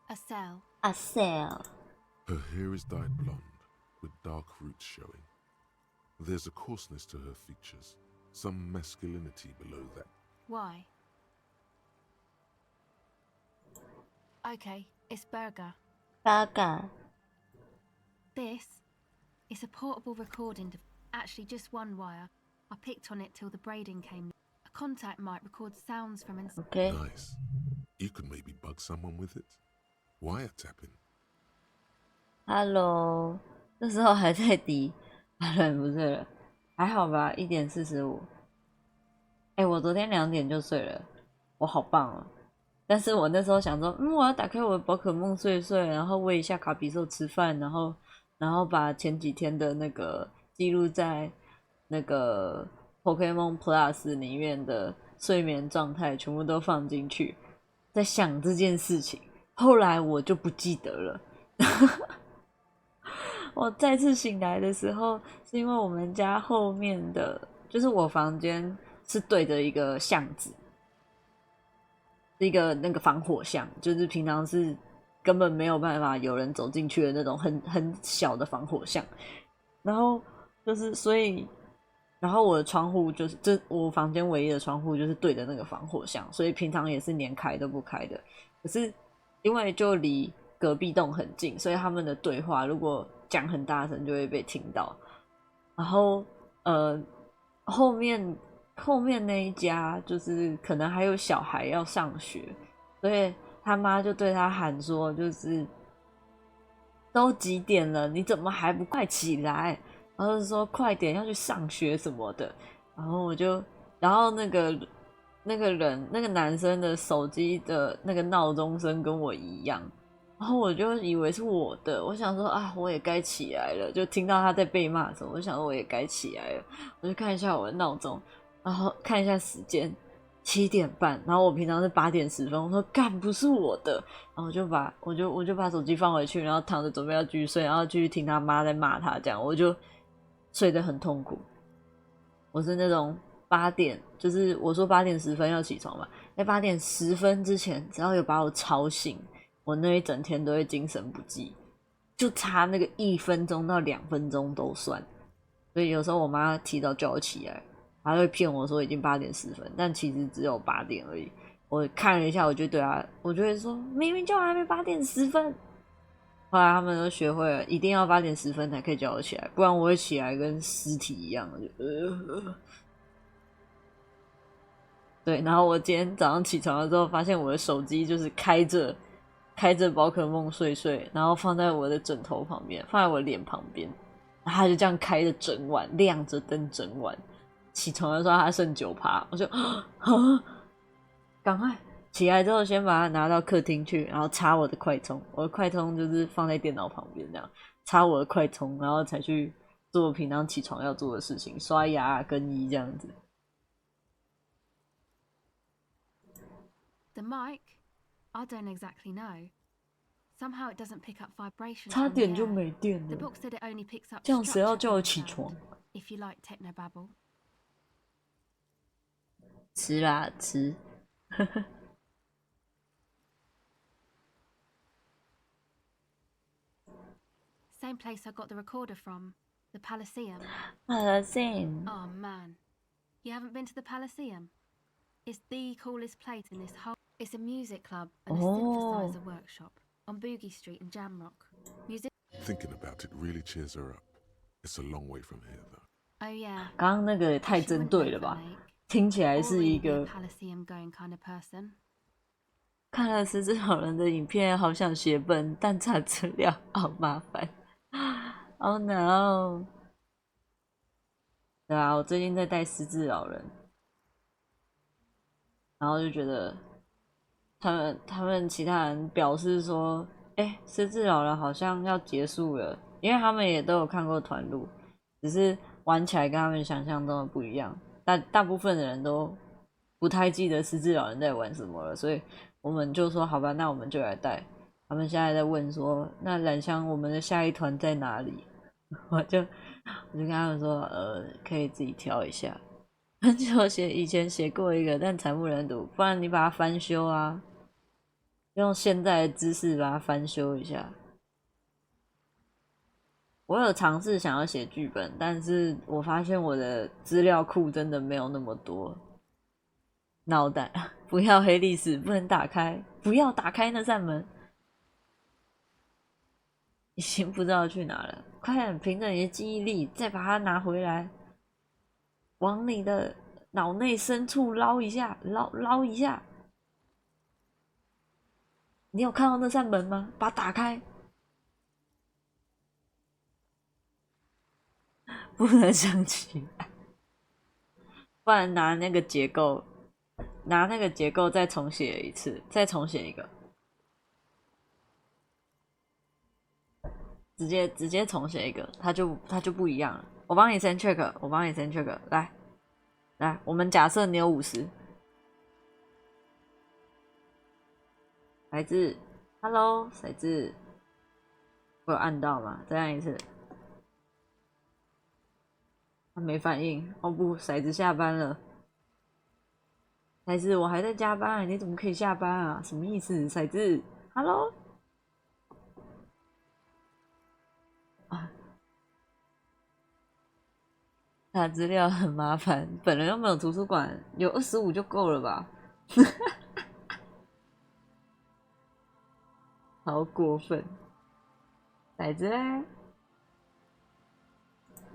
A cell. A cell. Her hair is dyed blonde, with dark roots showing. There's a coarseness to her features, some masculinity below that. Why? Okay, it's Burger. Burger. This is a portable recording device. Actually, just one wire. I picked on it till the braiding came. A contact mic records sounds from inside. Okay. Nice. You could maybe bug someone with it. Wiretapping. Hello， 那时候还在滴，忍不睡了，还好吧，1点45。我昨天2点就睡了，我好棒哦！但是我那时候想说，我要打开我的宝可梦睡睡，然后喂一下卡比兽吃饭，然后把前几天的那个记录在那个 Pokemon Plus 里面的睡眠状态全部都放进去，在想这件事情。后来我就不记得了。我再次醒来的时候，是因为我们家后面的，就是我房间是对着一个巷子，是一个那个防火巷，就是平常是根本没有办法有人走进去的那种很小的防火巷。然后就是所以，然后我的窗户就是我房间唯一的窗户就是对着那个防火巷，所以平常也是连开都不开的。可是因为就离隔壁栋很近，所以他们的对话如果讲很大声就会被听到。然后后面那一家就是可能还有小孩要上学，所以他妈就对他喊说，就是都几点了，你怎么还不快起来？然后就说快点要去上学什么的。然后那个男生的手机的那个闹钟声跟我一样，然后我就以为是我的，我想说啊，我也该起来了。就听到他在被骂的时候，我就想说我也该起来了。我就看一下我的闹钟，然后看一下时间，7点半。然后我平常是8点10分，我说干不是我的，然后我就把手机放回去，然后躺着准备要继续睡，然后继续听他妈在骂他，这样我就睡得很痛苦。我是那种8点，就是我说8点10分要起床嘛，在8点10分之前，只要有把我吵醒，我那一整天都会精神不济，就差那个1分钟到2分钟都算。所以有时候我妈提早叫我起来，她会骗我说已经8点10分，但其实只有8点而已。我看了一下，我就对她，我就会说明明就还没8点10分。后来他们都学会了，一定要8点10分才可以叫我起来，不然我会起来跟尸体一样，对。然后我今天早上起床的时候，发现我的手机就是开着宝可梦睡睡，然后放在我的枕头旁边，放在我的脸旁边，然后它就这样开着整晚，亮着灯整晚。起床的时候它剩9%，我就赶快起来之后先把它拿到客厅去，然后插我的快充。我的快充就是放在电脑旁边这样，插我的快充，然后才去做平常起床要做的事情，刷牙、更衣这样子。The mic, I don't exactly know. Somehow it doesn't pick up vibrations. 差点就没电了。 The book said it only picks up 这样谁要叫我起床？ If you like technobabble. 吃啦吃。Same place I got the recorder from, the Palaceum. Palaceum. Oh man, you haven't been to the Palaceum? It's the coolest place in this whole. It's a music club and a synthesizer workshop on Boogie Street in Jamrock. Music. Thinking about it really cheers her up. It's a long way from here, though. Oh yeah. 刚刚那个也太针对了吧？听起来是一个 Palaceum going kind of person. 看了狮子老人的影片，好想写本，但查资料好麻烦。Oh no！ 对啊，我最近在带狮子老人，然后就觉得他们其他人表示说，狮子老人好像要结束了，因为他们也都有看过团录，只是玩起来跟他们想象中的不一样。大部分的人都不太记得狮子老人在玩什么了，所以我们就说好吧，那我们就来带。他们现在在问说，那染香我们的下一团在哪里？我就跟他们说，可以自己挑一下。就以前写过一个，但惨不忍睹，不然你把它翻修啊，用现在的知识把它翻修一下。我有尝试想要写剧本，但是我发现我的资料库真的没有那么多。脑袋不要黑历史，不能打开，不要打开那扇门。已经不知道去哪了，快点凭着你的记忆力再把它拿回来，往你的脑内深处捞一下，捞一下。你有看到那扇门吗？把它打开。不能想起来，不然拿那个结构再重写一次，再重写一个。直接重写一个，它就不一样了。我帮你先 check，来，我们假设你有50。骰子 ，Hello， 骰子，我有按到吗？再按一次。他没反应。哦不，骰子下班了。骰子，我还在加班，你怎么可以下班啊？什么意思？骰子 ，Hello？ 啊，查资料很麻烦，本人又没有图书馆，有25就够了吧？好过分！骰子嘞？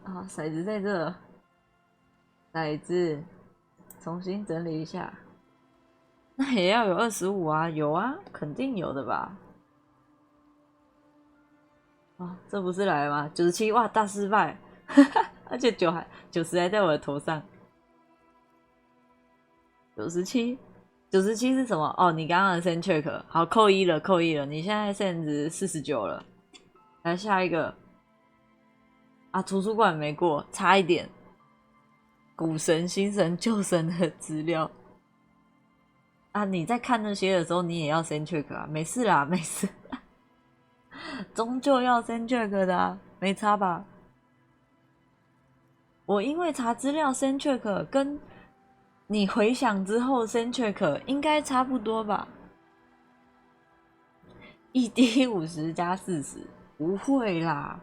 啊，骰子在这，骰子，重新整理一下。那也要有25啊，有啊，肯定有的吧？啊，这不是来了吗？97，哇，大失败！而且90还在我的头上。97是什么？哦，你刚刚的 send check， 好，扣1了，扣1了。你现在 send 值49了。来下一个。啊，图书馆没过，差一点。古神、新神、旧神的资料。啊，你在看那些的时候，你也要 send check 啊？没事啦，没事。终究要 send check 的啊，没差吧？我因为查资料 send check 跟你回想之后 send check 应该差不多吧？1D 50加40，不会啦。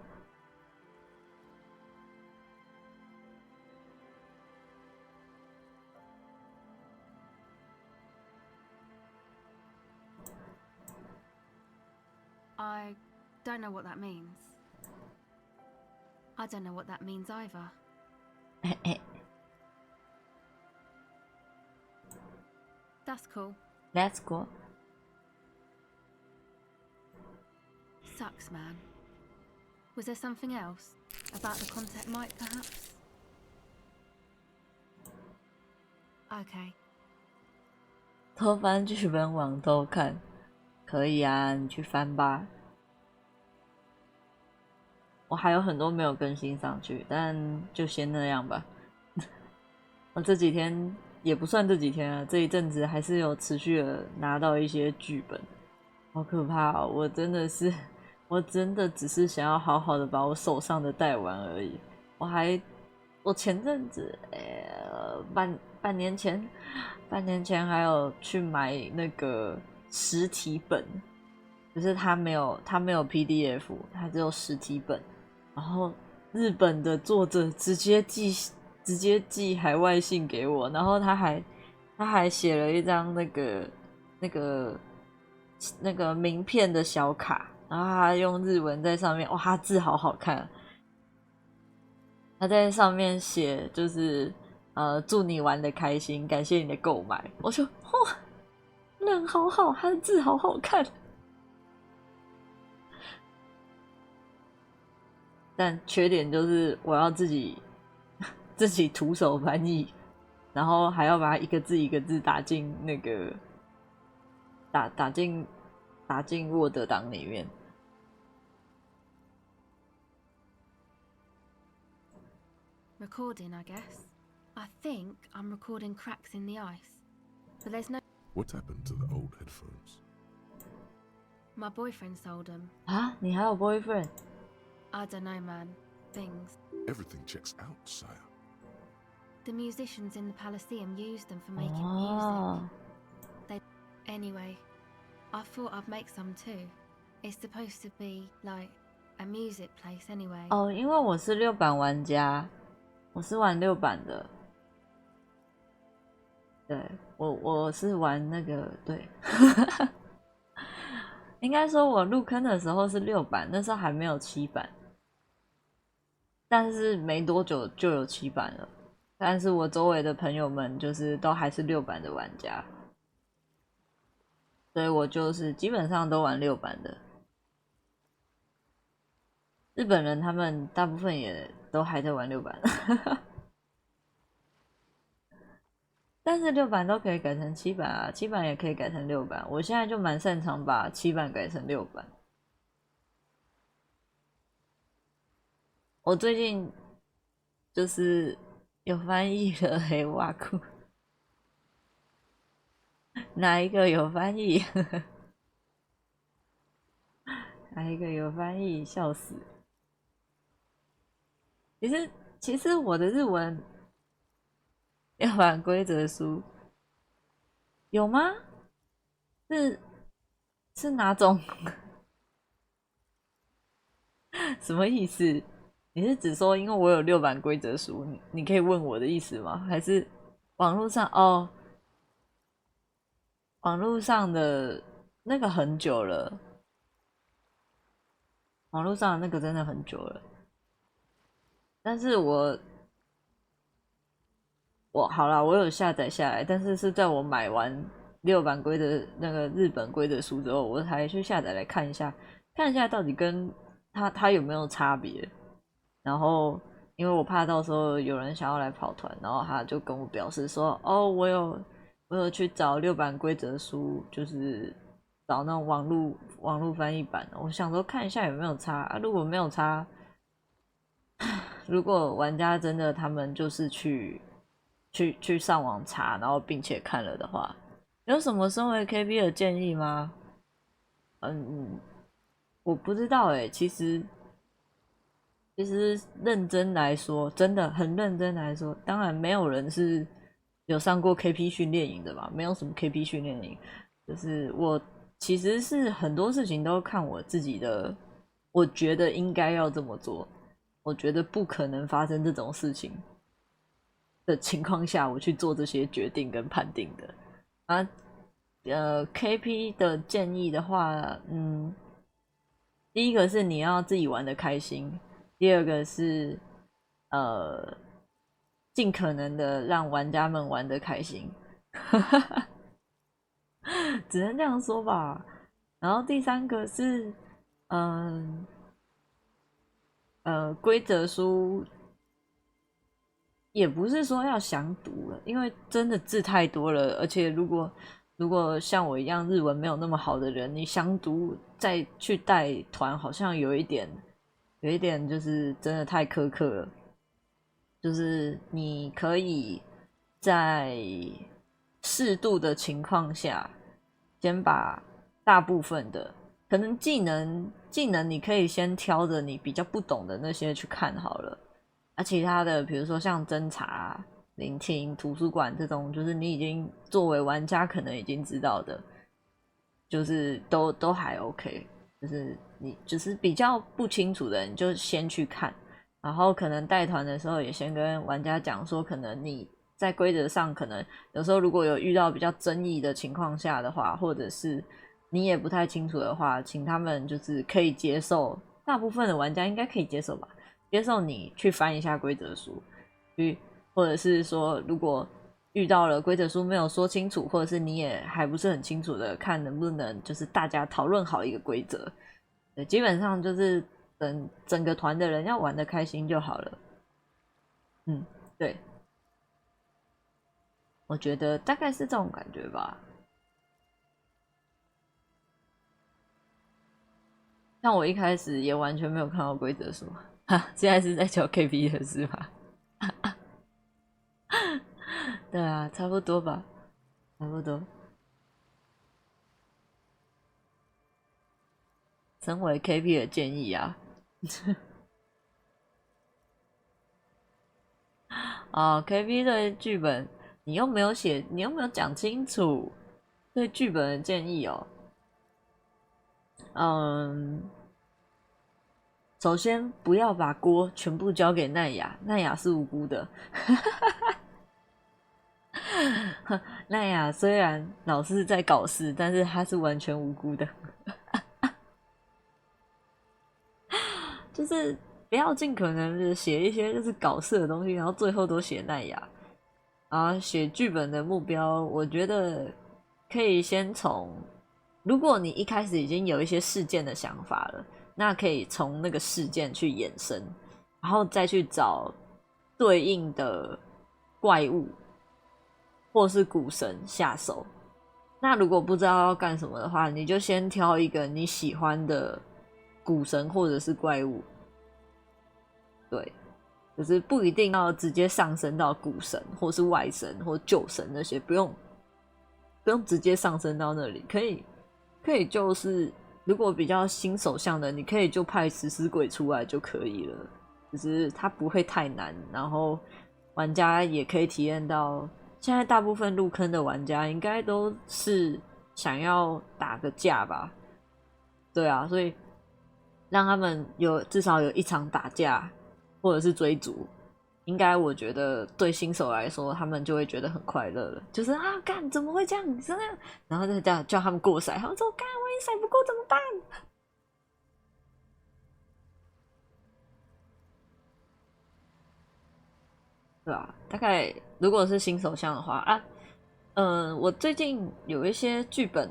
I don't know what that means. I don't know what that means either. That's cool. That's cool. Sucks, man. Was there something else? About the contact mic, perhaps? Okay. 偷翻剧本往偷看，可以啊，你去翻吧。我还有很多没有更新上去，但就先那样吧。我这几天也不算这几天啊，这一阵子还是有持续的拿到一些剧本，好可怕哦！我真的只是想要好好的把我手上的带完而已。我前阵子，半年前还有去买那个实体本，就是它没有 PDF， 它只有实体本。然后日本的作者直接寄海外信给我，然后他还写了一张那个名片的小卡，然后他用日文在上面，哇，他字好好看。他在上面写就是祝你玩得开心，感谢你的购买。我说哇，人好好，他的字好好看。但缺点就是我要自己徒手翻译，然后还要把它一个字一个字打进那个打进 Word 档里面。Recording, I guess. I think I'm recording cracks in the ice, but there's no. What happened to the old headphones? My boyfriend sold them. 啊，你还有 boyfriend？ I don't know, man. Things. Everything checks out, sire. The musicians in the Palaceum used them for making music. Anyway, I thought I'd make some too. It's supposed to be like a music place anyway. 哦，因为我是6版玩家，我是玩6版的。对，我是玩那个对。应该说，我入坑的时候是6版，那时候还没有7版。但是没多久就有7版了，但是我周围的朋友们就是都还是6版的玩家，所以我就是基本上都玩6版的。日本人他们大部分也都还在玩6版，但是6版都可以改成7版啊，7版也可以改成6版。我现在就蛮擅长把7版改成6版。我最近就是有翻译了黑瓦库，哪一个有翻译？哪一个有翻译？笑死！其实其实我的日文要玩规则书有吗？是哪种？什么意思？你是指说因为我有6版规则书，你可以问我的意思吗？还是网络上哦？网络上的那个很久了，网络上的那个真的很久了。但是我好啦，我有下载下来，但是是在我买完6版规则那个日本规则书之后，我才去下载来看一下到底跟它有没有差别。然后因为我怕到时候有人想要来跑团，然后他就跟我表示说，哦，我有去找6版规则书，就是找那种网络翻译版的。我想说看一下有没有差啊，如果没有差，如果玩家真的他们就是去上网查，然后并且看了的话，有什么身为 KB 的建议吗？我不知道欸，其实认真来说，真的很认真来说，当然没有人是有上过 KP 训练营的吧，没有什么 KP 训练营，就是我其实是很多事情都看我自己的，我觉得应该要这么做，我觉得不可能发生这种事情的情况下，我去做这些决定跟判定的啊。KP 的建议的话，第一个是你要自己玩得开心，第二个是尽可能的让玩家们玩得开心，只能这样说吧。然后第三个是规则书也不是说要详读了，因为真的字太多了，而且如果像我一样日文没有那么好的人，你详读再去带团，好像有一点就是真的太苛刻了。就是你可以在适度的情况下，先把大部分的可能技能你可以先挑着你比较不懂的那些去看好了，其他的比如说像侦查、聆听、图书馆这种，就是你已经作为玩家可能已经知道的，就是都还 OK。就是你就是比较不清楚的，你就先去看，然后可能带团的时候也先跟玩家讲说，可能你在规则上可能有时候如果有遇到比较争议的情况下的话，或者是你也不太清楚的话，请他们就是可以接受，大部分的玩家应该可以接受吧，接受你去翻一下规则书，或者是说如果遇到了规则书没有说清楚，或者是你也还不是很清楚的，看能不能就是大家讨论好一个规则。对，基本上就是整个团的人要玩得开心就好了。对，我觉得大概是这种感觉吧。像我一开始也完全没有看到规则书，现在是在教 KP 的是吧？对啊，差不多吧，差不多。身为 KP 的建议啊，KP 对剧本你又没有写，你又没有讲清楚对剧本的建议哦。首先不要把锅全部交给奈雅，奈雅是无辜的。奈雅虽然老是在搞事，但是她是完全无辜的。就是不要尽可能的写一些就是搞事的东西，然后最后都写奈雅。写剧本的目标，我觉得可以先从，如果你一开始已经有一些事件的想法了，那可以从那个事件去延伸，然后再去找对应的怪物或是古神下手。那如果不知道要干什么的话，你就先挑一个你喜欢的古神或者是怪物。对，就是不一定要直接上升到古神或是外神或旧神那些，不用直接上升到那里，可以就是如果比较新手向的，你可以就派食尸鬼出来就可以了。就是它不会太难，然后玩家也可以体验到，现在大部分入坑的玩家应该都是想要打个架吧，对啊，所以让他们至少有一场打架或者是追逐，应该我觉得对新手来说，他们就会觉得很快乐了。就是啊，干怎么会这样？你这样，然后再叫他们过骰，他们说干我也骰不过怎么办？对啊，大概如果是新手向的话啊，我最近有一些剧本，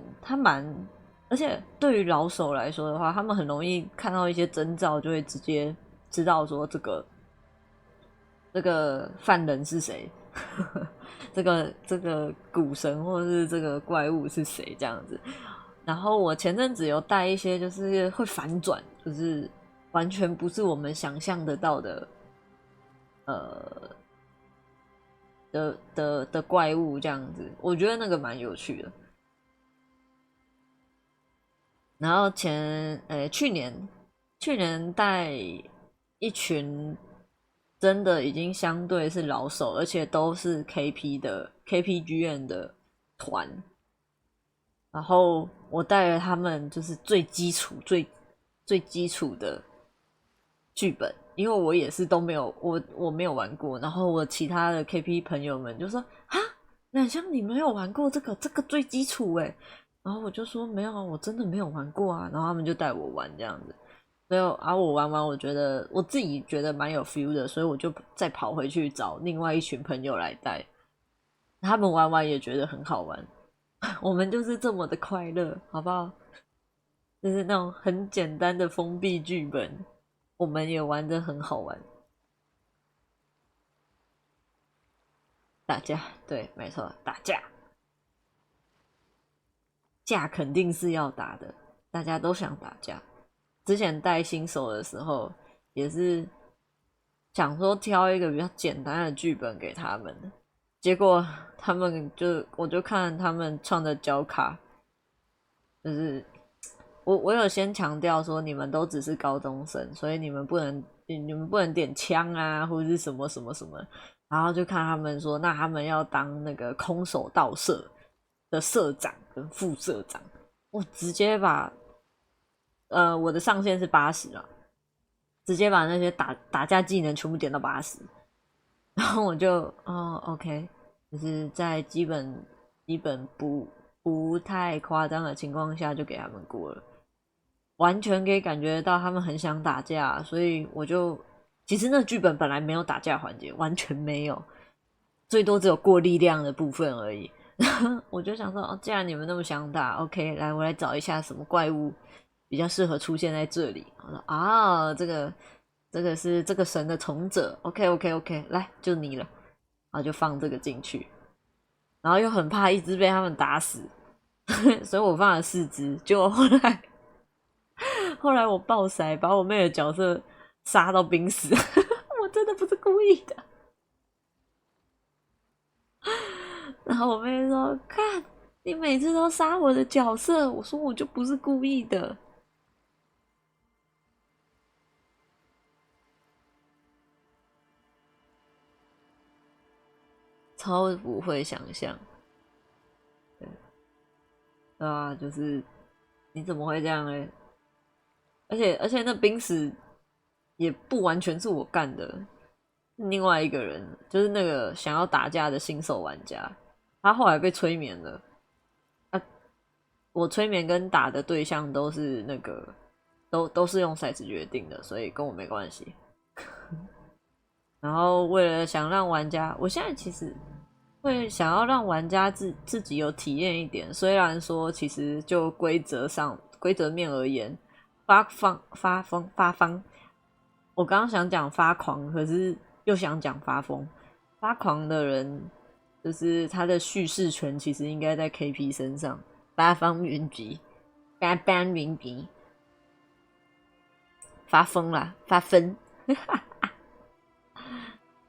而且对于老手来说的话，他们很容易看到一些征兆，就会直接知道说这个犯人是谁，这个古神或者是这个怪物是谁这样子。然后我前阵子有带一些就是会反转，就是完全不是我们想象得到的，的怪物这样子，我觉得那个蛮有趣的。然后去年带一群真的已经相对是老手，而且都是 KPGN 的团，然后我带了他们就是最基础的剧本，因为我也是都没有我没有玩过，然后我其他的 KP 朋友们就说啊，染香你没有玩过这个最基础欸，然后我就说没有啊，我真的没有玩过啊，然后他们就带我玩这样子，所以我玩完，我觉得我自己觉得蛮有 feel 的，所以我就再跑回去找另外一群朋友来带，他们玩完也觉得很好玩，我们就是这么的快乐，好不好？就是那种很简单的封闭剧本，我们也玩得很好玩。打架，对，没错，打架。架肯定是要打的，大家都想打架。之前带新手的时候，也是想说挑一个比较简单的剧本给他们，结果他们我就看他们创的角卡，就是我有先强调说你们都只是高中生，所以你们不能点枪啊，或者是什么什么什么。然后就看他们说，那他们要当那个空手道社的社长跟副社长，我直接把我的上限是80啊，直接把那些打架技能全部点到80，然后我就OK， 就是在基本不太夸张的情况下就给他们过了，完全可以感觉到他们很想打架，所以我就其实那剧本本来没有打架环节，完全没有，最多只有过力量的部分而已。我就想说，既然你们那么想打 ，OK， 来，我来找一下什么怪物比较适合出现在这里。我说啊，这个是这个神的从者 ，OK， 来，就你了，然后就放这个进去，然后又很怕一直被他们打死，所以我放了4只，结果后来我爆骰，把我妹的角色杀到濒死，我真的不是故意的。然后我妹说：“看，你每次都杀我的角色。”我说：“我就不是故意的。”超不会想象，对啊，就是你怎么会这样呢？而且那濒死也不完全是我干的，另外一个人就是那个想要打架的新手玩家。他后来被催眠了，我催眠跟打的对象都是那个，都是用骰子决定的，所以跟我没关系。然后为了想让玩家，我现在其实会想要让玩家自己有体验一点，虽然说其实就规则面而言，发疯，我刚刚想讲发狂，可是又想讲发疯，发狂的人。就是他的叙事权其实应该在 KP 身上，八方云集，八方云集，发疯啦，发疯，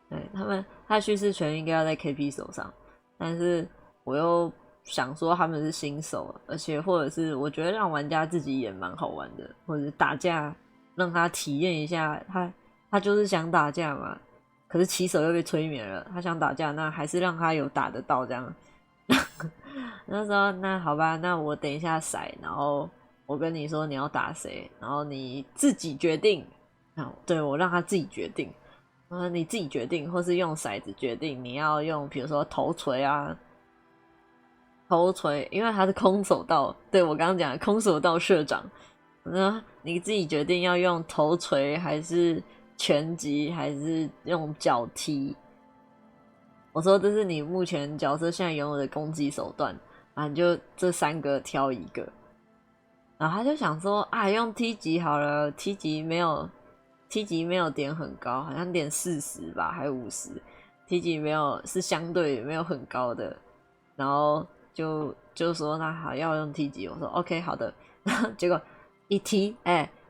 对他的叙事权应该要在 KP 手上，但是我又想说他们是新手，而且或者是我觉得让玩家自己也蛮好玩的，或者打架让他体验一下他就是想打架嘛，可是骑手又被催眠了，他想打架，那还是让他有打得到这样。那时候那好吧，那我等一下骰，然后我跟你说你要打谁，然后你自己决定。对，我让他自己决定，你自己决定，或是用骰子决定你要用，比如说头锤啊，头锤，因为他是空手道，对我刚刚讲的空手道社长，那你自己决定要用头锤还是拳击还是用脚踢。我说这是你目前角色现在拥有的攻击手段啊，你就这3个挑一个。然后他就想说啊，用踢击好了，踢击没有点很高，好像点40吧，还50，踢击没有是相对没有很高的，然后就说那好要用踢击，我说 OK 好的，然后结果一踢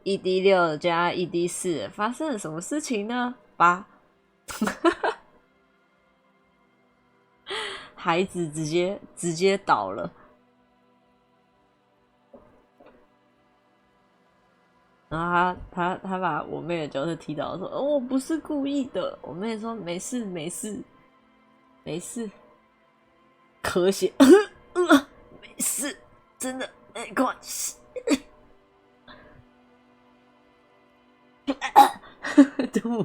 1D6 加 1D4， 发生了什么事情呢？8，孩子直接倒了。然后他把我妹的角色踢倒，说：“哦，我不是故意的。”我妹说：“没事没事没事，咳血，没事，真的没关系。”吐，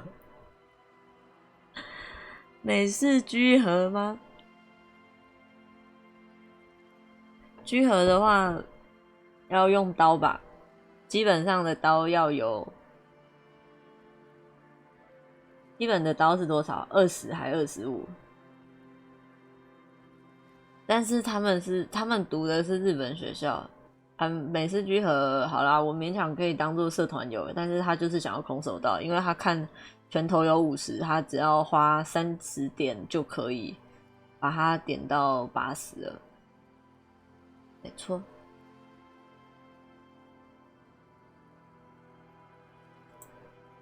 美式居合吗？居合的话要用刀吧。基本上的刀要有，基本的刀是多少？20还25？但是他们读的是日本学校，美式居合好啦，我勉强可以当做社团有，但是他就是想要空手道，因为他看拳头有50，他只要花30点就可以把它点到80了，没错。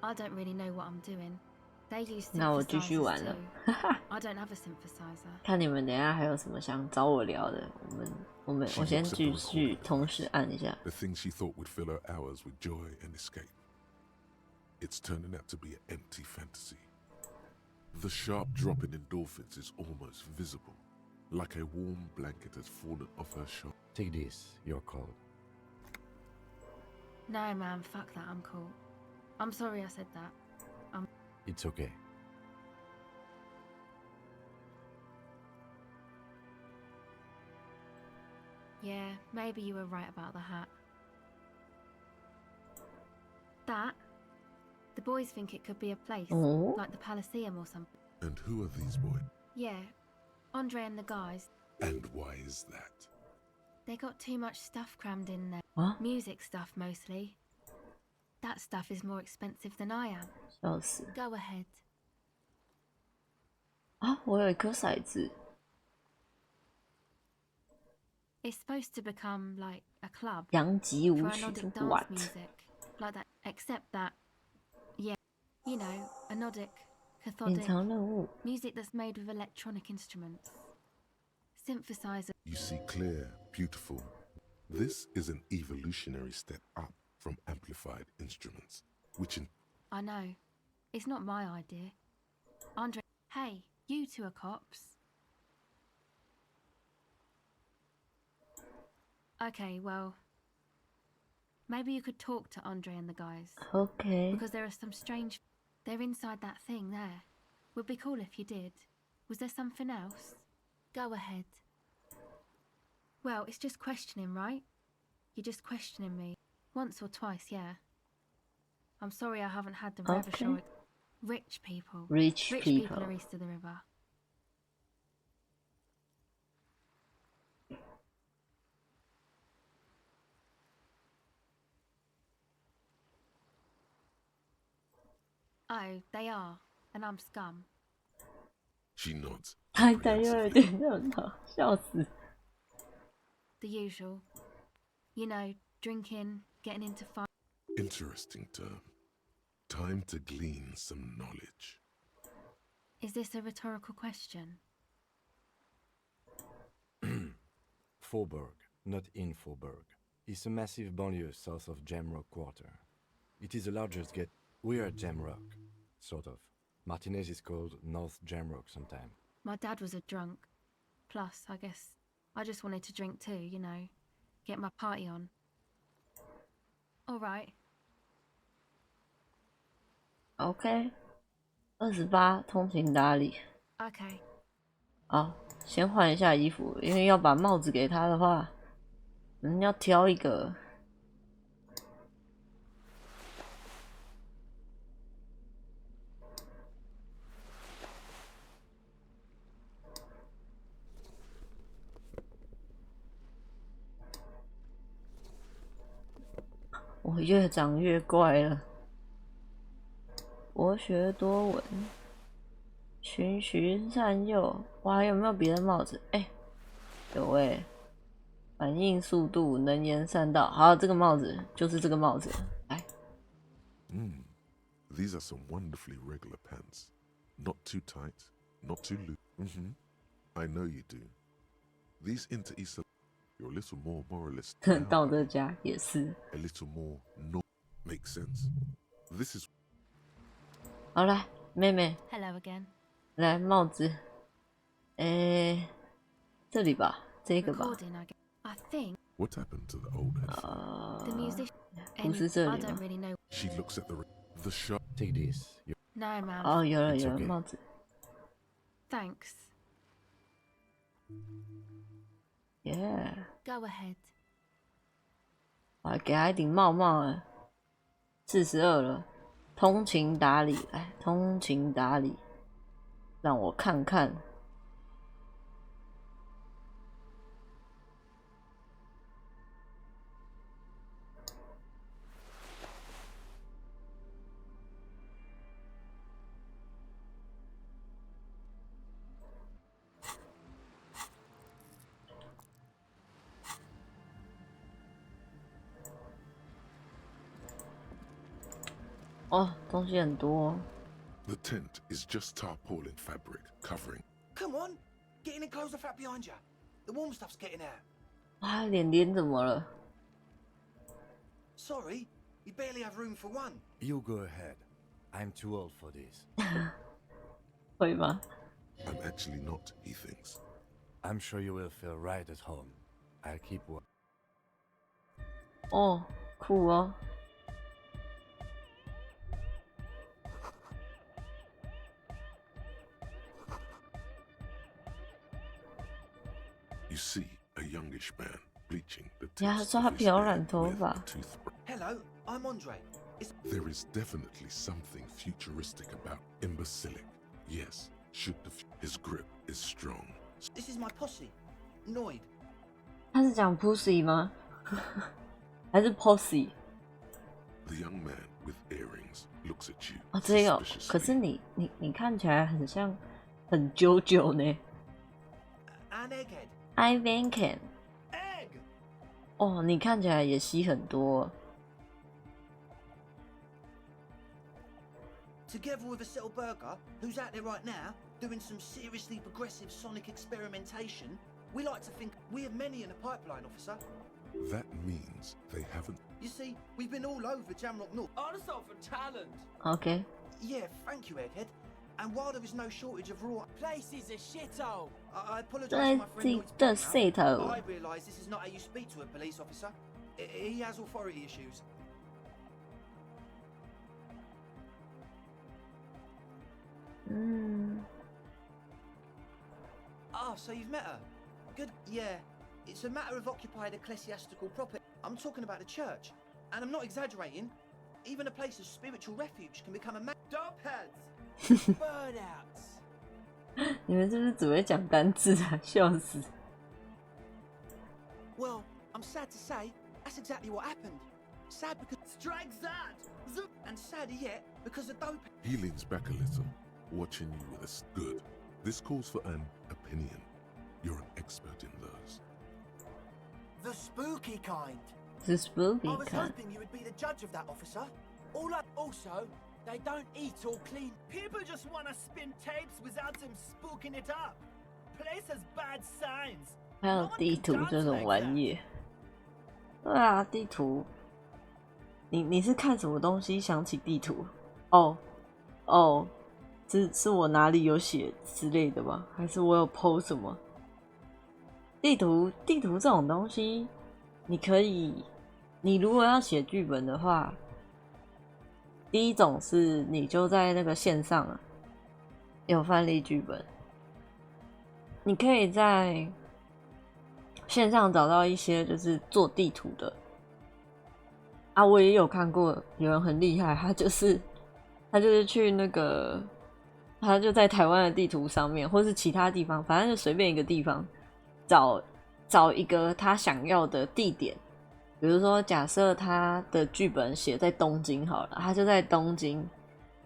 I don't really know what I'm doing. They use 那我继续玩 synthesizers 了 too. I don't have a synthesizer. 看你们等一下还有什么想找我聊的，我先继续同时按一下。 The thing she thought would fill her hours with joy and escape. It's turning out to be an empty fantasy. The sharp drop in endorphins is almost visible, like a warm blanket has fallen off her shoulder. Take this, you're cold. No, man, fuck that. I'm cool. I'm sorry I said that. It's okay. Yeah, maybe you were right about the hat. That? The boys think it could be a place, like the Palaceum or something. And who are these boys? Yeah, Andre and the guys. And why is that? They got too much stuff crammed in there. What? Music stuff mostly. That stuff is more expensive than I am. 笑死 Go ahead. 啊！我有一颗骰子。 It's supposed to become like a club 阳极舞 for 曲 anodic dance，what？ music, like that. Except that, yeah, you know, anodic, 隐 cathodic 藏任务。 music that's made with electronic instruments. Synthesizer. You see clear, beautiful. This is an evolutionary step up from amplified instruments, which in I know. It's not my idea. Andre, hey, you two are cops. Okay, well, maybe you could talk to Andre and the guys. Okay. Because there are some strange... They're inside that thing there. Would be cool if you did. Was there something else? Go ahead. Well, it's just questioning, right? You're just questioning me. Once or twice, yeah. I'm sorry I haven't had the river show it. Rich people. Rich people people. are east of the river. Oh, they are. And I'm scum. she nods. 还在有点热闹，笑死。 The usual. You know, drinking, getting into fight. Interesting term. Time to glean some knowledge. Is this a rhetorical question? Faubourg, not in Faubourg, is a massive banlieue south of Jamrock Quarter. It is the largest We are Jamrock. Sort of. Martinez is called North Jamrock sometime. My dad was a drunk. Plus, I guess I just wanted to drink too, you know, get my party on. All right. OK， 28通情达理。Okay. 好，先换一下衣服，因为要把帽子给他的话，要挑一个。我越长越怪了。博学多闻，循循善诱。我还有没有别的帽子？有反应速度，能言善道。好，这个帽子就是这个帽子。来。These are some wonderfully regular pants. Not too tight, not too loose. I know you do. These into East. You're a little more moralist. 道德家也是。A little more no makes sense. This is. 好来，妹妹。Hello again. 来帽子，这里吧，这个吧。I think. What happened to the old head? The musician. 不是这里。 I don't really know. She looks at the shop. Take this. No, man. 哦，有了帽子。Thanks. Yeah. Go ahead. 我给他一顶帽啊，42了。通情达理，来，通情达理，让我看看。哦，东西很多。The tent is just tarpaulin fabric covering. Come on, get in and close the flap behind you. The warm stuff's getting out. 啊，脸怎么了 Sorry, you barely have room for one. You go ahead. I'm too old for this. 会吗 I'm actually not, he thinks. I'm sure you will feel right at home. I'll keep working. 哦，酷哦。You see a youngish man bleaching the 呀，说他漂染头发。 Hello, I'm Andre. There is definitely something futuristic about imbecilic. Yes, his grip is strong. This is my posse, Noid. 他是讲 pussy 吗？还是 posse？ The young man with earrings looks at you. 哦，这个，可是你看起来很像很久呢。An egghead. I Van Egg. 哦，你看起来也吸很多。Together with a Settle Burger, who's out there right now, doing some seriously progressive sonic experimentation, we like to think we have many in the pipeline, officer. That means they haven't. You see, we've been all over Jamrock North. Also for talent. Okay. Yeah, thank you, Egghead. And while there is no shortage of raw... Place is a shithole. I apologise to my friend Noid's partner. I realise this is not how you speak to a police officer. He has authority issues. Oh, so you've met her? Good. Yeah. It's a matter of occupied ecclesiastical property. I'm talking about the church. And I'm not exaggerating. Even a place of spiritual refuge can become a Dopheads! Burnouts! 你们是不是只会讲单字啊？笑死！ Well, I'm sad to say, that's exactly what happened. Sad because... Strike that! And sadder yet, because the dope... He leans back a little, watching you with a good. This calls for an opinion. You're an expert in those. The spooky kind. The spooky I was kind. hoping you would be the judge of that, officer. Also, they don't eat or clean. People just want to spin tapes without them spooking it up. Place has bad signs. 还有地图这种玩意，对啊，地图。你是看什么东西想起地图？哦，哦，是我哪里有写之类的吗？还是我有 po 什么？地图这种东西，你如果要写剧本的话，第一种是你就在那个线上啊，有范例剧本，你可以在线上找到一些就是做地图的啊，我也有看过有人很厉害，他就是去那个，他就在台湾的地图上面，或是其他地方，反正就随便一个地方找一个他想要的地点。比如说，假设他的剧本写在东京好了，他就在东京，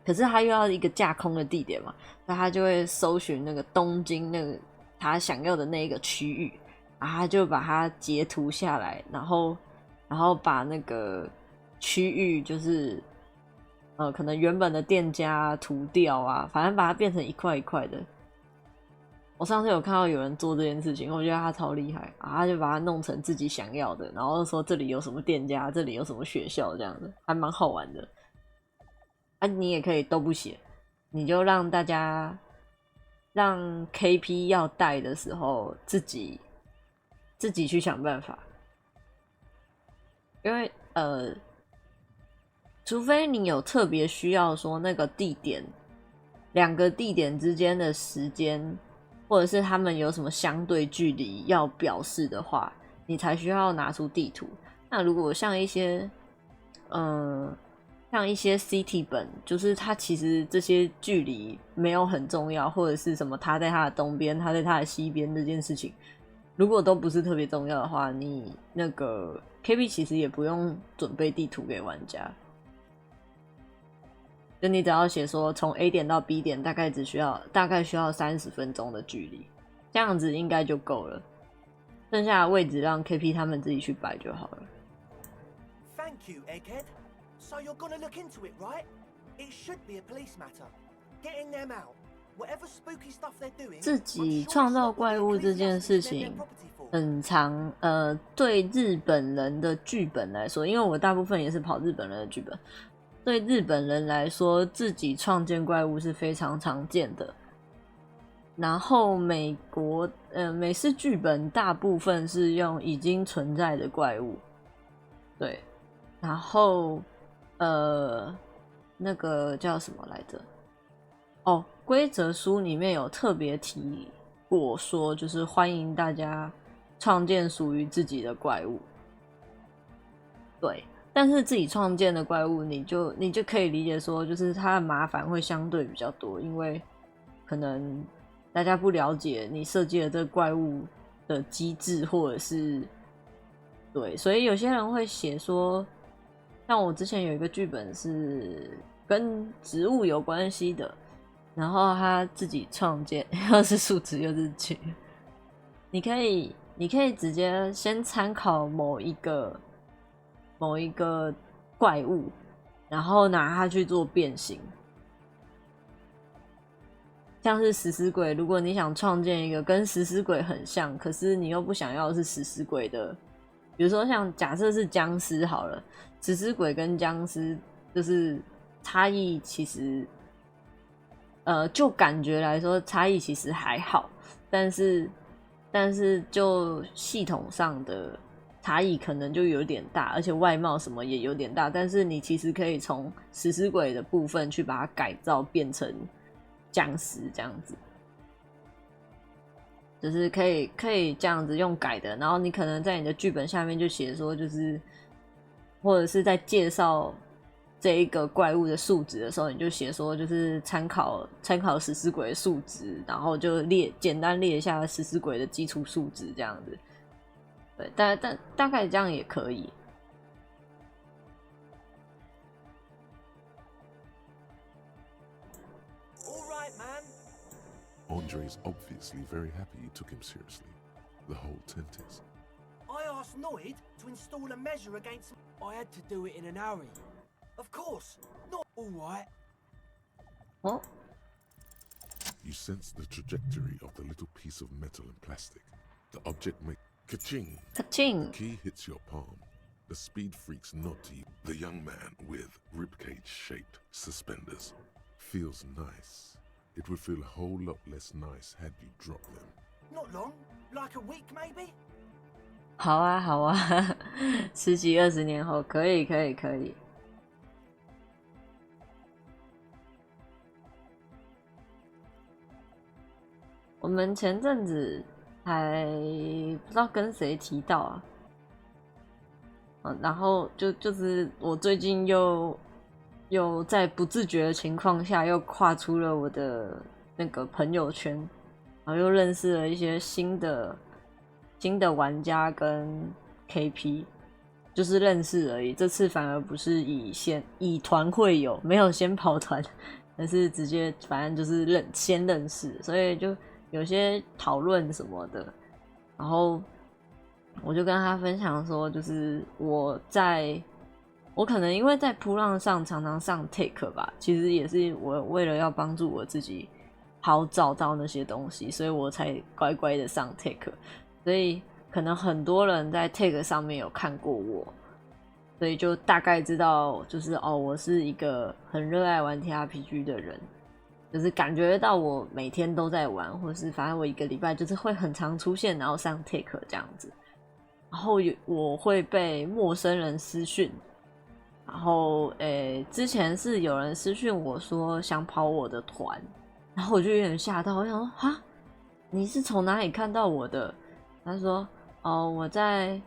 可是他又要一个架空的地点嘛，那他就会搜寻那个东京那个他想要的那一个区域，然后他就把它截图下来，然后把那个区域就是可能原本的店家涂掉啊，反正把它变成一块一块的。我上次有看到有人做这件事情，我觉得他超厉害啊！他就把它弄成自己想要的，然后说这里有什么店家，这里有什么学校，这样子还蛮好玩的。啊，你也可以都不写，你就让大家让 KP 要带的时候自己去想办法，因为除非你有特别需要说那个地点，两个地点之间的时间。或者是他们有什么相对距离要表示的话，你才需要拿出地图。那如果像一些city 本，就是它其实这些距离没有很重要，或者是什么它在它的东边，它在它的西边这件事情，如果都不是特别重要的话，你那个 KB 其实也不用准备地图给玩家。就你只要写说从 A 点到 B 点大概需要30分钟的距离，这样子应该就够了。剩下的位置让 KP 他们自己去摆就好了。Thank you, Egghead. So you're gonna look into it, right? It should be a police matter. Getting them out. Whatever spooky stuff they're doing. 自己创造怪物这件事情很常对日本人的剧本来说，因为我大部分也是跑日本人的剧本。对日本人来说，自己创建怪物是非常常见的。然后美式剧本大部分是用已经存在的怪物，对。然后那个叫什么来着？哦，规则书里面有特别提过说，就是欢迎大家创建属于自己的怪物，对。但是自己创建的怪物，你就可以理解说，就是它的麻烦会相对比较多，因为可能大家不了解你设计的这个怪物的机制，或者是对，所以有些人会写说，像我之前有一个剧本是跟植物有关系的，然后他自己创建，又是树脂又是菌，你可以直接先参考某一个怪物，然后拿它去做变形。像是食尸鬼，如果你想创建一个跟食尸鬼很像，可是你又不想要是食尸鬼的，比如说像假设是僵尸好了，食尸鬼跟僵尸就是差异其实就感觉来说差异其实还好，但是就系统上的差异可能就有点大，而且外貌什么也有点大，但是你其实可以从食尸鬼的部分去把它改造变成僵尸这样子，就是可以这样子用改的，然后你可能在你的剧本下面就写说，就是或者是在介绍这一个怪物的数值的时候，你就写说就是参考食尸鬼的数值，然后就简单列一下食尸鬼的基础数值这样子。对，大概这样也可以。Andre's obviously very happy you took him seriously. The whole tent is. I asked Noid to install a measure against. I had to do it in a hurry. Of course, not all right. What? You sense the trajectory of the little piece of metal and plastic. The object makes ka-ching. Ka-ching. The key hits your palm. The speed freaks nod to you. The young man with ribcage-shaped suspenders feels nice. It would feel a whole lot less nice had you dropped them. Not long, like a week maybe? 好啊，好啊，10几20年后，可以。我们前阵子还不知道跟谁提到啊，然后就是我最近又在不自觉的情况下又跨出了我的那个朋友圈，然后又认识了一些新的玩家跟 KP， 就是认识而已。这次反而不是以团会友，没有先跑团，而是直接反正就是先认识，所以就有些讨论什么的。然后我就跟他分享说，就是我可能因为在扑浪上常常上 take 吧，其实也是我为了要帮助我自己好找到那些东西，所以我才乖乖的上 take。所以可能很多人在 take 上面有看过我，所以就大概知道就是我是一个很热爱玩 TRPG 的人，就是感觉到我每天都在玩，或是反正我一个礼拜就是会很常出现，然后上 take 这样子。然后我会被陌生人私讯，然后之前是有人私讯我说想跑我的团，然后我就有点吓到，我想说哈，你是从哪里看到我的？他说我在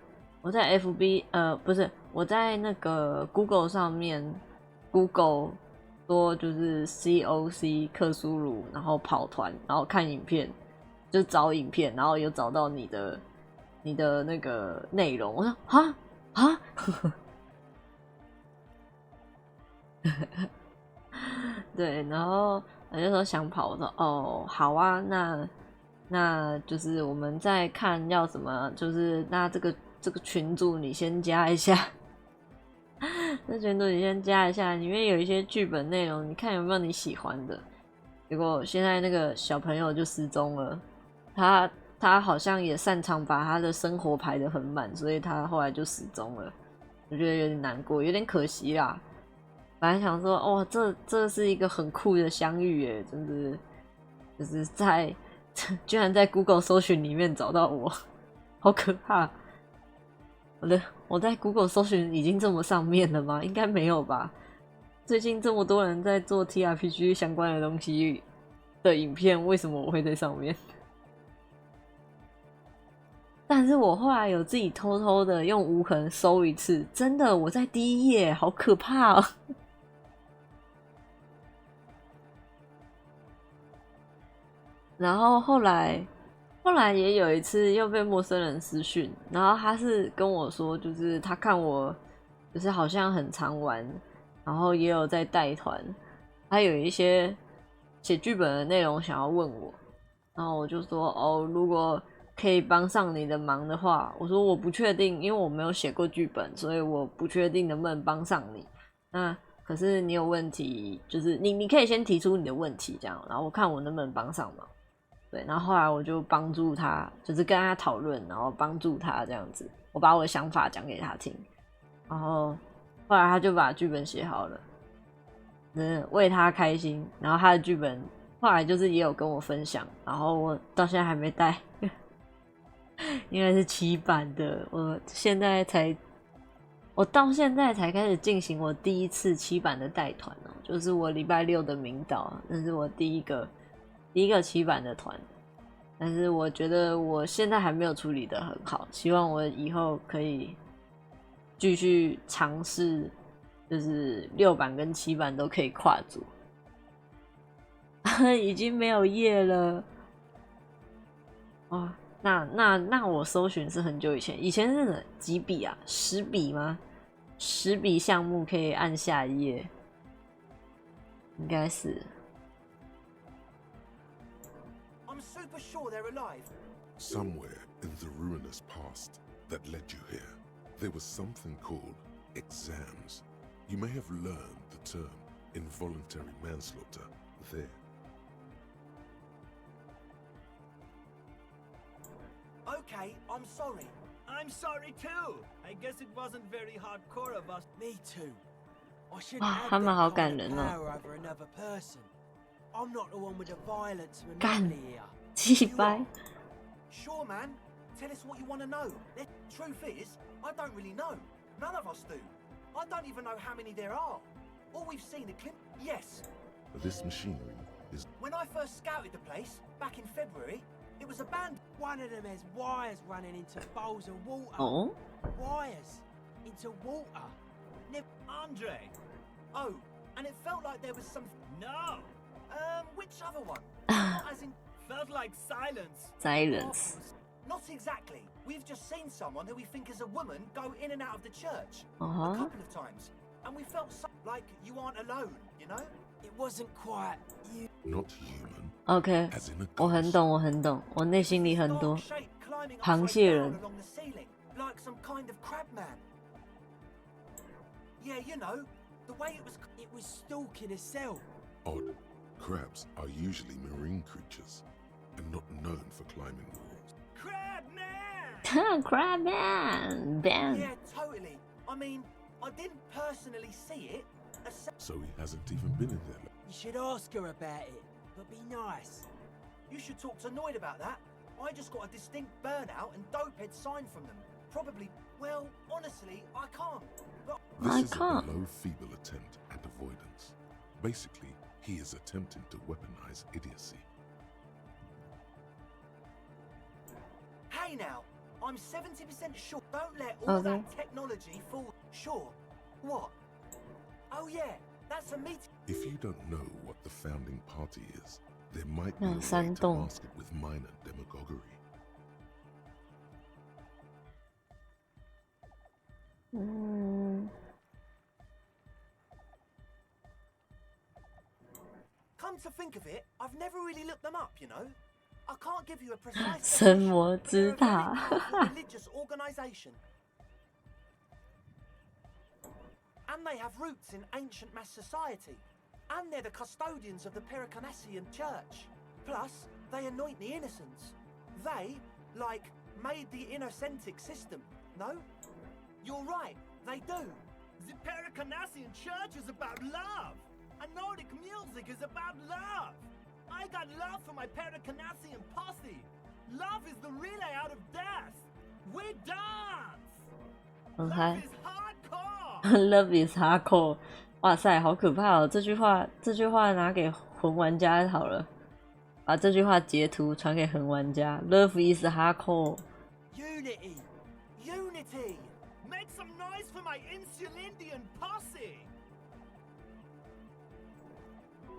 FB 不是，我在那个 Google 上面 Google 说就是 COC 克苏鲁，然后跑团，然后看影片，就找影片，然后有找到你的那个内容。我说哈对，然后我就说想跑，我说好啊，那就是我们再看要什么，就是那这个群组你先加一下，这群组你先加一下，里面有一些剧本内容，你看有没有你喜欢的。结果现在那个小朋友就失踪了，他好像也擅长把他的生活排得很满，所以他后来就失踪了，我觉得有点难过，有点可惜啦。本来想说这是一个很酷的相遇耶，真的就是居然在 Google 搜寻里面找到我，好可怕！我在 Google 搜寻已经这么上面了吗？应该没有吧？最近这么多人在做 TRPG 相关的东西的影片，为什么我会在上面？但是我后来有自己偷偷的用无痕搜一次，真的我在第一页，好可怕哦！然后后来也有一次又被陌生人私讯，然后他是跟我说，就是他看我就是好像很常玩，然后也有在带团，他有一些写剧本的内容想要问我，然后我就说如果可以帮上你的忙的话，我说我不确定，因为我没有写过剧本，所以我不确定能不能帮上你。那可是你有问题，就是你可以先提出你的问题，这样，然后我看我能不能帮上忙。对，然后后来我就帮助他，就是跟他讨论，然后帮助他这样子，我把我的想法讲给他听，然后后来他就把剧本写好了，为他开心。然后他的剧本后来就是也有跟我分享，然后我到现在还没带，应该是7版的，我到现在才开始进行我第一次7版的带团哦，就是我礼拜6的明导，那是我第一个7版的团，但是我觉得我现在还没有处理得很好，希望我以后可以继续尝试，就是6版跟7版都可以跨组。已经没有页了哦，那我搜寻是很久以前是几笔啊？10笔吗？10笔项目可以按下一页，应该是。Somewhere in the ruinous past that led you here, there was something called exams. You may have learned the term involuntary manslaughter there. Okay, I'm sorry. I'm sorry too. I guess it wasn't very hardcore of us. Me too. I shouldn't 哇， have 他们 that 好 kind 感 of 人 power 哦。 over another person. I'm not the one with the violence 干 monopoly here. 鸡掰。 Sure, man. Tell us what you want to know. The truth is, I don't really know. None of us do. I don't even know how many there are. All we've seen are clips. Yes. This machinery is. When I first scouted the place, back in February, it was abandoned. One of them has wires running into bowls of water. Oh? Wires into water. Andre. Oh, and it felt like there was some. No. Which other one? Not as in. Felt like silence. Silence. Not exactly. We've just seen someone who we think is a woman go in and out of the church a Uh-huh. couple of times, and we felt like you aren't alone. You know? It wasn't quite you. Not human. OK， As in a 我很懂，我很懂，我内心里很多 Dark shape climbing 螃 upside 蟹 down 人。 along the ceiling, like some kind of crab man. Yeah, you know, the way it was stalking a cell. Odd. Crabs are usually marine creatures and not known for climbing walls. Crab man! Crab man! Bam! Yeah, totally. I mean, I didn't personally see it. So he hasn't even been in there. You should ask her about it, but be nice. You should talk to Noid about that. I just got a distinct burnout and dopehead sign from them. Probably, well, honestly, I can't. But This is a low, feeble attempt at avoidance. Basically, he is attempting to weaponize idiocy. Hey now, I'm 70% sure. Don't let all Okay. that technology fool. Sure. What? Oh yeah, that's a meeting. If you don't know what the founding party is, there might be a 那 way 山 to 洞 mask it with minor demagoguery. 嗯， Come to think of it, I've never really looked them up, you know. I can't give you a precise 神 definition, 魔 but 之 they're a very 塔 powerful religious organization. And they have roots in ancient mass society. And they're the custodians of the Pericarnassian church. Plus, they anoint the innocents. They, like, made the Innocentic system, no? You're right, they do. The Pericarnassian church is about love. And Nordic music is about love. I got love for my Pericarnassian posse. Love is the relay out of death. We dance. Love OK is hardcore. Love is hardcore， 哇塞，好可怕哦！这句话拿给魂玩家好了，把这句话截图传给魂玩家。Love is hardcore。 Unity! Unity! Make some noise for my Insulindian posse.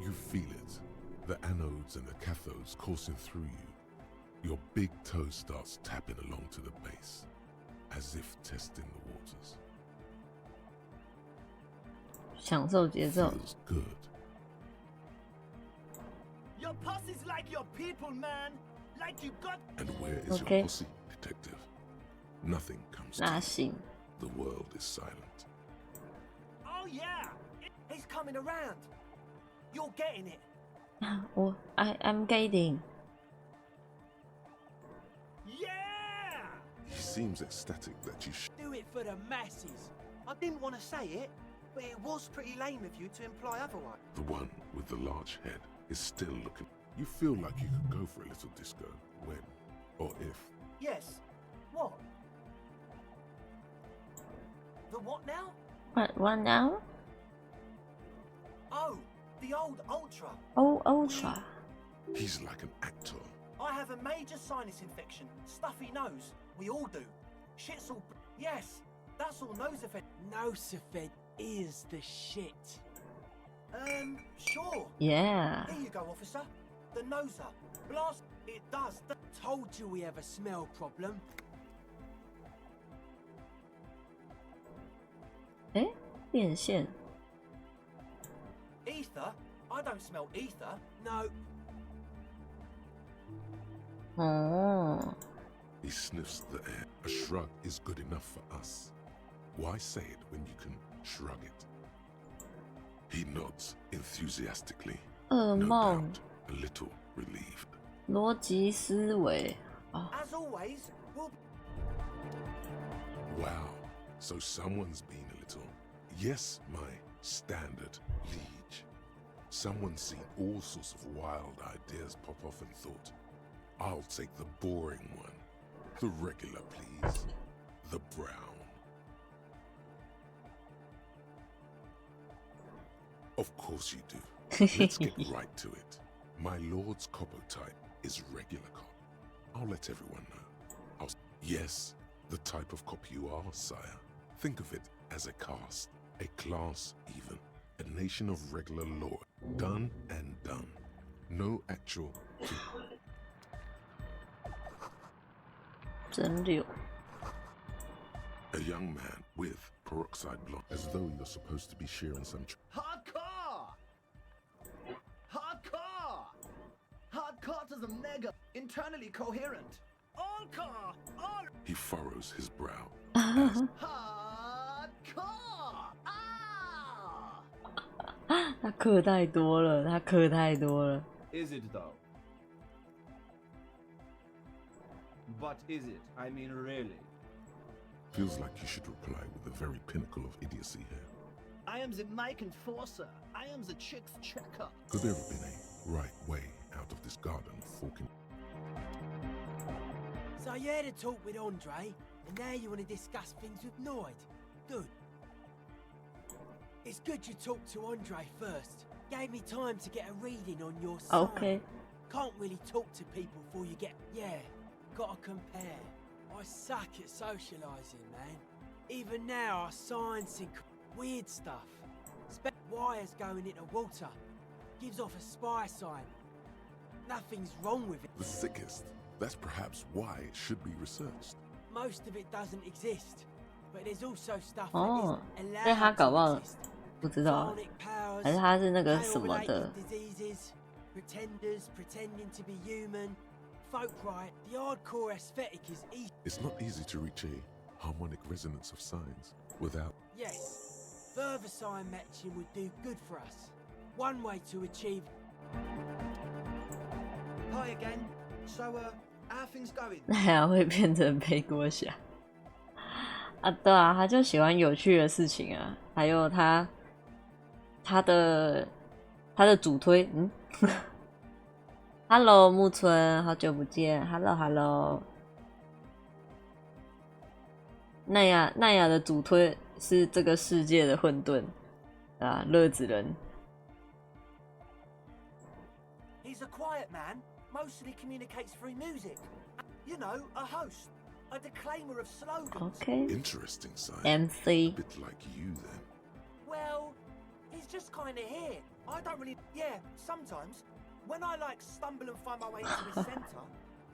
You feel it. The anodes and the cathodes coursing through you. Your big toe starts tapping along to the base, as if testing the waters. 享受节奏。 Feels good. Your posse's like your people, man. Like you got. And where is Okay. your pussy, detective? Nothing comes to 那 you. 行， The world is silent. Oh yeah. He's coming around. You're getting it. I'm getting。 Yeah. He seems ecstatic that you Do it for the masses. I didn't want to say it, but it was pretty lame of you to imply otherwise. The one with the large head is still looking. You feel like you could go for a little disco when or if. Yes. What? The what now? What now? Oh, the old Ultra. Oh, Ultra。 He's like an actor. I have a major sinus infection. Stuffy nose. We all do. Shit's all. Yes, that's all Nosefed. Nosefed is the shit. Sure. Yeah. Here you go, officer. The noser. Blast. It does. Told you we have a smell problem. 哎，变现。 Ether? I don't smell ether. No. 哦， He sniffs the air. A shrug is good enough for us. Why say it when you can shrug it? He nods enthusiastically. 噩 No 梦， doubt, a little relieved. 逻辑思维。 As always, we'll. Wow, so someone's been a little. Yes, my standard liege. Someone's seen all sorts of wild ideas pop off and thought, I'll take the boring one. The regular, please. The brown. Of course you do. Let's get right to it. My lord's copper type is regular cop. I'll let everyone know. Yes, the type of cop you are, sire. Think of it as a caste, a class even, a nation of regular law. Done and done. No actual... 真溜。 A young man with peroxide blonde, as though you're supposed to be shearing some... Hardcore! Hardcore! Hardcore to the mega, internally coherent. All car! All... He furrows his brow. Hardcore! Ah! 他课太多了，他课太多了。 Is it though? But is it? I mean, really? Feels like you should reply with the very pinnacle of idiocy here. I am the mic enforcer. I am the chick's checker. Could there have been a right way out of this garden forking? So you had a talk with Andre, and now you want to discuss things with Noid. Good. It's good you talked to Andre first. Gave me time to get a reading on your side. Okay. Can't really talk to people before you get... Yeah, gotta compare. I suck at socialising, man. Even now, our science and weird stuff. Wires going into water. Gives off a spy sign. Nothing's wrong with it. The sickest. That's perhaps why it should be researched. Most of it doesn't exist. But there's also stuff 哦， that 因 isn't 为他 allowed 搞不 to 好 exist. 不知道， Sonic powers, 还是他是那个什么的 tail-related diseases, pretenders pretending to be human. Folk right, the hardcore aesthetic is easy. It's not easy to reach a harmonic resonance of signs without... Yes, further sign matching would do good for us. One way to achieve... Hi again. So, how are things going? 那还会变成背锅侠啊？对啊，他就喜欢有趣的事情啊，还有他的主推，Hello 木村，好久不见 ，Hello。奈亚的主推是这个世界的混沌啊，乐子人。 He's a quiet man, mostly communicates through music. You know, a host, a declaimer of slogans. Okay. Interesting side. MC. A bit like you then. Well, he's just kind of here. I don't really... Yeah, sometimes. When I, stumble and find my way into the center,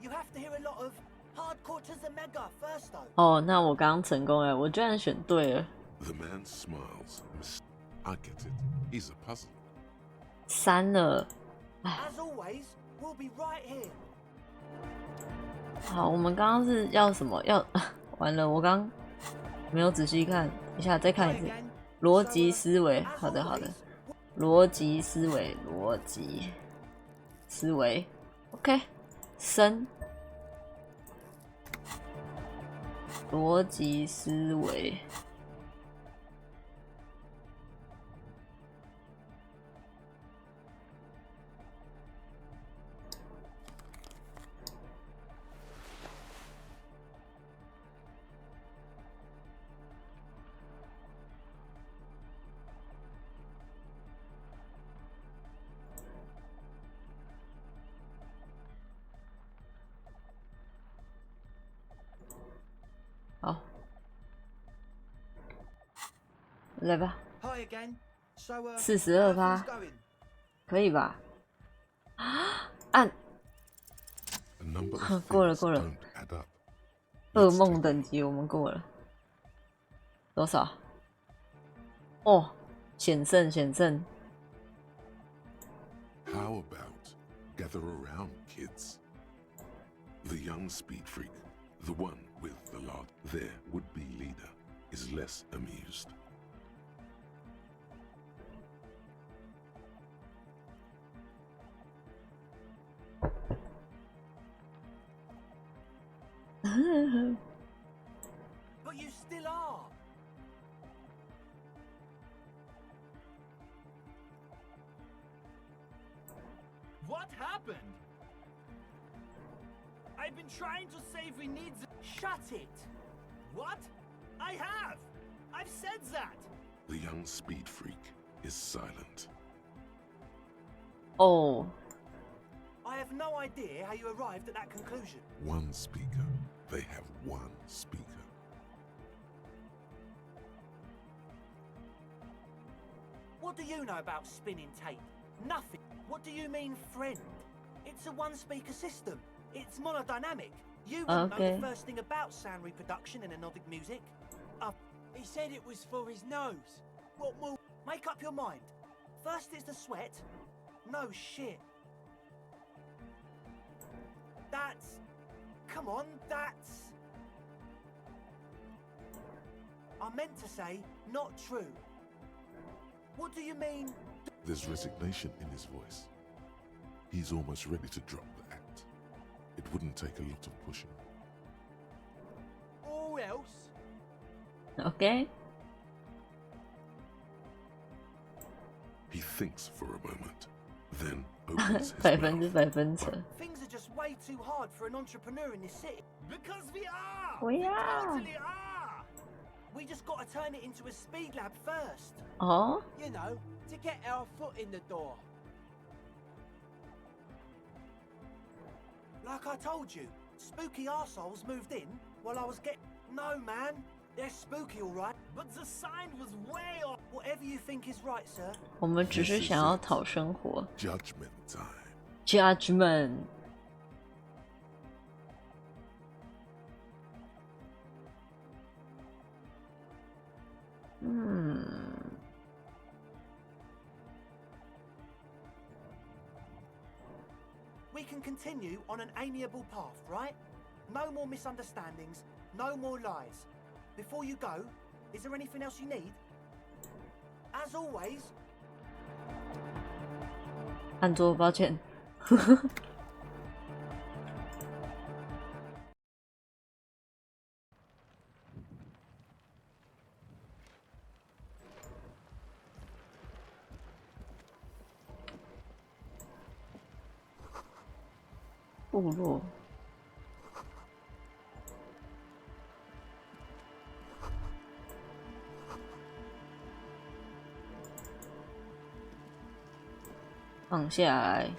you have to hear a lot of hardcore to the mega first though. 哦，那我刚刚成功了，我居然选对了。 The man smiles. I get it. He's a puzzle. 3了。 As always, we'll be right here. 好，我们刚刚是要什么？要完了，我刚没有仔细看一下，再看一次。逻辑思维，好的，逻辑思维 ，OK， 深，逻辑思维。好，来吧。42%，可以吧？按，过了。噩梦等级我们过了，多少？哦，险胜。 How about gather around, kids? The young speed freak, the one with the lot, their would-be leader, is less amused. But you still are. What happened? I've been trying to say we need. Shut it. What? I have. I've said that. The young speed freak is silent. Oh. I have no idea how you arrived at that conclusion. One speaker. They have one speaker. What do you know about spinning tape? Nothing. What do you mean, friend? It's a one-speaker system. It's monodynamic. You wouldn't know the first thing about sound reproduction in anodic music. He said it was for his nose. What more? Make up your mind. First it's the sweat. No shit. That's... Come on, that's... I meant to say, not true. What do you mean? There's resignation in his voice. He's almost ready to drop the act. It wouldn't take a lot of pushing. Or else? Okay. He thinks for a moment, then opens his 100%. Things are just way too hard for an entrepreneur in this city. Because we are! We are! Totally are! We just gotta turn it into a speed lab first. Oh? You know, to get our foot in the door. Like I told you, spooky arseholes moved in while I was getting... No, man. They're spooky, all right. But the sign was way off. Whatever you think is right, sir. 我们只是想要讨生活。Judgment time. Judgment. We can continue on an amiable path, right? No more misunderstandings, no more lies. Before you go, is there anything else you need? As always. 按桌，抱歉。部落。放下来。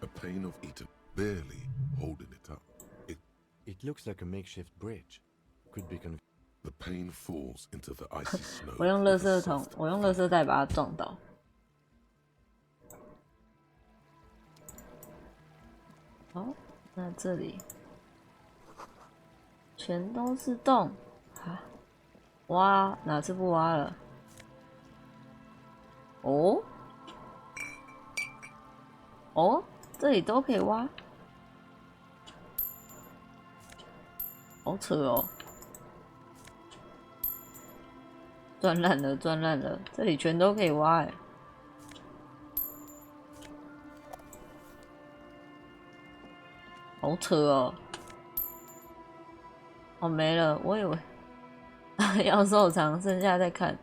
A pane of Eden, barely holding it up. It looks like a makeshift bridge. Could be The pane falls into the icy snow. 我用垃圾桶，我用垃圾袋把它撞倒。好，那这里全都是洞啊！挖哪次不挖了？哦哦，这里都可以挖，好扯哦！钻烂了，钻烂了，这里全都可以挖哎！好扯哦！哦，没了，我以为要收藏，剩下再看，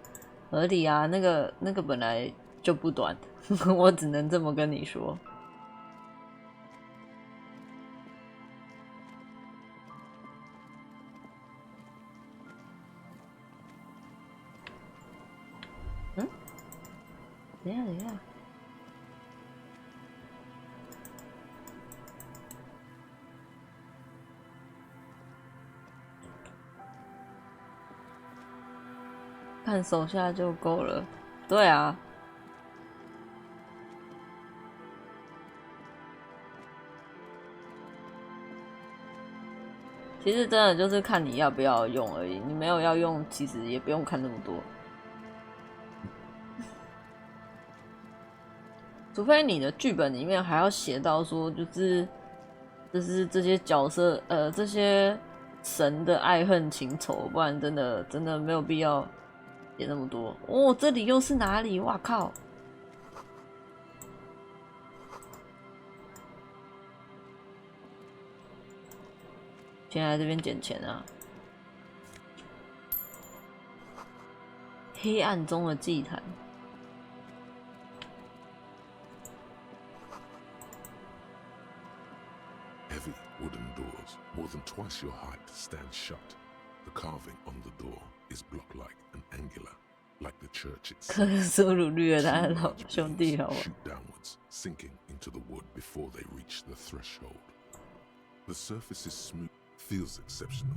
合理啊。那个本来就不短，我只能这么跟你说。嗯？等一下，等一下。看手下就够了，对啊。其实真的就是看你要不要用而已，你没有要用，其实也不用看那么多。除非你的剧本里面还要写到说，就是这些角色，这些神的爱恨情仇，不然真的没有必要写那么多。哦，这里又是哪里？哇靠！先来这边捡钱啊！黑暗中的祭坛。Heavy wooden doors, more than twice your height, stand shut. The carving on the door is block-like and angular, like the church 克 itself. 苏鲁绿了他的 Two 老 large 兄弟 beams 好吗？ shoot downwards, sinking into the wood before they reach the threshold. The surface is smooth, feels exceptional.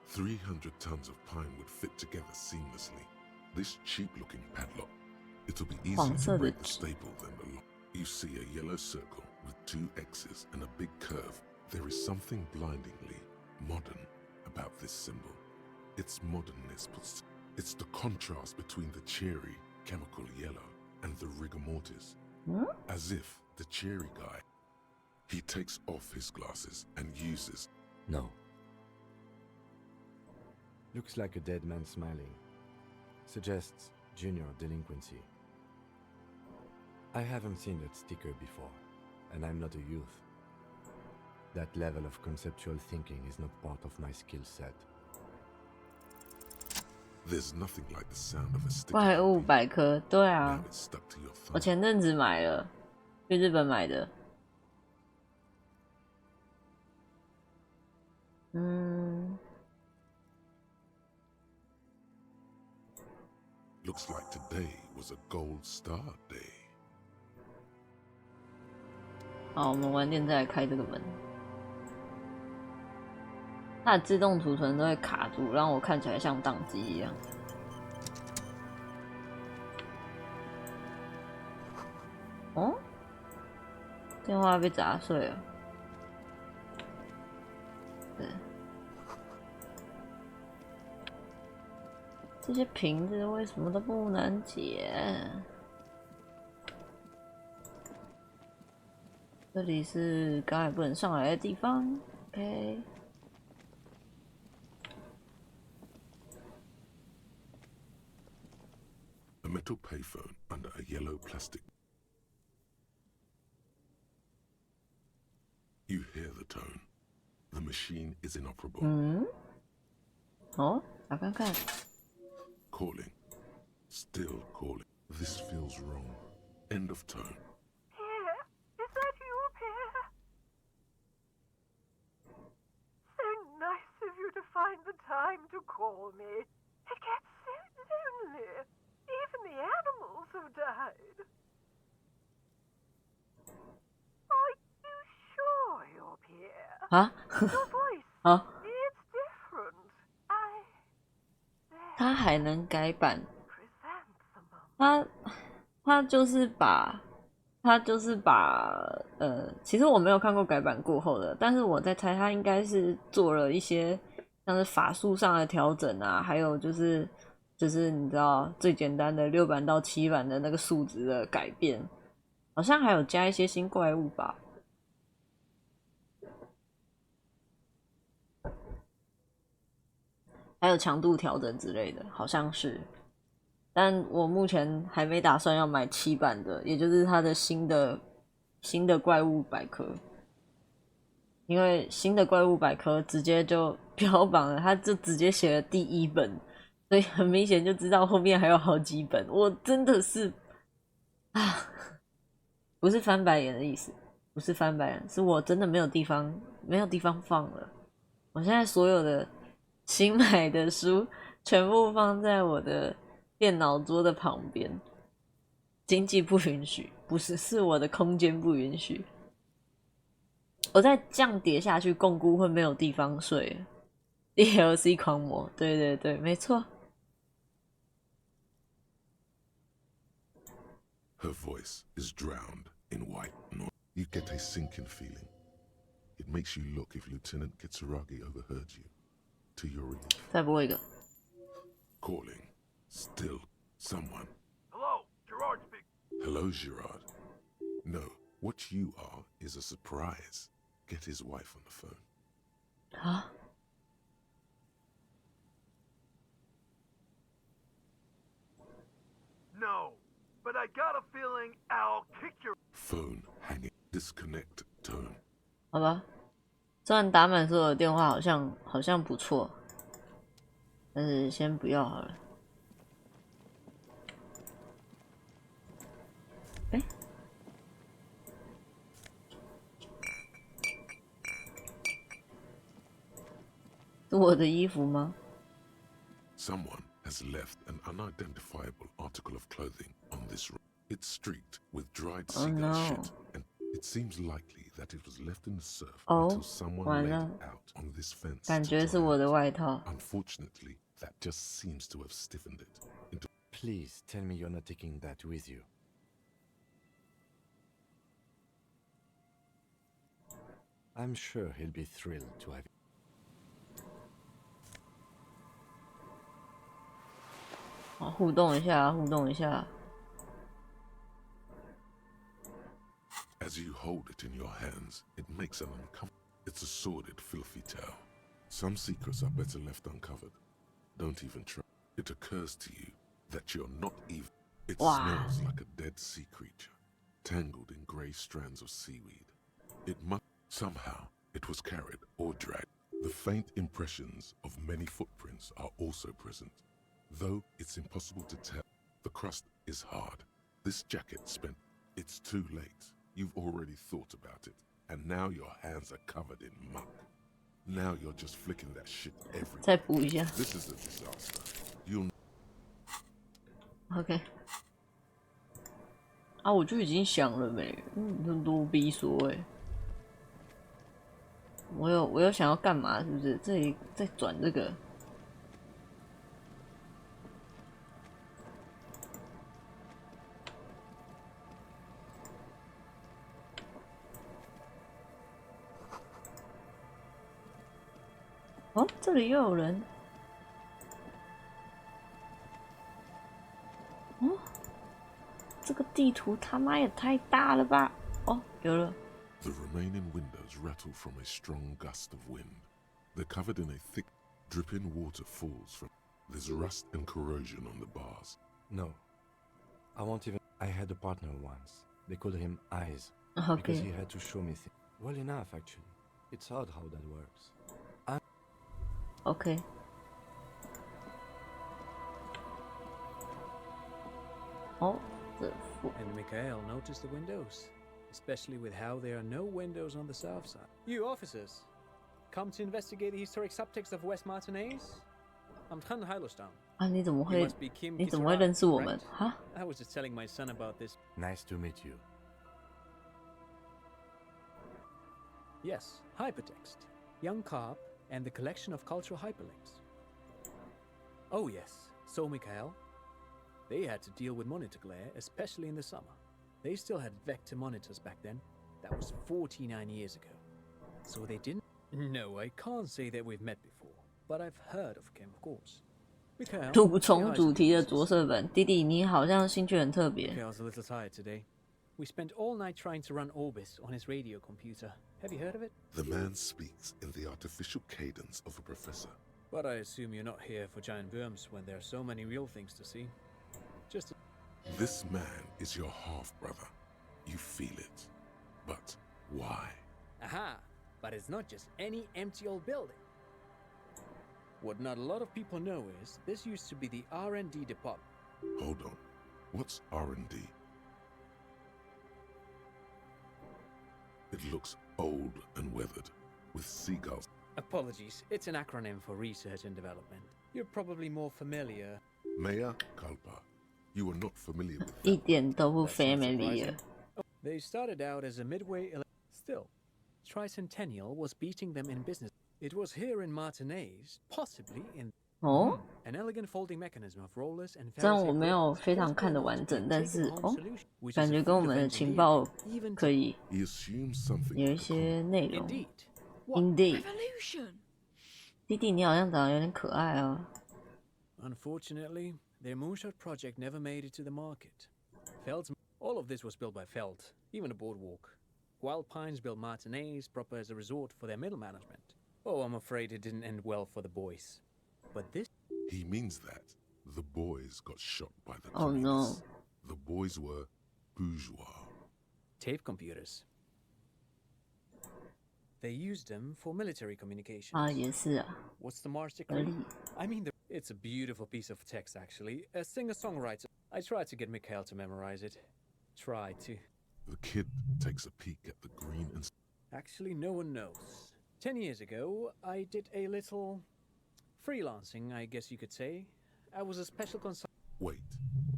300 tons of pine would fit together seamlessly. This cheap-looking padlock, it'll be easier to break the staple than the lock. You see a yellow circle with 2 X's and a big curve. There is something blindingly modern about this symbol. Its modernness, it's the contrast between the cheery, chemical yellow and the rigor mortis. As if the cheery guy, he takes off his glasses and uses... No. Looks like a dead man smiling. Suggests junior delinquency. I haven't seen that sticker before, and I'm not a youth. That level of conceptual thinking is not part of my skill set. There's nothing like the sound of a sticker. 怪物百科，对啊 Now，it's stuck to your 我 thumb. 前阵子买了，去日本买的。Looks like today was a gold star day. 好，我们晚点再来开这个门。它的自动储存都会卡住，让我看起来像宕机一样。哦，电话被砸碎了。对，这些瓶子为什么都不能解？这里是刚才不能上来的地方。OK。A metal payphone under a yellow plastic. You hear the tone. The machine is inoperable. 哦，打看看。Calling. Still calling. This feels wrong. End of tone. Pierre, is that you, Pierre? So nice of you to find the time to call me. It gets so lonely. Even the animals have died. Are you sure you're Pierre? 啊？ Your voice, 啊？ it's different. 他还能改版？他就是把，其实我没有看过改版过后的，但是我在猜他应该是做了一些像是法术上的调整啊，还有就是你知道最简单的6版到7版的那个数值的改变，好像还有加一些新怪物吧。还有强度调整之类的，好像是，但我目前还没打算要买7版的，也就是它的新的怪物百科，因为新的怪物百科直接就标榜了，它就直接写了第1本，所以很明显就知道后面还有好几本。我真的是啊，不是翻白眼的意思，不是翻白眼，是我真的没有地方放了。我现在所有的新买的书全部放在我的电脑桌的旁边，经济不允许，不是，是我的空间不允许。我再这样跌下去，共估会没有地方睡。DLC 狂魔，对对对，没错。Her voice is drowned in white noise. You get a sinking feeling. It makes you look if Lieutenant Kitsuragi overheard you. To your relief. 再播一个。Calling. Still someone. Hello, Gerard speaking. Hello, Gerard. No, what you are is a surprise. Get his wife on the phone. 啊？ No, but I got a feeling I'll kick your... Phone hanging. Disconnect tone. 好吧。虽然打满所有的电话好像不错，但是先不要好了。是我的衣服吗？ Someone has left an unidentifiable article of clothing on this road. It's streaked with dried seagull shit, and it seems likely that it was left in the surf until someone laid it out on this fence. 感觉是我的外套。 Unfortunately, that just seems to have stiffened it into. Please tell me you're not taking that with you. I'm sure he'll be thrilled to have. 好，互动一下，互动一下。 As you hold it in your hands, it makes an uncomfortable. It's a sordid, filthy tale. Some secrets are better left uncovered. Don't even try. It occurs to you that you're not even. It smells like a dead sea creature, tangled in grey strands of seaweed. It must somehow it was carried or dragged. The faint impressions of many footprints are also present, though it's impossible to tell. The crust is hard. This jacket spent. It's too late. You've already thought about it, and now your hands are covered in muck. Now you're just flicking that shit everywhere. 再补一下。 This is a disaster. You'll. OK。啊，我就已经想了没，很多逼说哎。我有想要干嘛？是不是？这里再转这个。 哦，这里又有人。哦，这个地图他妈也太大了吧！哦，有了。 The remaining windows rattle from a strong gust of wind. They're covered in a thick, dripping water falls from. There's rust and corrosion on the bars. No, I won't even. I had a partner once. They called him Eyes Okay. because he had to show me things. Well enough, actually. It's odd how that works. OK。哦，这副。 And Mikhail noticed the windows, especially with how there are no windows on the south side. You officers, come to investigate the historic subtext of West Martinez? I'm Tran Heilostam. 啊，你怎么会认识我们？哈 I was just telling my son about this. Nice to meet you. Yes, hypertext, young carp, and the collection of cultural hyperlinks. Oh yes, so Mikhail. They had to deal with monitor glare, especially in the summer. They still had vector monitors back then. That was 49 years ago. So they didn't... No, I can't say that we've met before, but I've heard of him, of course. Mikhail... 毒虫主题的着色本，弟弟，你好像兴趣很特别。 Mikhail's a little tired today. We spent all night trying to run Orbis on his radio computer. Have you heard of it? The man speaks in the artificial cadence of a professor. But I assume you're not here for giant worms when there are so many real things to see. Just This man is your half-brother. You feel it. But why? Aha! But it's not just any empty old building. What not a lot of people know is this used to be the R&D department. Hold on. What's R&D? It looks old and weathered, with seagulls. Apologies, it's an acronym for research and development. You're probably more familiar. Mea culpa. You are not familiar with 一点都不 familiar。 They started out as a midway. Still, Tricentennial was beating them in business. It was here in Martinez, possibly in an elegant folding mechanism of rollers and. 虽然我没有非常看得完整，但是感觉跟我们的情报可以有一些内容。Indeed， 弟弟，你好像长得有点可爱啊。 Unfortunately, their moonshot project never made it to the market. All of this was built by Feld, even a boardwalk. Wild Pines built Martinez proper as a resort for their middle management. Oh, I'm afraid it didn't end well for the boys. But this... He means that the boys got shot by the Oh no. The boys were bourgeois. Tape computers. They used them for military communications. 啊，也是啊。 What's the Mars degree? I mean, it's a beautiful piece of text, actually. A singer-songwriter. I tried to get Mikhail to memorize it. Tried to. The kid takes a peek at the green and... Actually, no one knows. 10 years ago, I did a little Freelancing, I guess you could say. I was a special consultant. Wait,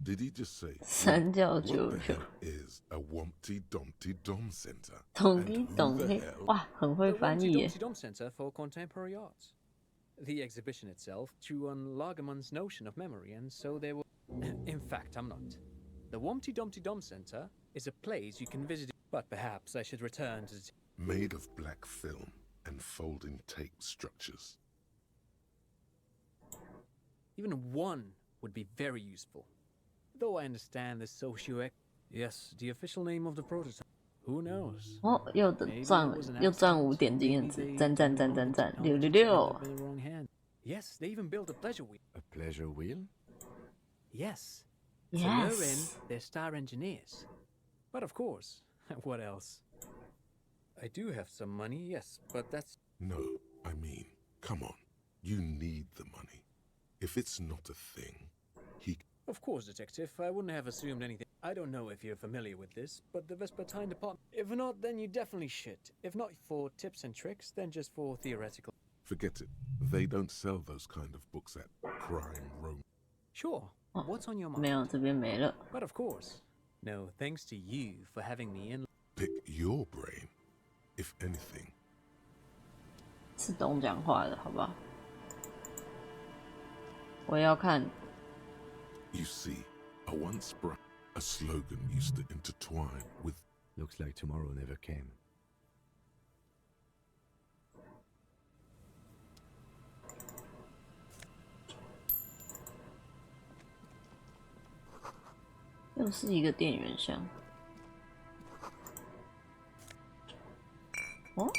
did he just say? 三教 What 九 the 九 hell is a Wumpty Dumpty Dom Center? 懂 And 你 who 懂 the 你 hell? 哇，很会 The 翻 Humpty 译耶。 Dumpty Dom Center for Contemporary Arts. The exhibition itself drew on Lagerman's notion of memory, and so they were. In fact, I'm not. The Humpty Dumpty Dom Center is a place you can visit, but perhaps I should return to. Made of black film and folding tape structures. Even one would be very useful. Though I understand the socio. Yes, the official name of the prototype. Who knows? 哦，又赚5点经验值，赞赞赞赞赞，666。 Yes, they even built a pleasure wheel. A pleasure wheel? Yes. Yes. So they're in, they're star engineers. But of course, what else? I do have some money, yes, but that's. No, I mean, come on. You need the money. If it's not a thing, he. Of course, Detective, I wouldn't have assumed anything. I don't know if you're familiar with this, but the Vespertine department. If not, then you definitely should. If not for tips and tricks, then just for theoretical. Forget it. They don't sell those kind of books at Prime Rome. Sure. What's on your mind? 没有，这边没了。 But of course. No, thanks to you for having me in. Pick your brain, if anything. 是懂讲话的，好不好？我要看。 You see, a once a slogan used to intertwine with. Looks like tomorrow never came. 又是一个电源箱。哦，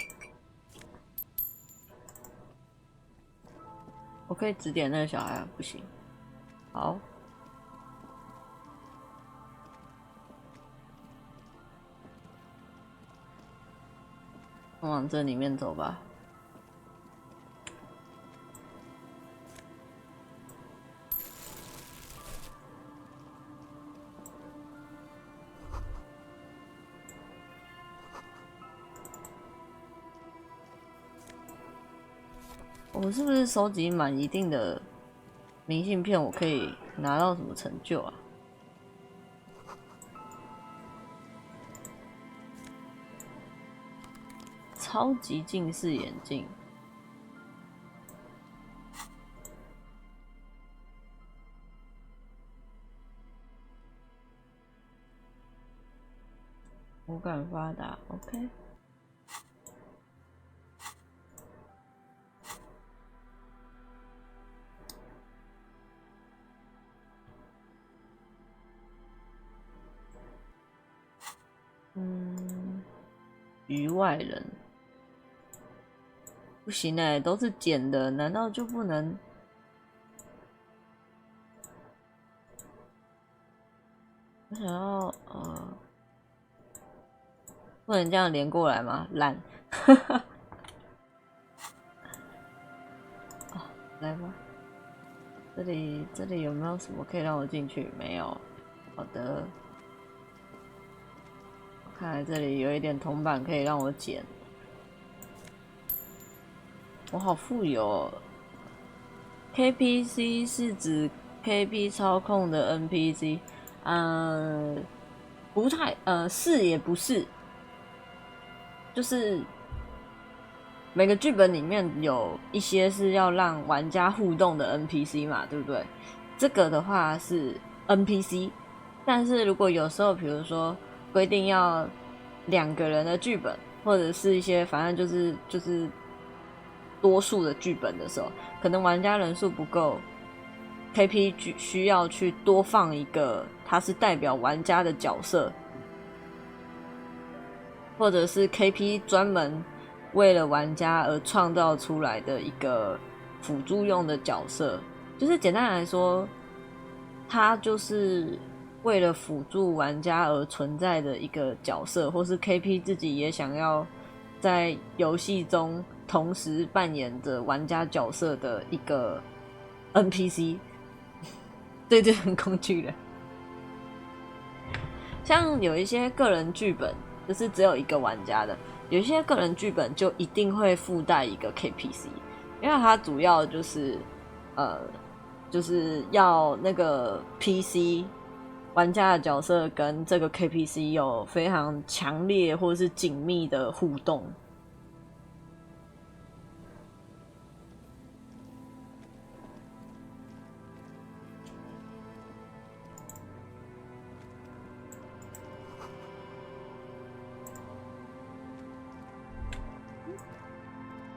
我可以指点那个小孩啊，不行。好，往这里面走吧。我是不是收集满一定的明信片，我可以拿到什么成就啊？超级近视眼镜，五感发达 ，OK。局外人不行哎，都是捡的，难道就不能？我想要不能这样连过来吗？烂，来吧，这里有没有什么可以让我进去？没有，好的。 看来这里有一点铜板可以让我捡，我好富有哦。KPC 是指 KP 操控的 NPC， 不太是也不是，就是每个剧本里面有一些是要让玩家互动的 NPC 嘛，对不对？这个的话是 NPC， 但是如果有时候，比如说。 规定要2个人的剧本，或者是一些反正就是多数的剧本的时候，可能玩家人数不够 ，KP 需要去多放一个他是代表玩家的角色，或者是 KP 专门为了玩家而创造出来的一个辅助用的角色，就是简单来说，他就是。 为了辅助玩家而存在的一个角色，或是 KP 自己也想要在游戏中同时扮演着玩家角色的一个 NPC， 对这种工具人。像有一些个人剧本，就是只有一个玩家的，有一些个人剧本就一定会附带一个 KPC， 因为它主要就是就是要那个 PC 玩家的角色跟这个 KPC 有非常强烈或是紧密的互动。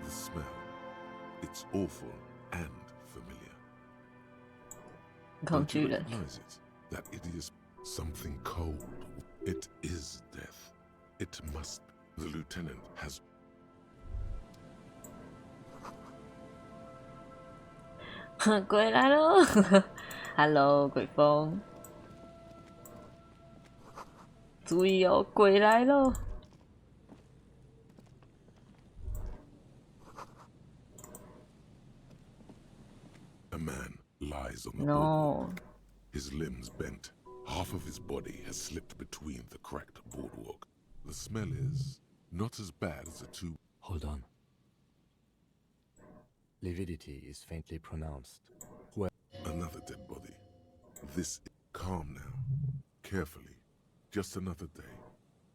The smell, it's awful and familiar. Don't you recognize it? That it is something cold. It is death. It must. The lieutenant has. 鬼来喽！Hello， 鬼风，注意哦，鬼来喽！ A man lies on the boardwalk. His limbs bent. Half of his body has slipped between the cracked boardwalk. The smell is not as bad as the two. Hold on. Lividity is faintly pronounced. Another dead body. This. Calm now. Carefully. Just another day.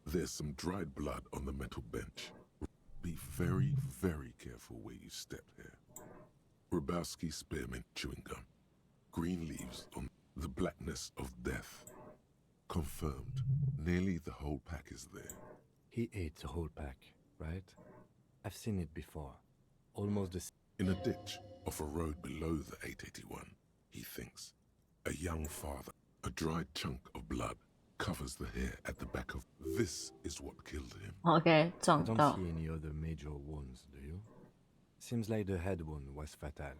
There's some dried blood on the metal bench. Be very, very careful where you step here. Rabowski spearmint chewing gum. Green leaves on the blackness of death. Confirmed. Nearly the whole pack is there. He ate the whole pack, right? I've seen it before. Almost the in a ditch off a road below the 881, he thinks. A young father. A dried chunk of blood covers the hair at the back of. This is what killed him. Okay, I don't see any other major wounds, do you? Seems like the head wound was fatal.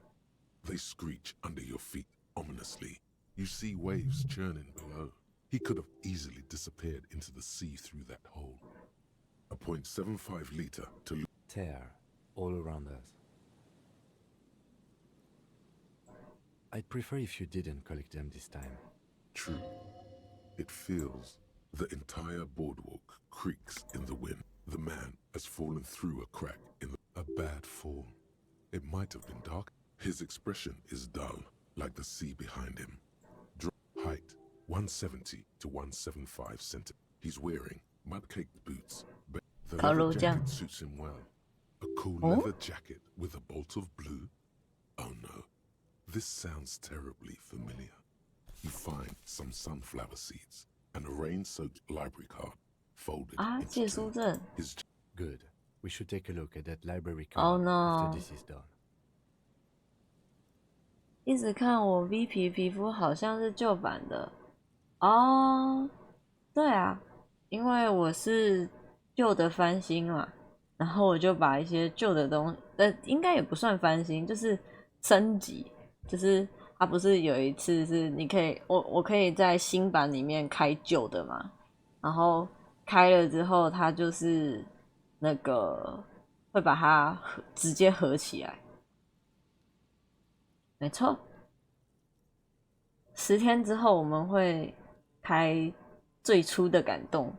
They screech under your feet ominously. You see waves churning below. He could have easily disappeared into the sea through that hole. A .75 liter to tear all around us. I'd prefer if you didn't collect them this time. True. It feels the entire boardwalk creaks in the wind. The man has fallen through a crack in a bad fall. It might have been dark. His expression is dull, like the sea behind him. Height, 170 to 175 centimeters. He's wearing mud-caked boots. But the leather jacket suits him well. A cool leather jacket with a bolt of blue. Oh no, this sounds terribly familiar. You find some sunflower seeds and a rain-soaked library card folded into two. Good. We should take a look at that library card after this is done. 一直看我 V 皮肤好像是旧版的哦，对啊，因为我是旧的翻新嘛，然后我就把一些旧的东西，应该也不算翻新，就是升级，就是它不是有一次是你可以，我可以在新版里面开旧的嘛，然后开了之后，它就是那个会把它直接合起来。没错，10天之后我们会开最初的感动。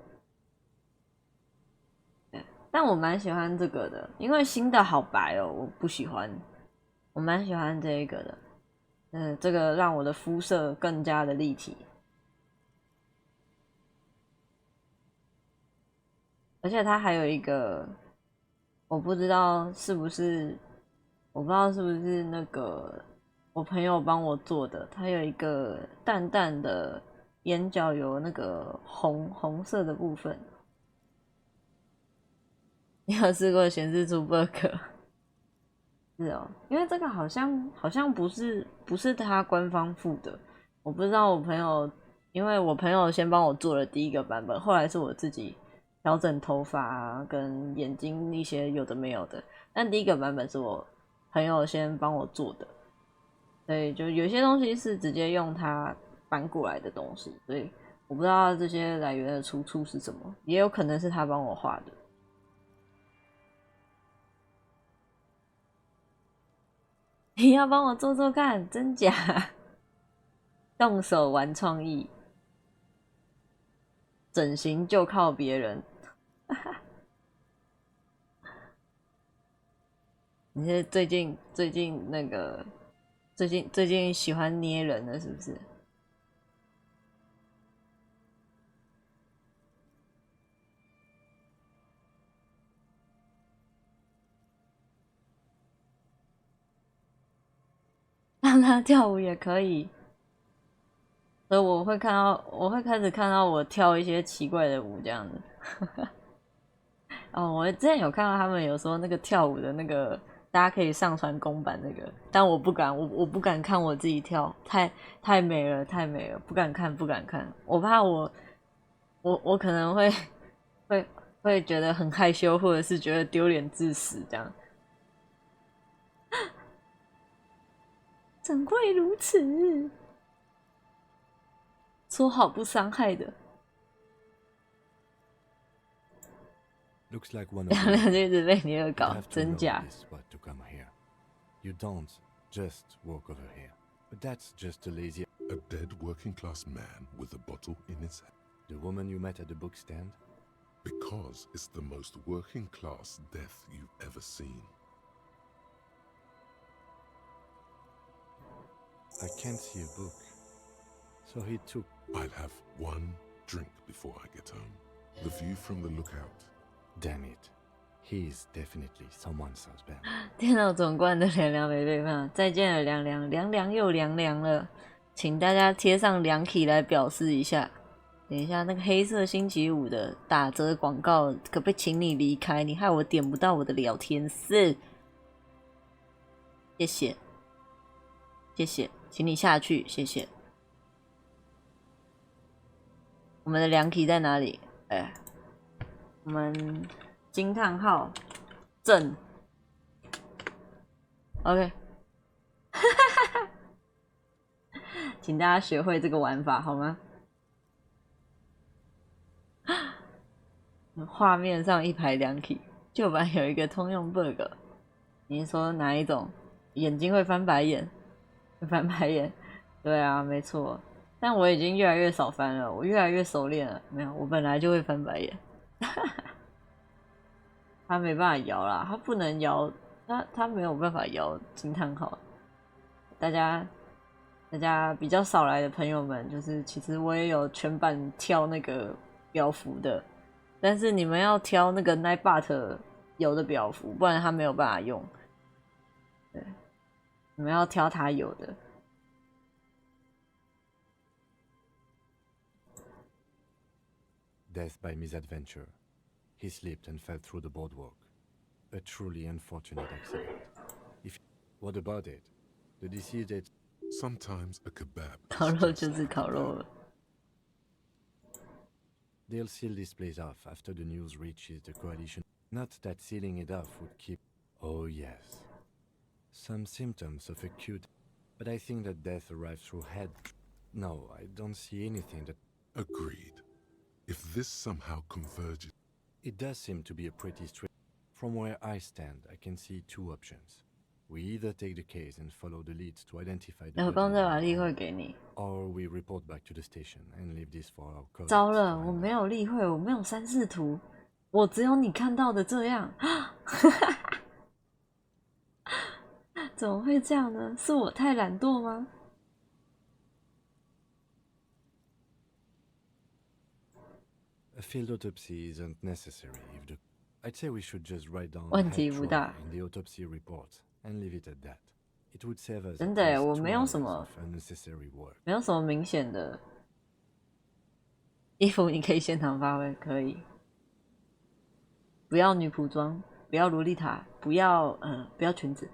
但我蛮喜欢这个的，因为新的好白哦，我不喜欢。我蛮喜欢这一个的，这个让我的肤色更加的立体。而且它还有一个，我不知道是不是那个。我朋友帮我做的，它有一个淡淡的眼角有那个红色的部分。你有试过显示出 bug？ 是哦，因为这个好像不是他官方附的，我不知道我朋友，因为我朋友先帮我做了第一个版本，后来是我自己调整头发啊，跟眼睛一些有的没有的，但第一个版本是我朋友先帮我做的。所以就有些东西是直接用它搬过来的东西，所以我不知道这些来源的出处是什么，也有可能是他帮我画的。你要帮我做做看，真假？动手玩创意，整形就靠别人。你是最近那个？最近喜欢捏人了，是不是？让他跳舞也可以，所以我会开始看到我跳一些奇怪的舞这样子。哦，我之前有看到他们有说那个跳舞的那个，大家可以上传公版那个，但我不敢，我不敢看我自己跳，太美了，太美了，不敢看，我怕我可能会觉得很害羞，或者是觉得丢脸致死这样。怎会如此？说好不伤害的。Looks like one 两 of 人就一直被你恶搞， have to 真 know 假？ this spot to come here. You don't just walk over here, but that's just a lazy. A dead working class man with a bottle in his hand. The woman you met at the book stand? Because it's the most working class death you've ever seen. I can't see a book. So he took. I'll have one drink before I get home. The view from the lookout. Damn it. He's definitely someone's husband. 电脑总冠的凉凉没背叛，再见了凉凉，凉凉又凉凉了，请大家贴上凉体来表示一下。等一下，那个黑色星期五的打折广告，可不可以请你离开？你害我点不到我的聊天室。谢谢，谢谢，请你下去，谢谢。我们的凉体在哪里？哎，我们惊叹号正 ，OK， 请大家学会这个玩法好吗？画面上一排凉体，旧版有一个通用 bug。你是说哪一种？眼睛会翻白眼？会翻白眼？对啊，没错。但我已经越来越少翻了，我越来越熟练了。没有，我本来就会翻白眼。他没办法摇啦，他不能摇，他没有办法摇惊叹号。大家比较少来的朋友们，就是其实我也有全版挑那个表符的，但是你们要挑那个 Nightbot 有的表符，不然他没有办法用。对，你们要挑他有的。Death by misadventure. He slipped and fell through the boardwalk. A truly unfortunate accident. What about it? The deceased. Sometimes a kebab. 烤肉就是烤肉了。They'll seal this place off after the news reaches the coalition. Not that sealing it off would keep. Oh yes. Some symptoms of acute, but I think that death arrives through head. No, I don't see anything that. Agreed. If this somehow converges. It does seem to be a pretty straight. From where I stand, I can see two options. We either take the case and follow the leads to identify the body, or we report back to the station and leave this for our colleagues. 糟了，我没有例会，我没有三视图，我只有你看到的这样。怎么会这样呢？是我太懒惰吗？ A field autopsy isn't necessary if the... I'd say we should just write down 问题 head 不 trauma 大。 in the autopsy report and leave it at that. It would save us 真 at 的耶， least 我 2 没有 hours 什么 of unnecessary work. 没有什么明显的衣服，你可以现场发挥，可以。不要女仆装，不要洛丽塔，不要裙子。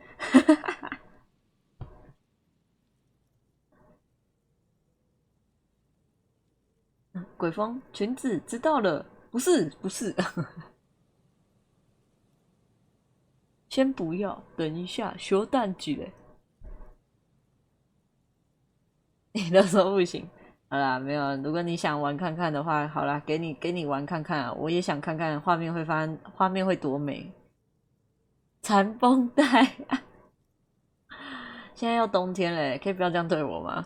鬼风裙子知道了，不是不是，先不要，等一下修蛋举嘞。你都说不行，好啦，没有。如果你想玩看看的话，好啦，给你玩看看啊！我也想看看画面会多美。缠绷带，现在要冬天嘞，可以不要这样对我吗？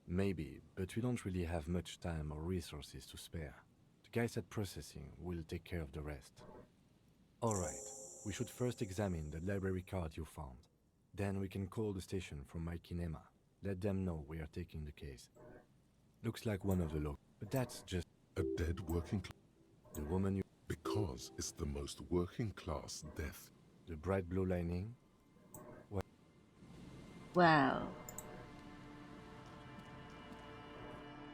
Maybe, but we don't really have much time or resources to spare. The guys at processing will take care of the rest. Alright, we should first examine the library card you found. Then we can call the station from Mike and Emma. Let them know we are taking the case. Looks like one of the local, but that's just a dead working class. The woman you... Because it's the most working class death. The bright blue lining? What? Wow.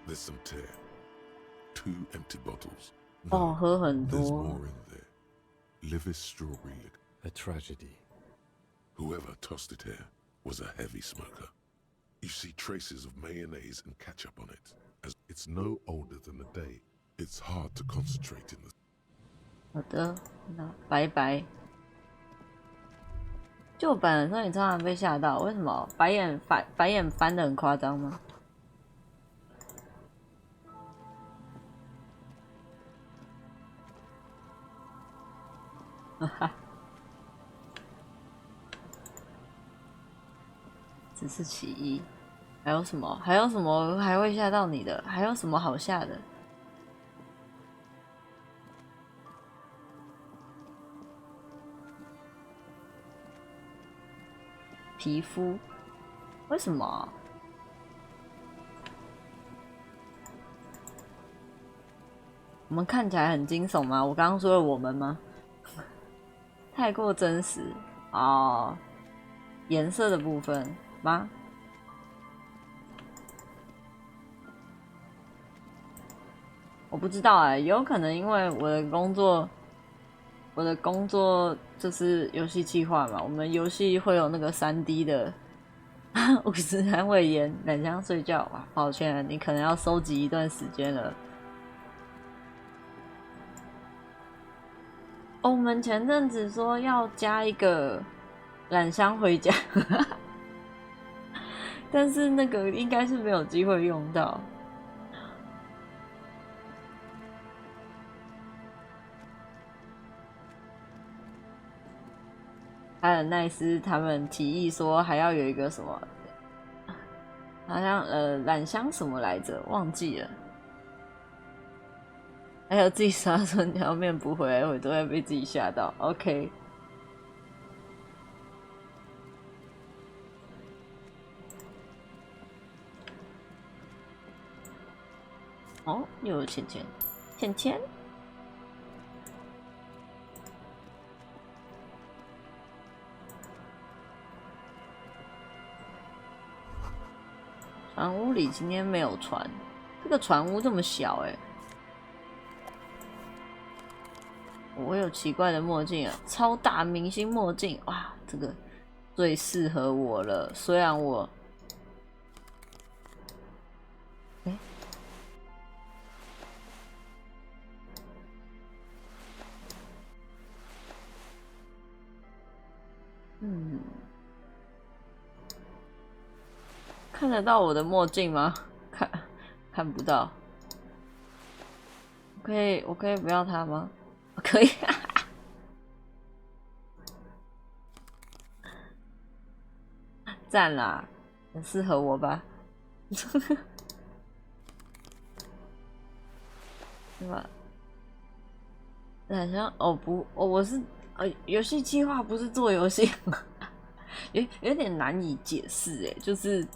There's some tear. 2 empty bottles. Oh,喝很 There's 多。 more in there. Liver strawberry liquor. A tragedy. Whoever tossed it here was a heavy smoker. You see traces of mayonnaise and ketchup on it. As it's no older than a day, it's hard to concentrate in the... 好的，那拜拜。旧版的时候你常常被吓到，为什么？白眼翻的很夸张吗？哈哈，只是其一。还有什么？还有什么还会吓到你的？还有什么好吓的？皮肤？为什么？我们看起来很惊悚吗？我刚刚说了我们吗？太过真实哦，颜色的部分吗？我不知道哎、有可能因为我的工作就是游戏企划嘛，我们游戏会有那个3D 的50安慰言，染香睡觉。哇，抱歉，你可能要收集一段时间了。哦，我们前阵子说要加一个染香回家，但是那个应该是没有机会用到。还有奈斯他们提议说还要有一个什么，好像染香什么来着，忘记了。还有自己杀春条面补回来，我都会被自己吓到。OK， 哦，又有钱钱，钱钱。船屋里今天没有船，这个船屋这么小欸。我有奇怪的墨镜啊，超大明星墨镜，哇，这个最适合我了。虽然我，看得到我的墨镜吗？看不到。我可以不要它吗？可以。赞啦，很适合我吧？对吧？好像我是游戏企划，不是做游戏，有点难以解释哎，就是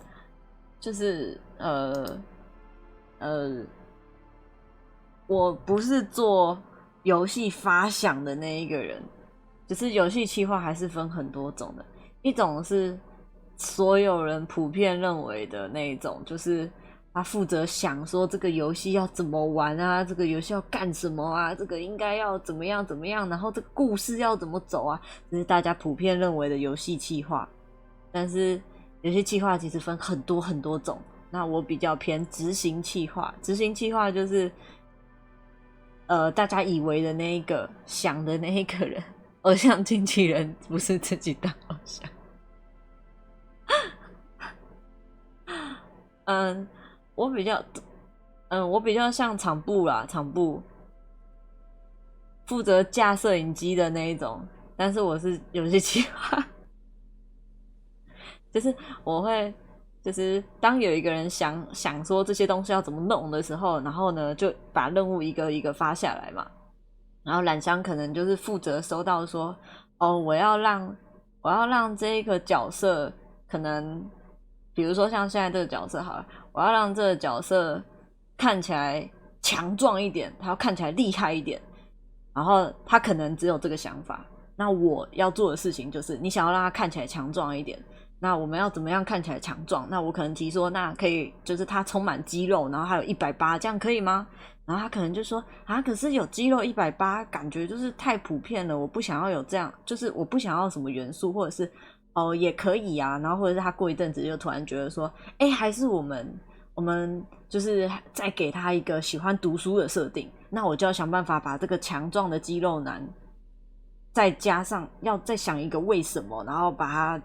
我不是做游戏发想的那一个人，就是游戏企划还是分很多种的，一种是所有人普遍认为的那一种，就是他负责想说这个游戏要怎么玩啊，这个游戏要干什么啊，这个应该要怎么样，然后这个故事要怎么走啊，这是大家普遍认为的游戏企划。但是游戏企划其实分很多很多种，那我比较偏执行企划。执行企划就是大家以为的那一个想的那一个人，偶像经纪人不是自己当偶像。我比较像场部啦，场部负责架摄影机的那一种，但是我是游戏企划，就是我会就是当有一个人想说这些东西要怎么弄的时候，然后呢就把任务一个一个发下来嘛。然后染香可能就是负责收到说，哦，我要让这个角色可能，比如说像现在这个角色好了，我要让这个角色看起来强壮一点，他要看起来厉害一点，然后他可能只有这个想法。那我要做的事情就是，你想要让他看起来强壮一点，那我们要怎么样看起来强壮？那我可能提说，那可以就是他充满肌肉，然后还有180，这样可以吗？然后他可能就说啊，可是有肌肉180，感觉就是太普遍了，我不想要有这样，就是我不想要什么元素，或者是哦也可以啊。然后或者是他过一阵子就突然觉得说，还是我们就是再给他一个喜欢读书的设定，那我就要想办法把这个强壮的肌肉男再加上，要再想一个为什么，然后把他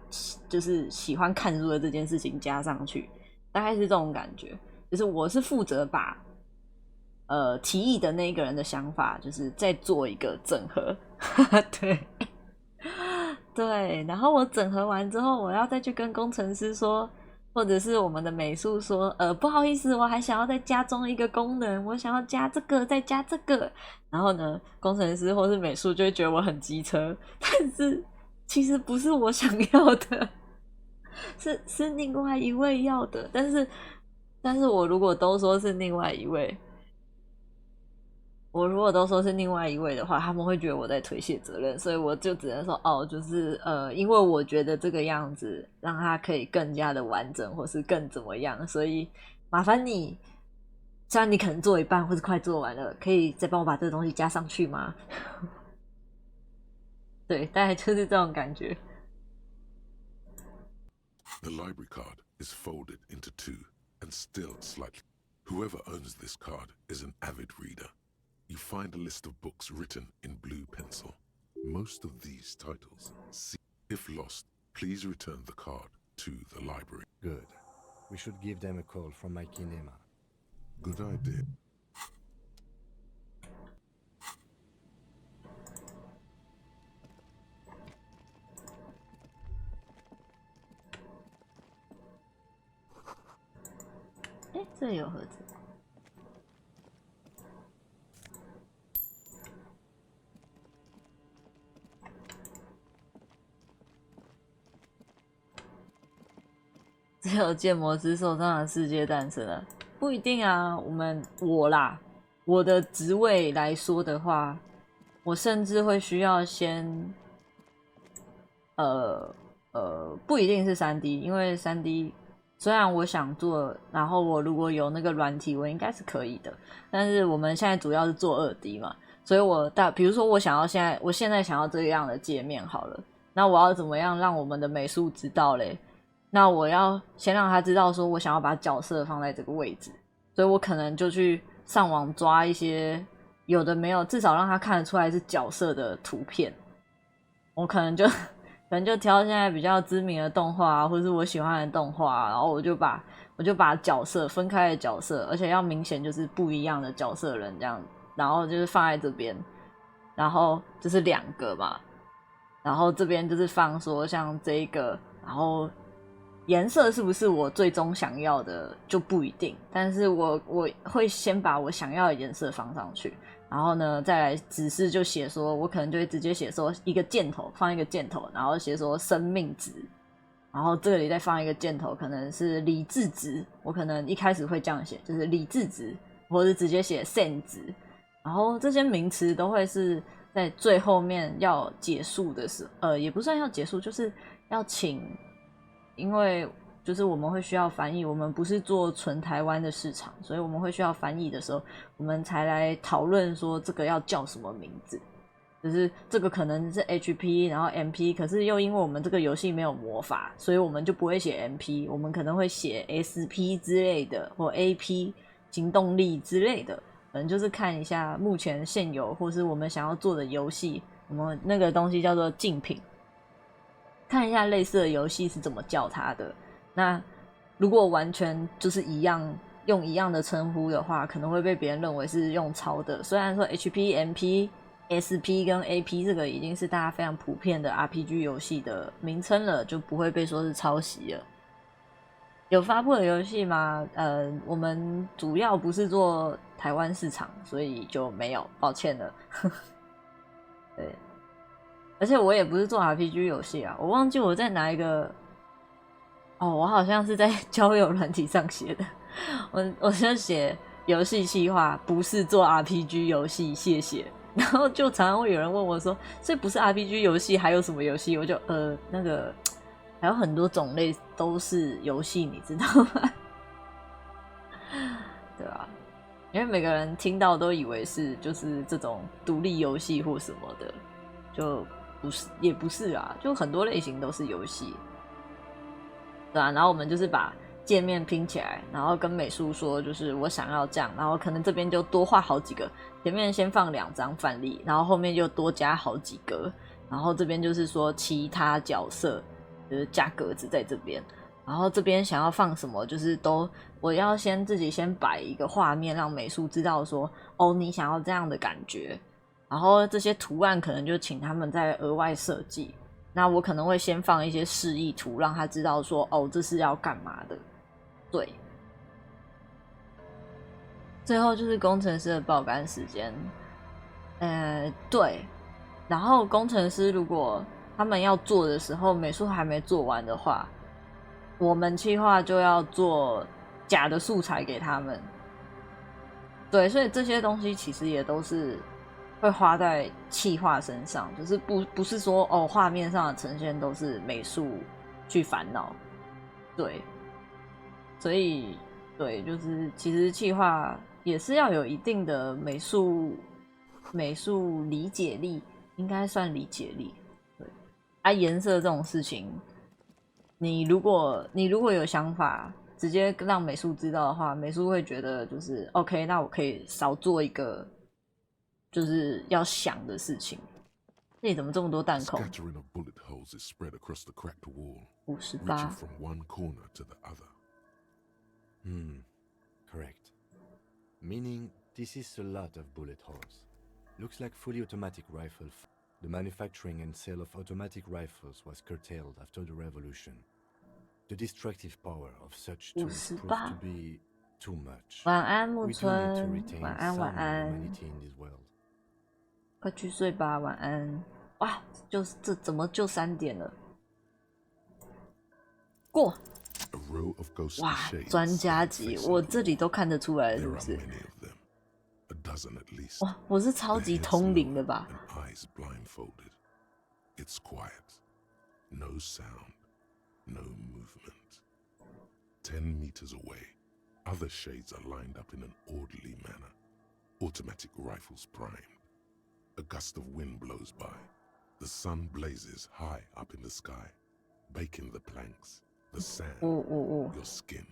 就是喜欢看书的这件事情加上去，大概是这种感觉。就是我是负责把提议的那一个人的想法，就是再做一个整合。对对，然后我整合完之后，我要再去跟工程师说，或者是我们的美术说，不好意思，我还想要再加装一个功能，我想要加这个，再加这个。然后呢，工程师或是美术就会觉得我很机车，但是其实不是我想要的，是另外一位要的。但是我如果都说是另外一位，的话，他们会觉得我在推卸责任，所以我就只能说哦，就是因为我觉得这个样子让它可以更加的完整，或是更怎么样，所以麻烦你，虽然你可能做一半或是快做完了，可以再帮我把这个东西加上去吗？对，大概就是这种感觉。The library card is folded into two and still slightly. Whoever owns this card is an avid reader. You find a list of books written in blue pencil. Most of these titles, if lost, please return the card to the library. Good. We should give them a call from my kinema. Good idea. 这里有盒子。只有建模之手上的世界诞生了，不一定啊。我的职位来说的话，我甚至会需要先，不一定是3D，因为3D虽然我想做，然后我如果有那个软体，我应该是可以的。但是我们现在主要是做2D 嘛，所以比如说我现在想要这样的界面好了，那我要怎么样让我们的美术知道嘞？那我要先让他知道说我想要把角色放在这个位置，所以我可能就去上网抓一些有的没有，至少让他看得出来是角色的图片。我可能就挑现在比较知名的动画啊，或是我喜欢的动画啊，然后我就把角色分开的角色，而且要明显就是不一样的角色人这样，然后就是放在这边，然后就是2个嘛，然后这边就是放说像这一个，然后颜色是不是我最终想要的就不一定，但是我会先把我想要的颜色放上去，然后呢再来指示就写说，我可能就会直接写说一个箭头，放一个箭头，然后写说生命值，然后这里再放一个箭头，可能是理智值，我可能一开始会这样写，就是理智值，或是直接写 sen 值，然后这些名词都会是在最后面要结束的时候，也不算要结束，就是要请。因为就是我们会需要翻译，我们不是做纯台湾的市场，所以我们会需要翻译的时候，我们才来讨论说这个要叫什么名字。就是这个可能是 HP， 然后 MP， 可是又因为我们这个游戏没有魔法，所以我们就不会写 MP， 我们可能会写 SP 之类的，或 AP 行动力之类的。可能就是看一下目前现有或是我们想要做的游戏，我们那个东西叫做竞品。看一下类似的游戏是怎么叫它的。那如果完全就是用一样的称呼的话，可能会被别人认为是用抄的。虽然说 HP、MP、SP 跟 AP 这个已经是大家非常普遍的 RPG 游戏的名称了，就不会被说是抄袭了。有发布的游戏吗？我们主要不是做台湾市场，所以就没有，抱歉了。对，而且我也不是做 RPG 游戏啊，我忘记我在哪一个。哦，我好像是在交友软体上写的，我就写游戏企划，不是做 RPG 游戏，谢谢。然后就常常会有人问我说，所以不是 RPG 游戏还有什么游戏？我就那个还有很多种类都是游戏，你知道吗？对吧？因为每个人听到都以为是就是这种独立游戏或什么的，就不是，也不是啊，就很多类型都是游戏。对啊，然后我们就是把界面拼起来，然后跟美术说，就是我想要这样，然后可能这边就多画好几个，前面先放2张范例，然后后面就多加好几格，然后这边就是说其他角色，就是加格子在这边，然后这边想要放什么，就是都我要自己先摆一个画面，让美术知道说，哦，你想要这样的感觉，然后这些图案可能就请他们再额外设计。那我可能会先放一些示意图，让他知道说，哦，这是要干嘛的。对，最后就是工程师的爆肝时间。对，然后工程师如果他们要做的时候，美术还没做完的话，我们企划就要做假的素材给他们。对，所以这些东西其实也都是会花在企划身上，就是不是说哦画面上的呈现都是美术去烦恼，对，所以对，就是其实企划也是要有一定的美术理解力，应该算理解力。对，啊，颜色这种事情，你如果有想法，直接让美术知道的话，美术会觉得就是 OK， 那我可以少做一个。就是要想的事情。这里怎么这么多弹孔？58。Correct. Meaning this is a lot of bullet holes. Looks like fully automatic rifle. The manufacturing and sale of automatic rifles was curtailed after the revolution. The destructive power of such tools proved to be too much. 晚安，木 We do 村。 need to retain 晚安，晚 some 安。 humanity in this world. 快去睡吧，晚安。哇，这怎么就3点了？过。哇，专家级，我这里都看得出来，是不是？哇，我是超级通灵的吧？ It's quiet. No sound. No movement. 10 meters away, other shades are lined up in an orderly manner. Automatic rifles primed. A gust of wind blows by. The sun blazes high up in the sky, baking the planks, the sand, your skin.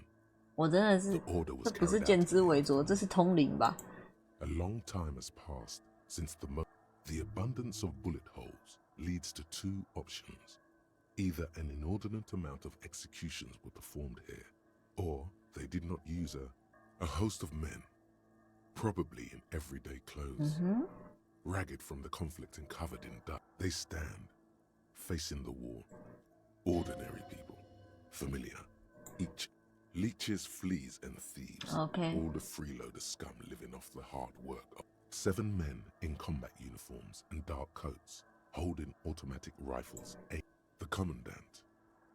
我真的是，这不是见之为拙，这是通灵吧？ A long time has passed since the abundance of bullet holes leads to 2 options. Either an inordinate amount of executions were performed here, or they did not use a host of men, probably in everyday clothes, ragged from the conflict and covered in dust. They stand, facing the wall. Ordinary people, familiar, each leeches, fleas, and thieves. Okay. All the freeloader scum living off the hard work of 7 men in combat uniforms and dark coats, holding automatic rifles. The commandant,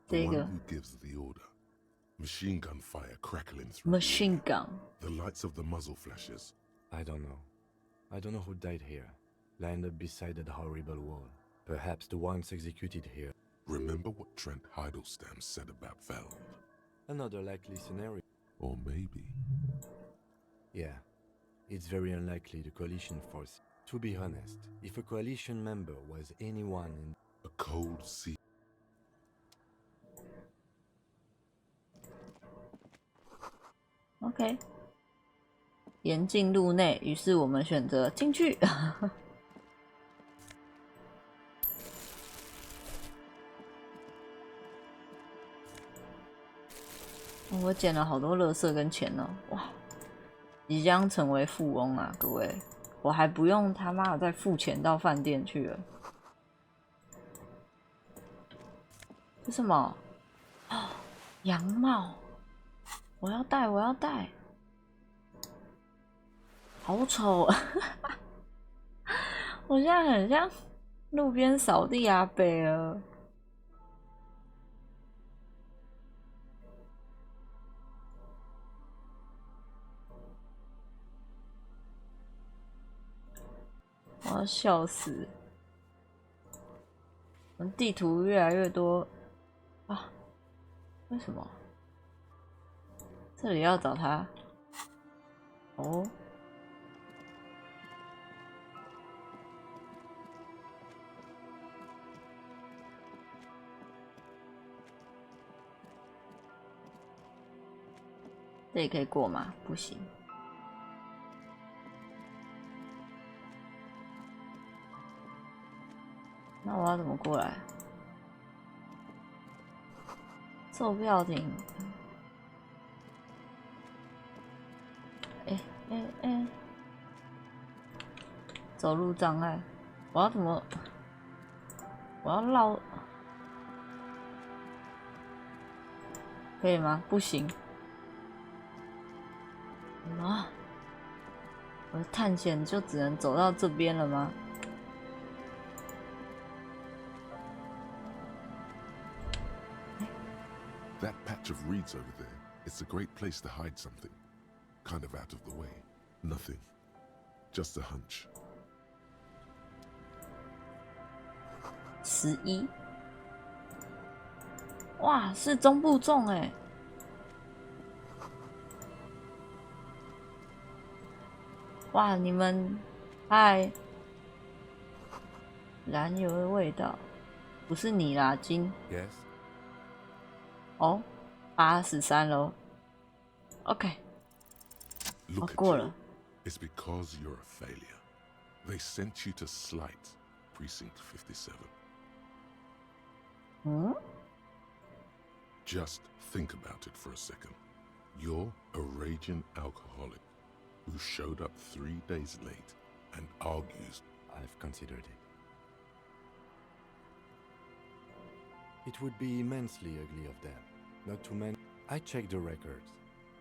the one who gives the order. Machine gun fire crackling through machine gun. The lights of the muzzle flashes. I don't know. I don't know who died here, lined up beside that horrible wall. Perhaps the ones executed here. Remember what Trent Heidelstein said about Veld? Another likely scenario. Or maybe. Yeah, it's very unlikely the coalition force. To be honest, if a coalition member was anyone in a cold sea. OK， 严禁入内，于是我们选择进去。我捡了好多垃圾跟钱哦，哇！即将成为富翁啊，各位！我还不用他妈的再付钱到饭店去了。这什么？哦，羊帽。我要带，我要带，好丑啊！我现在很像路边扫地阿伯了。我要笑死！地图越来越多啊？为什么？这里要找他？哦。这里可以过吗？不行。那我要怎么过来？售票亭。走路障碍，我要怎么？我要绕，可以吗？不行。啊！我的探险就只能走到这边了吗？ That patch of reeds over there, it's a great place to hide something. Kind of out of the way. Nothing. Just a hunch. 11。哇，是中部粽哎！哇，你们嗨，燃油的味道，不是你啦，金。Yes. 哦，83喽。OK， 我过了。It's because you're a failure. They sent you to Slight, Precinct 57. 嗯 Just think about it for a second. You're a raging alcoholic who showed up 3 days late and argues. I've considered it. It would be immensely ugly of them, not to mention. I checked the records.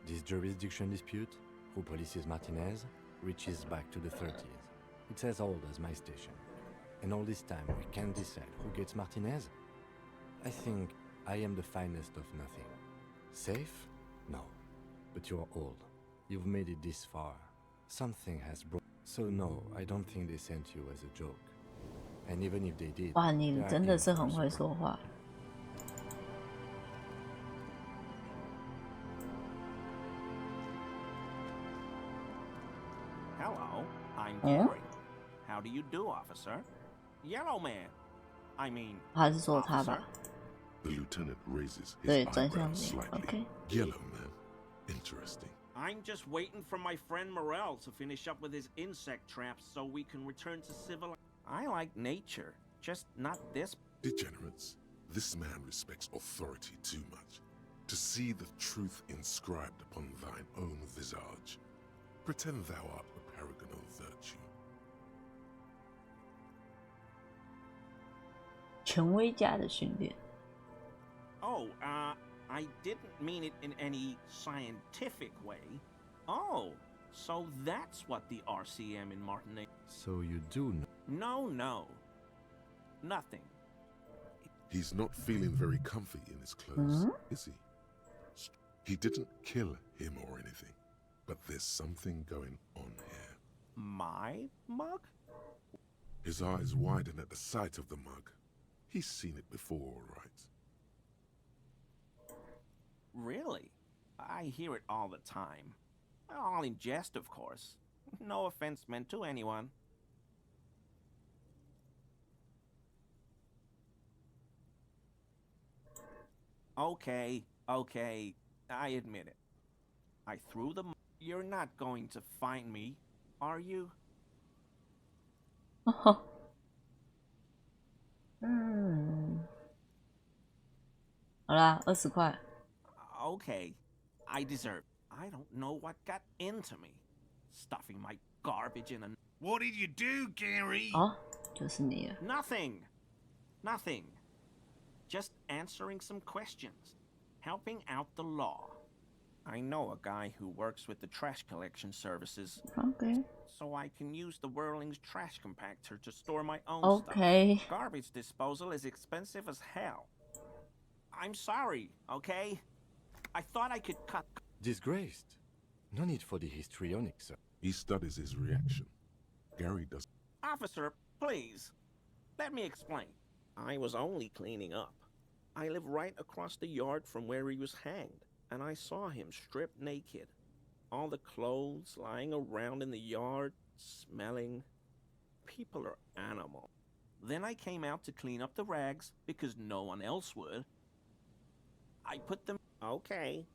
This jurisdiction dispute, who polices Martinez, reaches back to the 30s. It's as old as my station. And all this time we can't decide who gets Martinez? I think I am the finest of nothing. Safe? No. But you're old. You've made it this far. Something has broken. So no, I don't think they sent you as a joke. And even if they did, 哇，你真的是很会说话。 Hello, I'm Gary. How do you do, officer? Yellow man. I mean, 还是说他吧？ The lieutenant raises his 对，转向 eyebrows 你。 slightly. OK。 Yellow man. Interesting. I'm just waiting for my friend Morel to finish up with his insect traps so we can return to civil. I like nature, just not this. Degenerates. This man respects authority too much. To see the truth inscribed upon thine own visage. Pretend thou art a paragon of virtue. 权威家的训练。 Oh, I didn't mean it in any scientific way. Oh, so that's what the RCM in Martinique. So you do know. No. Nothing. He's not feeling very comfy in his clothes, is he? He didn't kill him or anything, but there's something going on here. My mug? His eyes widen at the sight of the mug. He's seen it before, all right? Really? I hear it all the time. All in jest, of course. No offense meant to anyone. Okay. I admit it. I threw the... You're not going to find me, are you? 好啦，20块。 Okay, I deserve. I don't know what got into me. Stuffing my garbage in a... What did you do, Gary? 哦，就是你了。 Nothing. Just answering some questions. Helping out the law. I know a guy who works with the trash collection services. Okay. So I can use the Whirling's trash compactor to store my own Okay. stuff. Garbage disposal is expensive as hell. I'm sorry, okay? I thought I could cut... Disgraced. No need for the histrionics, sir. He studies his reaction. Gary does. Officer, please. Let me explain. I was only cleaning up. I live right across the yard from where he was hanged, and I saw him stripped naked. All the clothes lying around in the yard, smelling. People are animal. Then I came out to clean up the rags, because no one else would. I put them... Okay.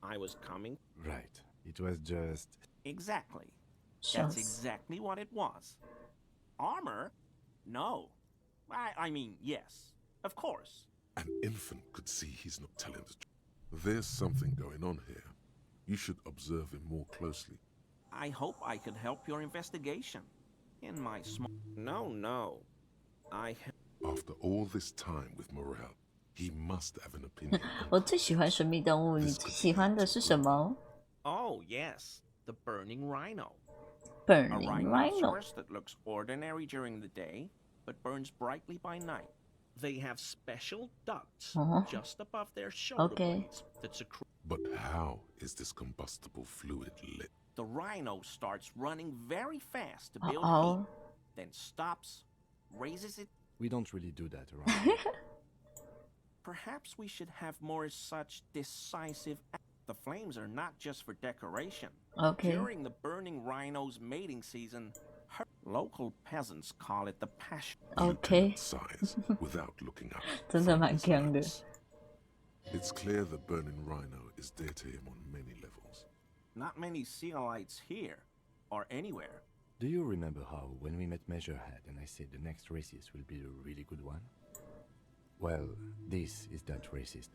I was coming... Right. It was just... Exactly. Shucks. That's exactly what it was. Armor? No. I mean, yes. Of course. An infant could see he's not telling the truth. There's something going on here. You should observe him more closely. I hope I could help your investigation. In my small... No. After all this time with Morel, he must have an opinion. 我最喜欢神秘动物，你最喜欢的是什么 Oh, yes. The burning rhino.？Burning A rhino. rhinoceros that looks ordinary during the day, but burns brightly by night. They have special ducts just above their shoulder blades that secrete... But how is this combustible fluid lit? The rhino starts running very fast to build heat, then stops, raises it... We don't really do that around here. Perhaps we should have more such decisive... The flames are not just for decoration. Okay. During the burning rhino's mating season, local peasants call it the passion. Okay. Sighs without looking up. 真的蛮强的。It's clear the burning rhino is dear to him on many levels. Not many sealites here, or anywhere. Do you remember how, when we met Measurehead and I said the next racist will be a really good one? Well, this is that racist.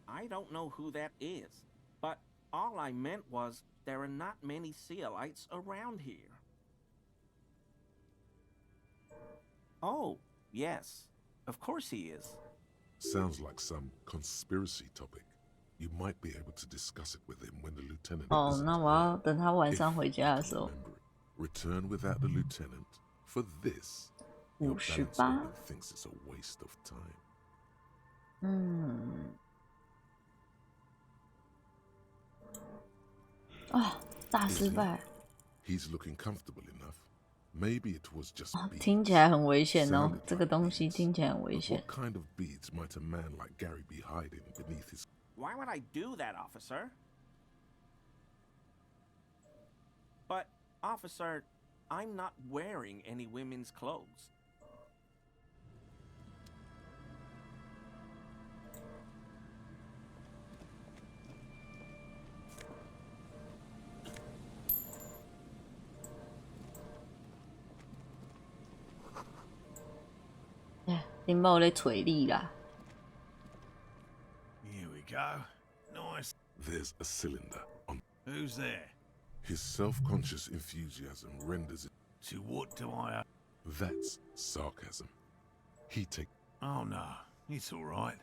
I don't know who that is, but all I meant was there are not many sealites around here. Oh, yes. Of course he is. Sounds like some conspiracy topic. You might be able to discuss it with him when the lieutenant 哦，那我要等他晚上回家的时候。 Return without the lieutenant. For this, your balance woman thinks it's a waste of time. 大失败。 He's looking comfortable enough. Maybe it was just beads. 听起来很危险哦，这个东西听起来很危险。 What kind of beads might a man like Gary be hiding beneath his... Why would I do that, officer? But, officer, I'm not wearing any women's clothes. Here we go. Nice. There's a cylinder on... Who's there? His self-conscious enthusiasm renders it... To what do I... That's sarcasm. He take... Oh no, it's all right.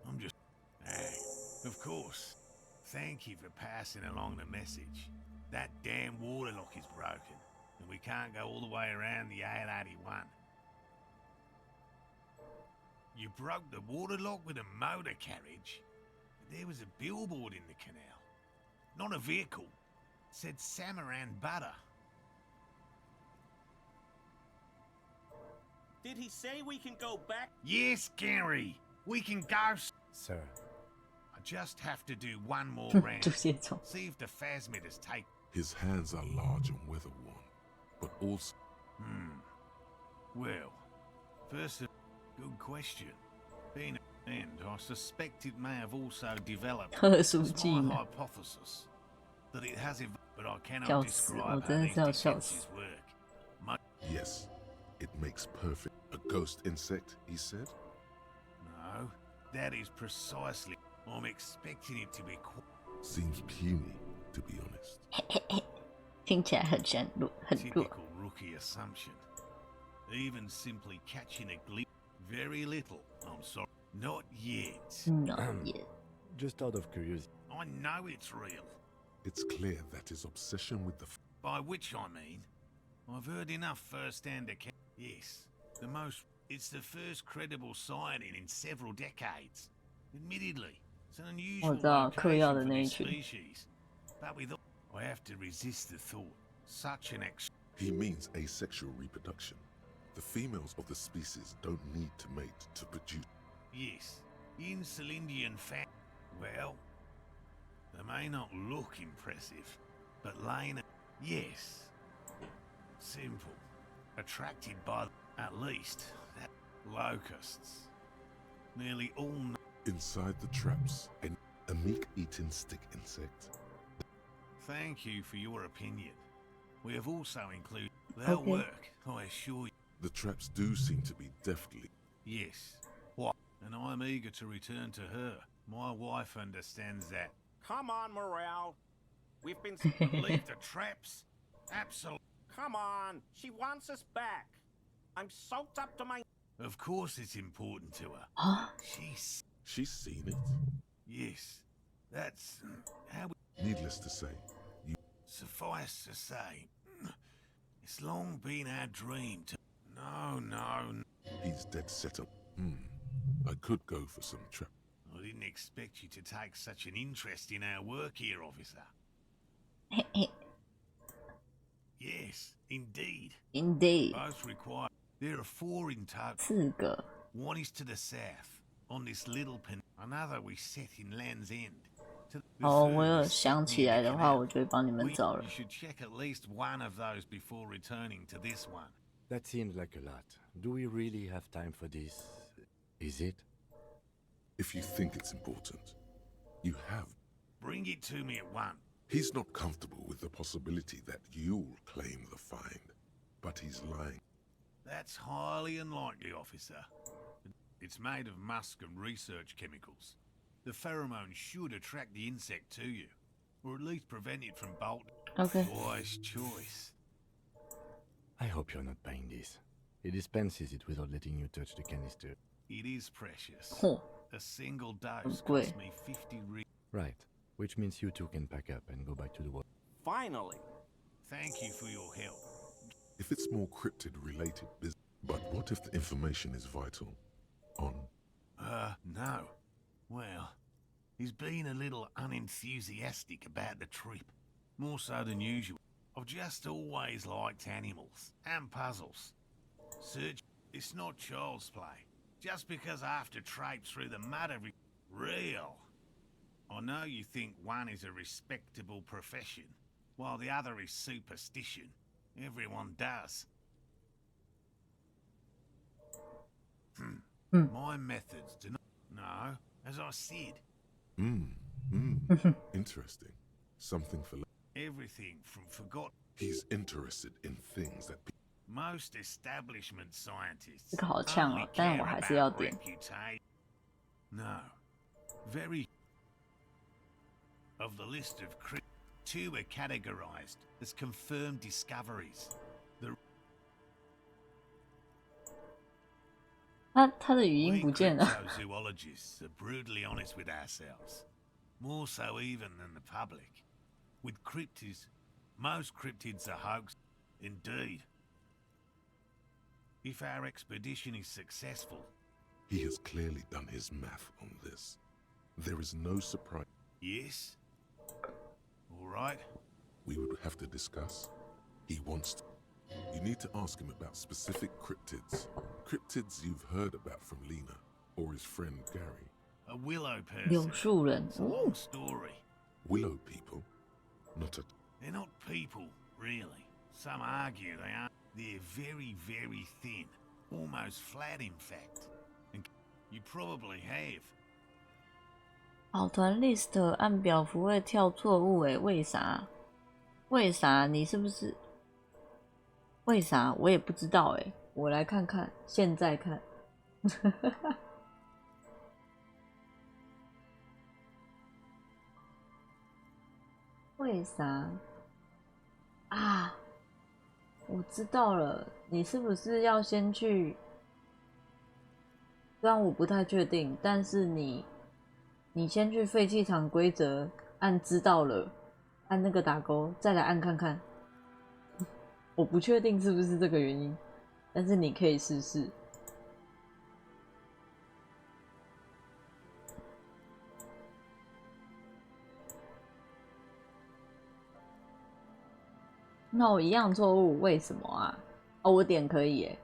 I'm just... Hey, of course. Thank you for passing along the message. That damn water lock is broken, and we can't go all the way around the AL-81. You broke the water lock with a motor carriage? There was a billboard in the canal. Not a vehicle. It said Samaran Butter. Did he say we can go back? Yes, Gary. We can go. Sir. I just have to do one more round. See if the phasmid has taken... His hands are large and weather-worn, but also... Well, first, good question. Being an end, I suspect it may have also developed as my hypothesis that it has evolved, but I cannot describe how these defenses work. Yes, it makes perfect. A ghost insect, he said? No, that is precisely. I'm expecting it to be Seems puny, to be honest. 听起来很弱。 Typical rookie assumption. Even simply catching a glimpse. Very little. I'm sorry. Not yet. Not yet. Just out of curiosity. I know it's real. It's clear that his obsession with the... By which I mean, I've heard enough first-hand accounts. Yes, it's the first credible sighting in several decades. Admittedly, it's an unusual location for this species. But I have to resist the thought. Such an He means asexual reproduction. The females of the species don't need to mate to produce. Yes, in Celindian fact. Well, they may not look impressive, but Lena, yes. Simple. Attracted by, at least, that locusts. Nearly all... Inside the traps, a meat-eating stick insect. Thank you for your opinion. We have also included... They'll work, I assure you. The traps do seem to be deftly... Yes. What? And I'm eager to return to her. My wife understands that. Come on, Morale. We've been... Leave the traps? Absolutely. Come on. She wants us back. I'm soaked up to my... Of course it's important to her. Huh? She's seen it? Yes. That's... how we... Needless to say, you... Suffice to say, it's long been our dream to... No. He's dead set up. I could go for some trap. I didn't expect you to take such an interest in our work here, officer. Yes, indeed. Indeed. Both require... There are 4 in total. 4个. One is to the south, on this little pen. Another we set in Land's End. 哦，我有想起来的话，我就会帮你们找了。You should check at least one of those before returning to this one. That seems like a lot. Do we really have time for this? Is it? If you think it's important, you have. Bring it to me at once. He's not comfortable with the possibility that you'll claim the find, but he's lying. That's highly unlikely, officer. It's made of musk and research chemicals. The pheromone should attract the insect to you, or at least prevent it from bolting. Okay. Wise choice. I hope you're not buying this. He dispenses it without letting you touch the canister. It is precious. Huh. A single dose cost me 50 Right, which means you two can pack up and go back to the world. Finally. Thank you for your help. If it's more cryptid-related business, but what if the information is vital? No. Well, he's been a little unenthusiastic about the trip. More so than usual. I've just always liked animals and puzzles. Search, it's not child's play. Just because I have to traipse through the mud every... Real. I know you think one is a respectable profession, while the other is superstition. Everyone does. My methods do not... No, as I said. Interesting. Something for... Everything from forgotten... He's interested in things that... Most establishment scientists... 这个好呛哦，但我还是要点。 No. Very... Of the list of... 2 are categorized as confirmed discoveries. 他的语音不见了。 Zoologists are brutally honest with ourselves, more so even than the public. With cryptids, most cryptids are hoax. Indeed. If our expedition is successful, he has clearly done his math on this. There is no surprise. Yes. All right. We would have to discuss. He wants to. You need to ask him about specific cryptids. Cryptids you've heard about from Lena or his friend Gary. A willow person. 柳树人. It's a long story. Willow people? Not a... They're not people, really. Some argue they are. They're very, very thin. Almost flat, in fact. And you probably have. 跑团 list 按表符会跳错误诶，为啥？为啥？你是不是？为啥？我也不知道诶，我来看看，现在看。为啥？啊，我知道了，你是不是要先去虽然我不太确定，但是你先去废弃场规则按知道了，按那个打勾，再来按看看。我不确定是不是这个原因，但是你可以试试。那我一样错误，为什么啊？哦，我点可以耶，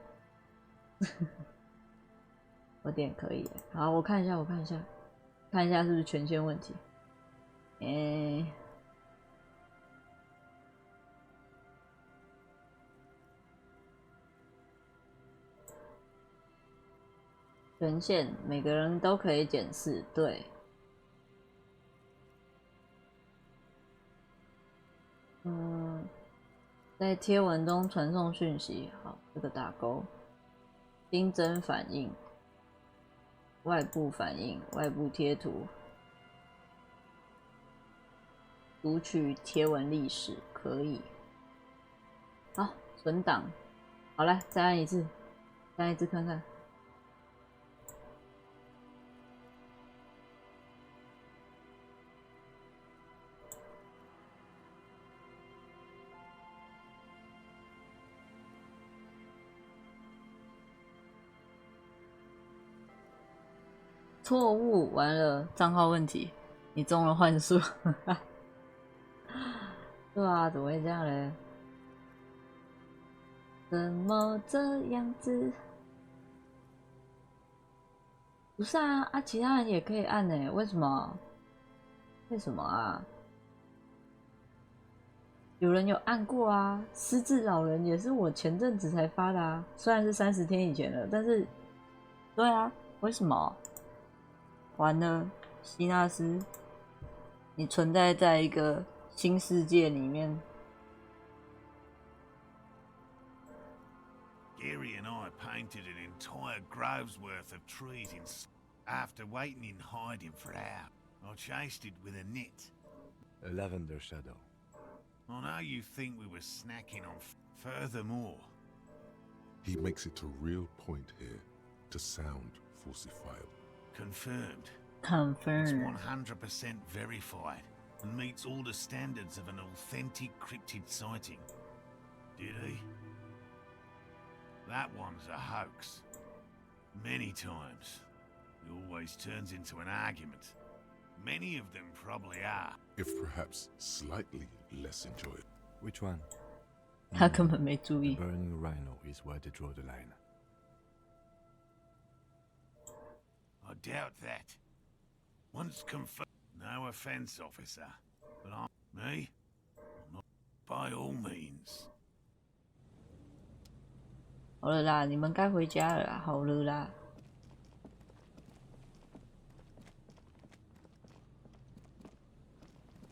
我点可以耶。好，我看一下，看一下是不是权限问题。权限每个人都可以检视，对。在贴文中传送讯息，好，这个打勾。新增反应，外部反应，外部贴图，读取贴文历史，可以。好，存档。好，来再按一次，再按一次看看。错误，完了，账号问题，你中了幻术。对啊，怎么会这样嘞？怎么这样子？不是啊，其他人也可以按呢，为什么？为什么啊？有人有按过啊，失智老人也是我前阵子才发的啊，虽然是30天以前了，但是，对啊，为什么？完了，希纳斯，你存在在一个新世界里面。Gary and I painted an entire grove's worth of trees after waiting in hiding for hours. I chased it with a net. A lavender shadow. I know you think we were snacking on. Furthermore, he makes it a real point here to sound falsifiable. Confirmed. Confirmed. It's 100% verified and meets all the standards of an authentic cryptid sighting. Did he? That one's a hoax. Many times. It always turns into an argument. Many of them probably are. If perhaps slightly less enjoyable. Which one? 他根本没注意。The burning rhino is where they draw the line. I doubt that. Once confirmed, no offense, officer, but I'm not by all means. 好了啦，你们该回家了啦，好了啦。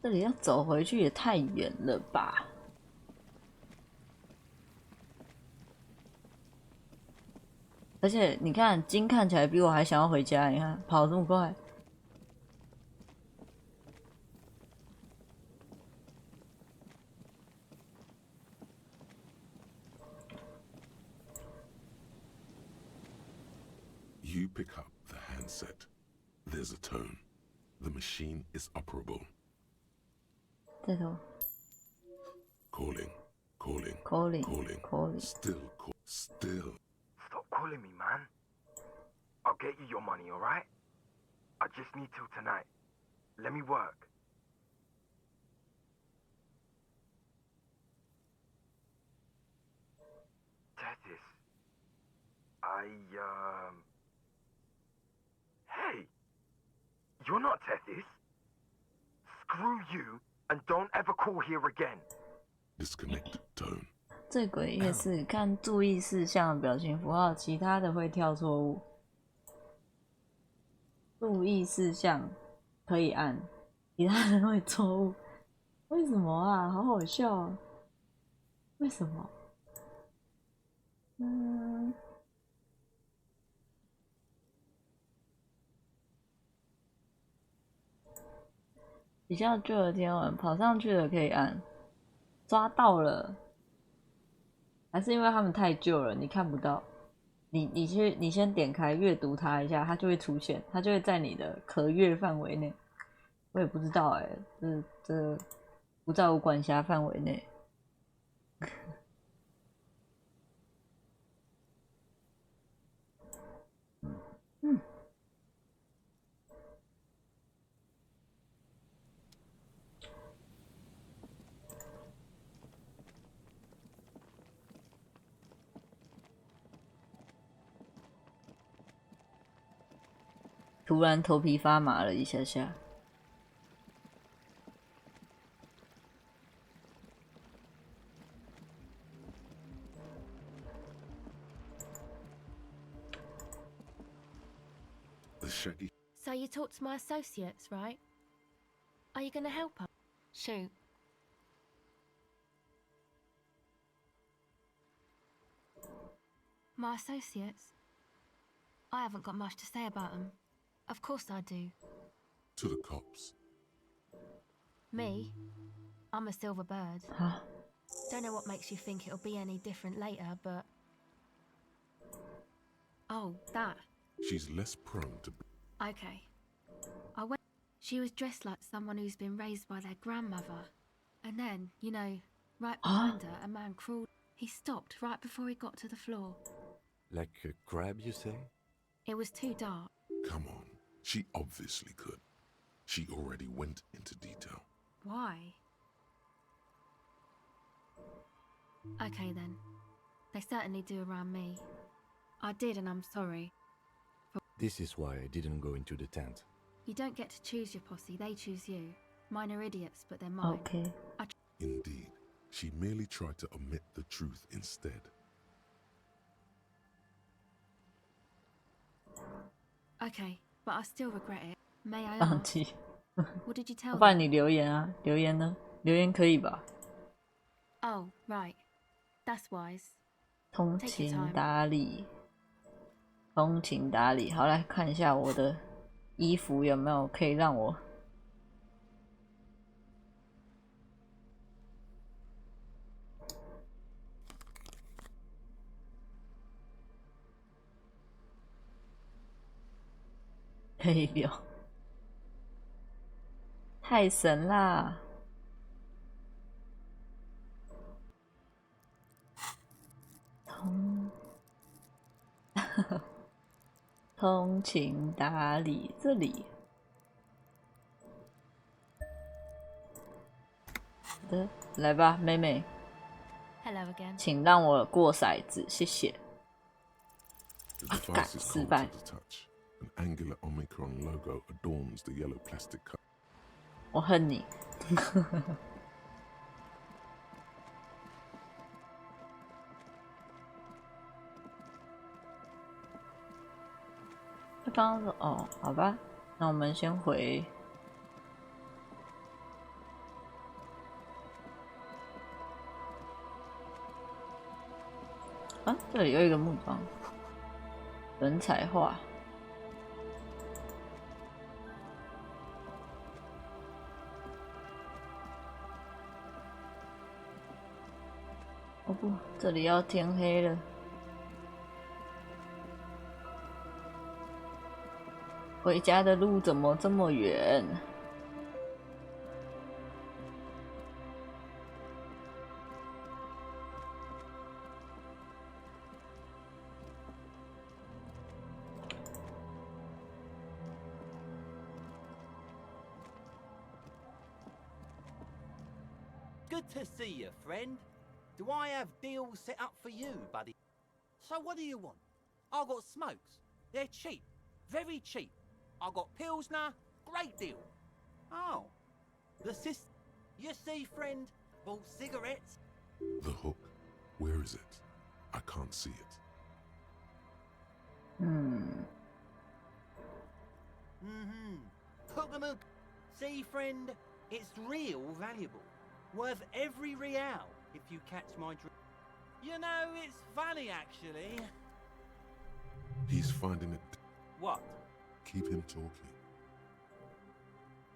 这里要走回去也太远了吧？而且你看，金看起来比我还想要回家，你看跑这么快。You pick up the handset. There's a tone. The machine is operable. 这头。Calling. Still. Stop calling me, man. I'll get you your money, alright? I just need till tonight. Let me work. Tethys. Hey! You're not Tethys. Screw you, and don't ever call here again. Disconnect tone. 最诡异的是，看注意事项的表情符号，其他的会跳错误。注意事项可以按，其他人会错误。为什么啊？好好笑哦！为什么？比较旧的天文，跑上去了可以按，抓到了。还是因为他们太旧了，你看不到。你先点开阅读它一下，它就会出现，它就会在你的可阅范围内。我也不知道这不在我管辖范围内。突然头皮发麻了一下下。So you talked to my associates, right? Are you gonna help us? Shoot. My associates? I haven't got much to say about them. Of course I do. To the cops. Me? I'm a silver bird. Huh? Don't know what makes you think it'll be any different later, but... Oh, that. She's less prone to... Okay. I went... She was dressed like someone who's been raised by their grandmother. And then, you know, right behind her, a man crawled. He stopped right before he got to the floor. Like a crab, you say? It was too dark. Come on. She obviously could. She already went into detail. Why? Okay then. They certainly do around me. I did and I'm sorry. This is why I didn't go into the tent. You don't get to choose your posse, they choose you. Mine are idiots, but they're mine. Okay. Indeed. She merely tried to omit the truth instead. Okay, but I still regret it. May I 忘 ask? 记。 What did you tell 不然 them? 你留言啊，留言呢？留言可以吧？ Oh, right. That's wise. 通情达理，通情达理。好，来看一下我的衣服有没有可以让我。可以留，太神啦！通情达理，这里。好的，来吧，妹妹。 Hello again. 请让我过骰子，谢谢。 The device is cold to the touch. An angular Omicron logo adorns the yellow plastic cup. 我恨你。刚刚说哦，好吧，那我们先回。啊，这里有一个木桩，人彩画。 哦不，这里要天黑了。回家的路怎么这么远？Good to see you, friend. Do I have deals set up for you, buddy? So what do you want? I got smokes. They're cheap. Very cheap. I got Pilsner. Great deal. Oh. The system. You see, friend? Bought cigarettes. The hook. Where is it? I can't see it. Hook 'em up. See, friend? It's real valuable. Worth every real. If you catch my drift. You know, it's funny actually. He's finding it. What? Keep him talking.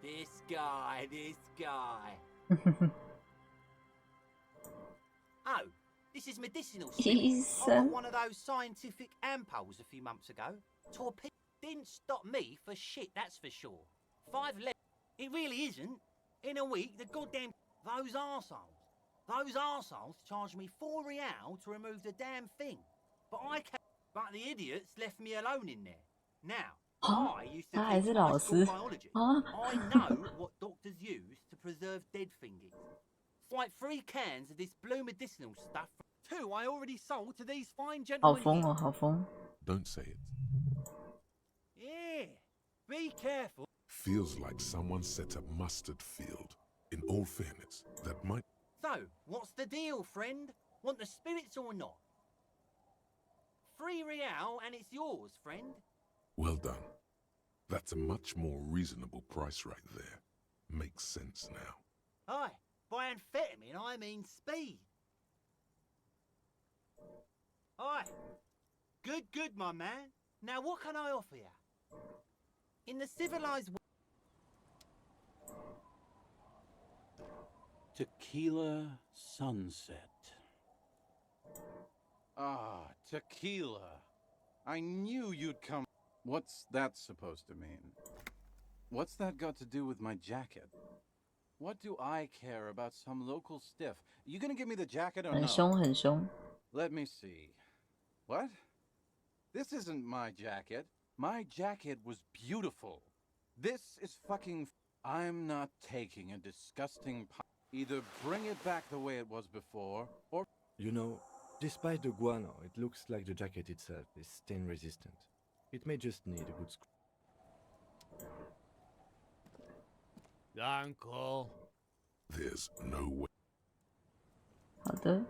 This guy. Oh, This is medicinal.医 I 生 got one of those scientific ampoules a few months ago. Torpedo didn't stop me for shit, that's for sure. 5 left. It really isn't. In a week, the goddamn... Those arseholes charged me 4 real to remove the damn thing. But the idiots left me alone in there. Now, I used to 他还 teach 是 high 老 school 师 biology. 啊 I know what doctors use to preserve dead thingies. It's like 3 cans of this blue medicinal stuff. 2 I already sold to these fine 好 gentlemen 疯 here. 哦，好疯！ Don't say it. Yeah, be careful. Feels like someone set a mustard field. In all fairness, that might... So, what's the deal, friend? Want the spirits or not? 3 real and it's yours, friend. Well done. That's a much more reasonable price right there. Makes sense now. Aye, by amphetamine I mean speed. Aye. Good, my man. Now what can I offer you? In the civilized world... Tequila sunset. Ah, tequila. I knew you'd come. What's that supposed to mean? What's that got to do with my jacket? What do I care about some local stiff? You gonna give me the jacket or 很 no? 凶很凶。 Let me see. What? This isn't my jacket. My jacket was beautiful. This is fucking... I'm not taking a disgusting... Either bring it back the way it was before, or... You know, despite the guano, it looks like the jacket itself is stain resistant. It may just need a good Uncle. There's no way. 好的。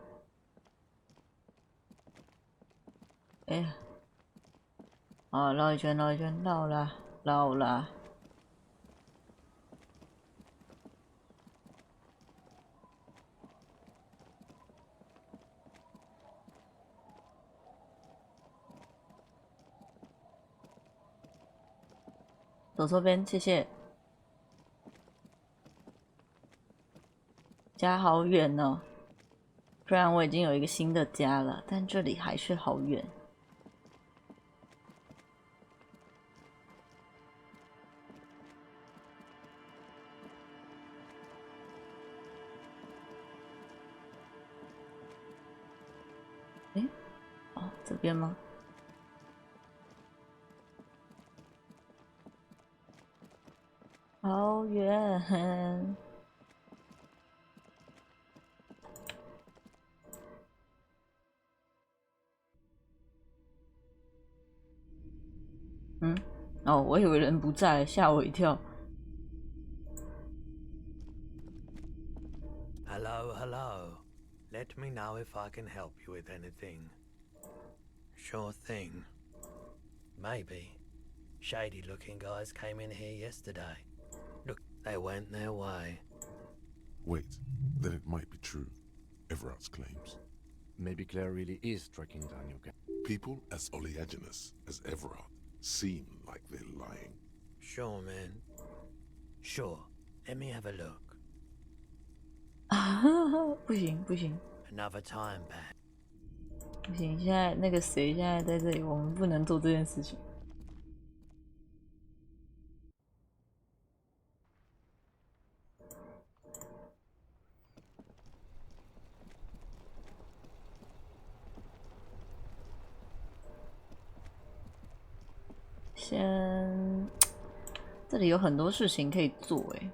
哎呀，啊，绕一圈，绕一圈，绕啦，绕啦。走错边，谢谢。家好远哦，虽然我已经有一个新的家了，但这里还是好远。诶，哦，这边吗？好远。嗯，哦，我以为人不在，吓我一跳。Hello. Let me know if I can help you with anything. Sure thing. Maybe. Shady-looking guys came in here yesterday. Look, they went their way. Wait, then it might be true. Everard's claims. Maybe Claire really is tracking down your guy. People as oleaginous as Everard seem like they're lying. Sure, man. Sure. Let me have a look. 不行不行 Another time, Pat. 不行，现在那个谁现在在这里，我们不能做这件事情。先，这里有很多事情可以做哎。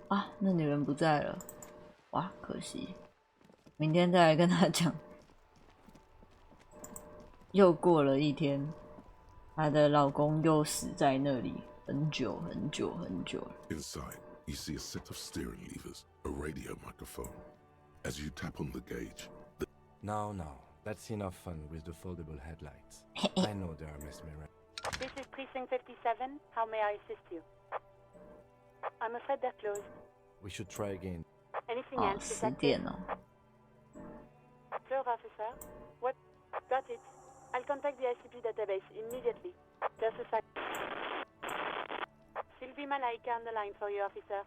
啊，那女人不在了，哇，可惜。明天再来跟她讲。又过了一天，她的老公又死在那里，很久很久很久了。Inside, you see a set of steering levers, a radio microphone. As you tap on the gauge, Now, that's enough fun with the foldable headlights. I know they are mesmerizing. This is Precinct 57. How may I assist you? I'm afraid they're closed. We should try again. Anything 哦， else? 10点哦。 Third officer. What? Got it. I'll contact the ICP database immediately. Just a sec. Sylvie Malaika on the line for you, officer.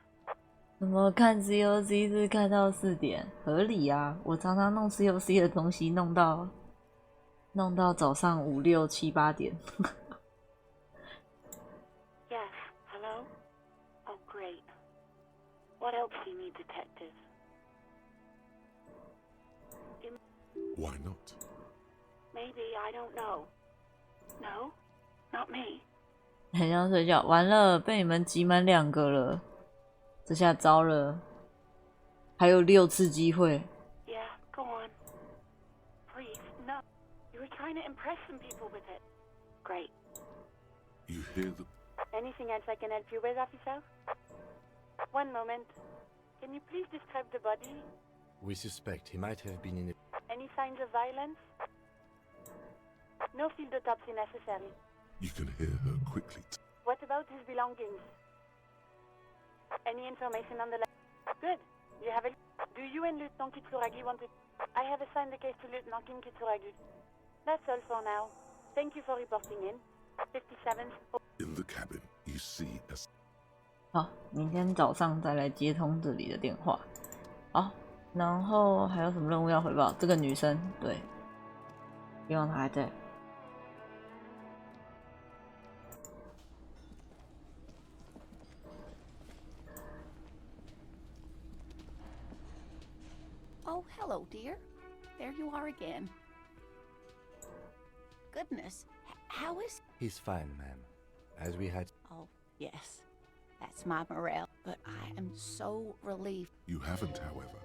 怎么看 COC 是看到4点，合理啊！我常常弄 COC 的东西，弄到早上5、6、7、8点。Yes, hello? Oh, great. What else do you need, Detective? Why not? Maybe, I don't know. No? Not me. 很想睡觉，完了，被你们挤满2个了，这下糟了，还有6次机会。Yeah, go on. Please, no. You were trying to impress some people with it. Great. You hear the... Anything else I can help you with, officer? One moment. Can you please describe the body? We suspect he might have been in a... Any signs of violence? No field autopsy necessary. You can hear her quickly. What about his belongings? Any information on the... Good. You have a... Do you and Lieutenant Kitsuragi want to... I have assigned the case to Lieutenant Kim Kitsuragi. That's all for now. Thank you for reporting in. 57th... In the cabin, you see as... 好，明天早上再来接通这里的电话。好，然后还有什么任务要回报？这个女生，对，希望她还在。Oh, hello, dear. There you are again. Goodness, how is... He's fine, ma'am. As we had... Oh, yes. That's my Morel. But I am so relieved. You haven't, however.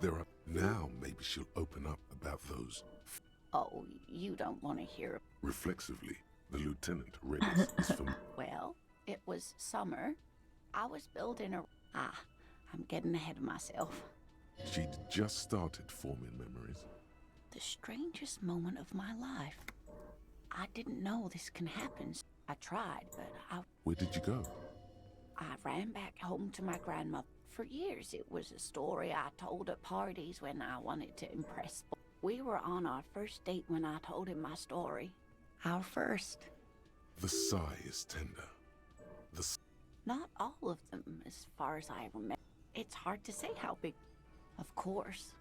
There are... Now maybe she'll open up about those... Oh, you don't want to hear... Reflexively, the lieutenant readies is from... Well, it was summer. I was building a... I'm getting ahead of myself. She'd just started forming memories. The strangest moment of my life. I didn't know this can happen. I tried, but Where did you go? I ran back home to my grandmother. For years, it was a story I told at parties when I wanted to impress. We were on our first date when I told him my story. Our first. The sigh is tender. Not all of them, as far as I remember. It's hard to say how big. Of course.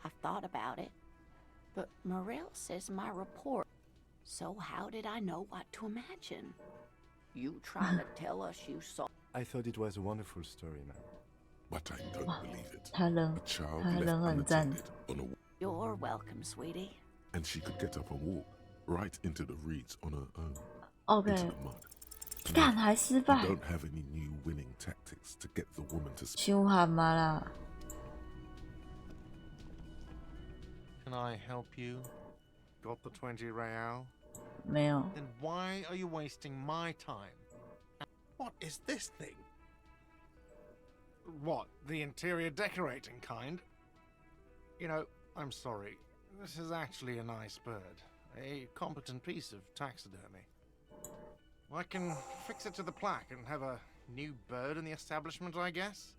I've thought about it. But Morel says my report. So how did I know what to imagine? You trying to tell us you saw... I thought it was a wonderful story, ma'am. But I don't believe it. A child left unattended on a... You're welcome, sweetie. And she could get up and walk right into the reeds on her own. Okay. Into the mud. 干还失败。 You don't have any new winning tactics to get the woman to... 凶悍吗啦？ Can I help you? Got the 20 real? 没有。 Then why are you wasting my time? What is this thing? What, the interior decorating kind? You know, I'm sorry. This is actually a nice bird. A competent piece of taxidermy. I can fix it to the plaque and have a new bird in the establishment, I guess?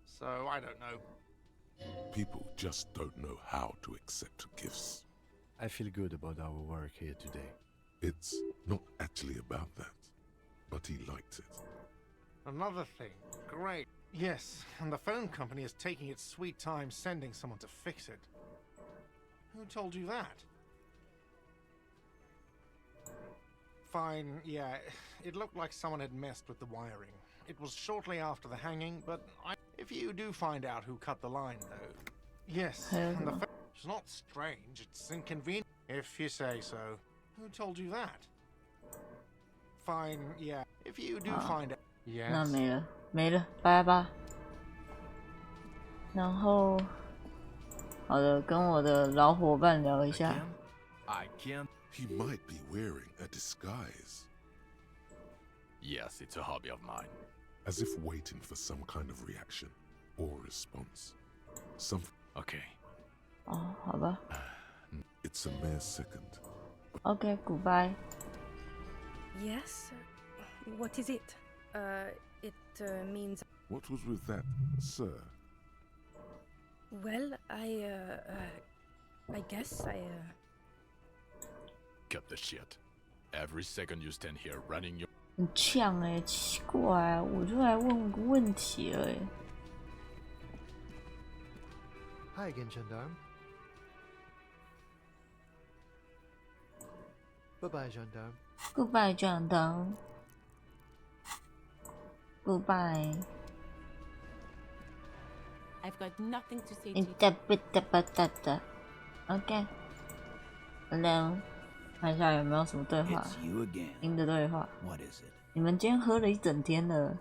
So, I don't know. People just don't know how to accept gifts. I feel good about our work here today. It's not actually about that, but he liked it. Another thing. Great. Yes, and the phone company is taking its sweet time sending someone to fix it. Who told you that? Fine, yeah, it looked like someone had messed with the wiring. It was shortly after the hanging, but if you do find out who cut the line, though... Yes, and the it's not strange, it's inconvenient, if you say so. Who told you that? Fine, yeah, if you do find out... Yes. 那没了，拜拜。然后，好的，跟我的老伙伴聊一下。 I can't. He might be wearing a disguise. Yes, it's a hobby of mine. As if waiting for some kind of reaction or response. Okay. 哦，好吧。 It's a mere second. Okay, goodbye. Yes? What is it? It means... What was with that, sir? Well, I guess Cut the shit. Every second you stand here running your... 很呛哎、奇怪啊，我就来问个问题了哎、Hi again, gendarme. Bye-bye, gendarme. Goodbye, gendarme. Goodbye. I've got nothing to say to you. OK. Hello. 看一下有没有什么对话，新的对话。你们今天喝了一整天了。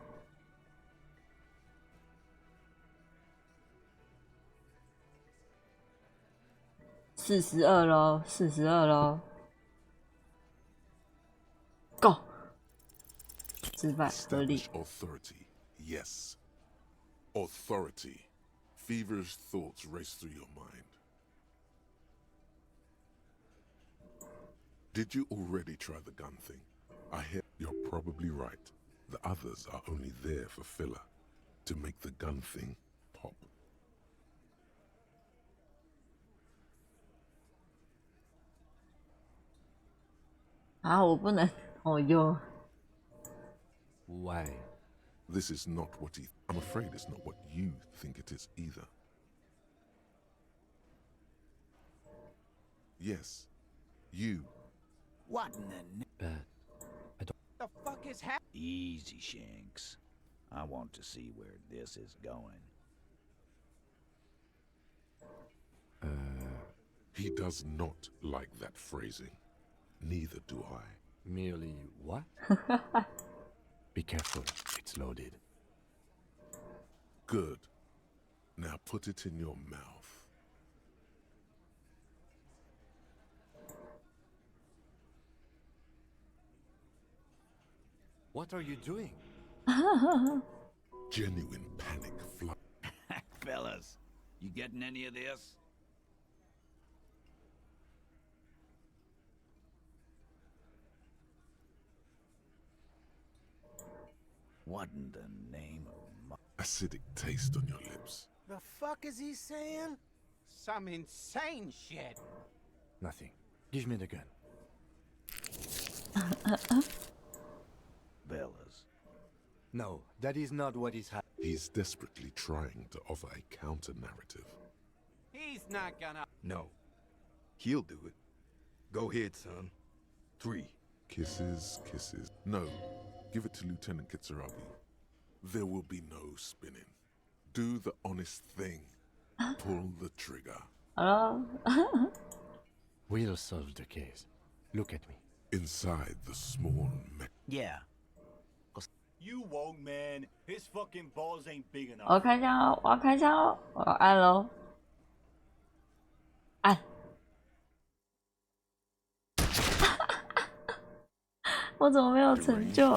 42咯，42咯。Go。失败，合理。 Authority, yes. Authority. Feverish thoughts race through your mind. Did you already try the gun thing? I hear you're probably right. The others are only there for filler, to make the gun thing pop. Ah, 我不能，哦哟。Why? This is not what I'm afraid it's not what you think it is either. Yes, you. What in the... I don't... The fuck is happening? Easy, Shanks. I want to see where this is going. He does not like that phrasing. Neither do I. Merely what? Be careful, it's loaded. Good. Now put it in your mouth. What are you doing? Genuine panic flight. Fellas, you getting any of this? What in the name of... Acidic taste on your lips. The fuck is he saying? Some insane shit. Nothing. Give me the gun. Fellas. No, that is not what is happening. He's desperately trying to offer a counter-narrative. He's not gonna... No. He'll do it. Go ahead, son. 3. Kisses, kisses. No. Give it to Lieutenant Kitsuragi. There will be no spinning. Do the honest thing. Pull the trigger. Hello? We'll solve the case. Look at me. Inside the small Yeah. You won't, man. His fucking balls ain't big enough. 我要开枪哦！我要开枪哦！我要按喽！按！我怎么没有成就？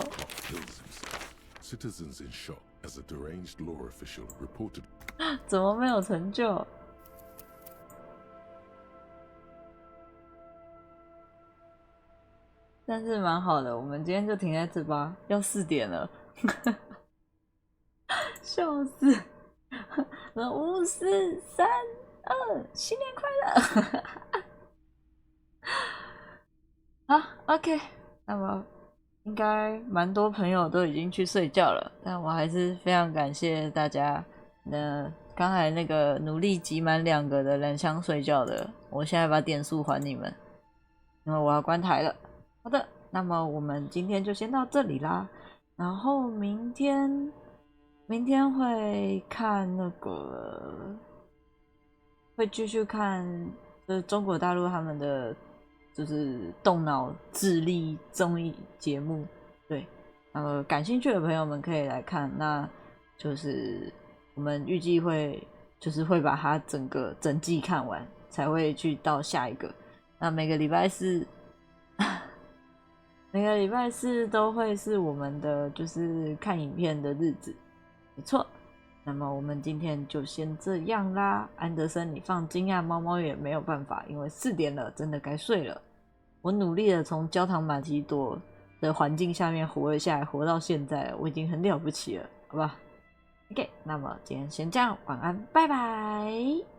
Citizens in shock as a deranged law official reported. 怎么没有成就？但是蛮好的，我们今天就停在这吧，要4点了，笑死！5、4、3、2，新年快乐！好 ，OK， 那么应该蛮多朋友都已经去睡觉了，但我还是非常感谢大家。刚才那个努力集满2个的燃香睡觉的，我现在把点数还你们，因为我要关台了。好的，那么我们今天就先到这里啦。然后明天会看那个，会继续看，就是中国大陆他们的就是动脑智力综艺节目。对，感兴趣的朋友们可以来看。那就是我们预计会把它整季看完，才会去到下一个。那每个礼拜四都会是我们的就是看影片的日子，没错。那么我们今天就先这样啦。安德森，你放惊讶，猫猫也没有办法，因为4点了，真的该睡了。我努力的从焦糖玛奇朵的环境下面活了下来，活到现在，我已经很了不起了，好吧？OK， 那么今天先这样，晚安，拜拜。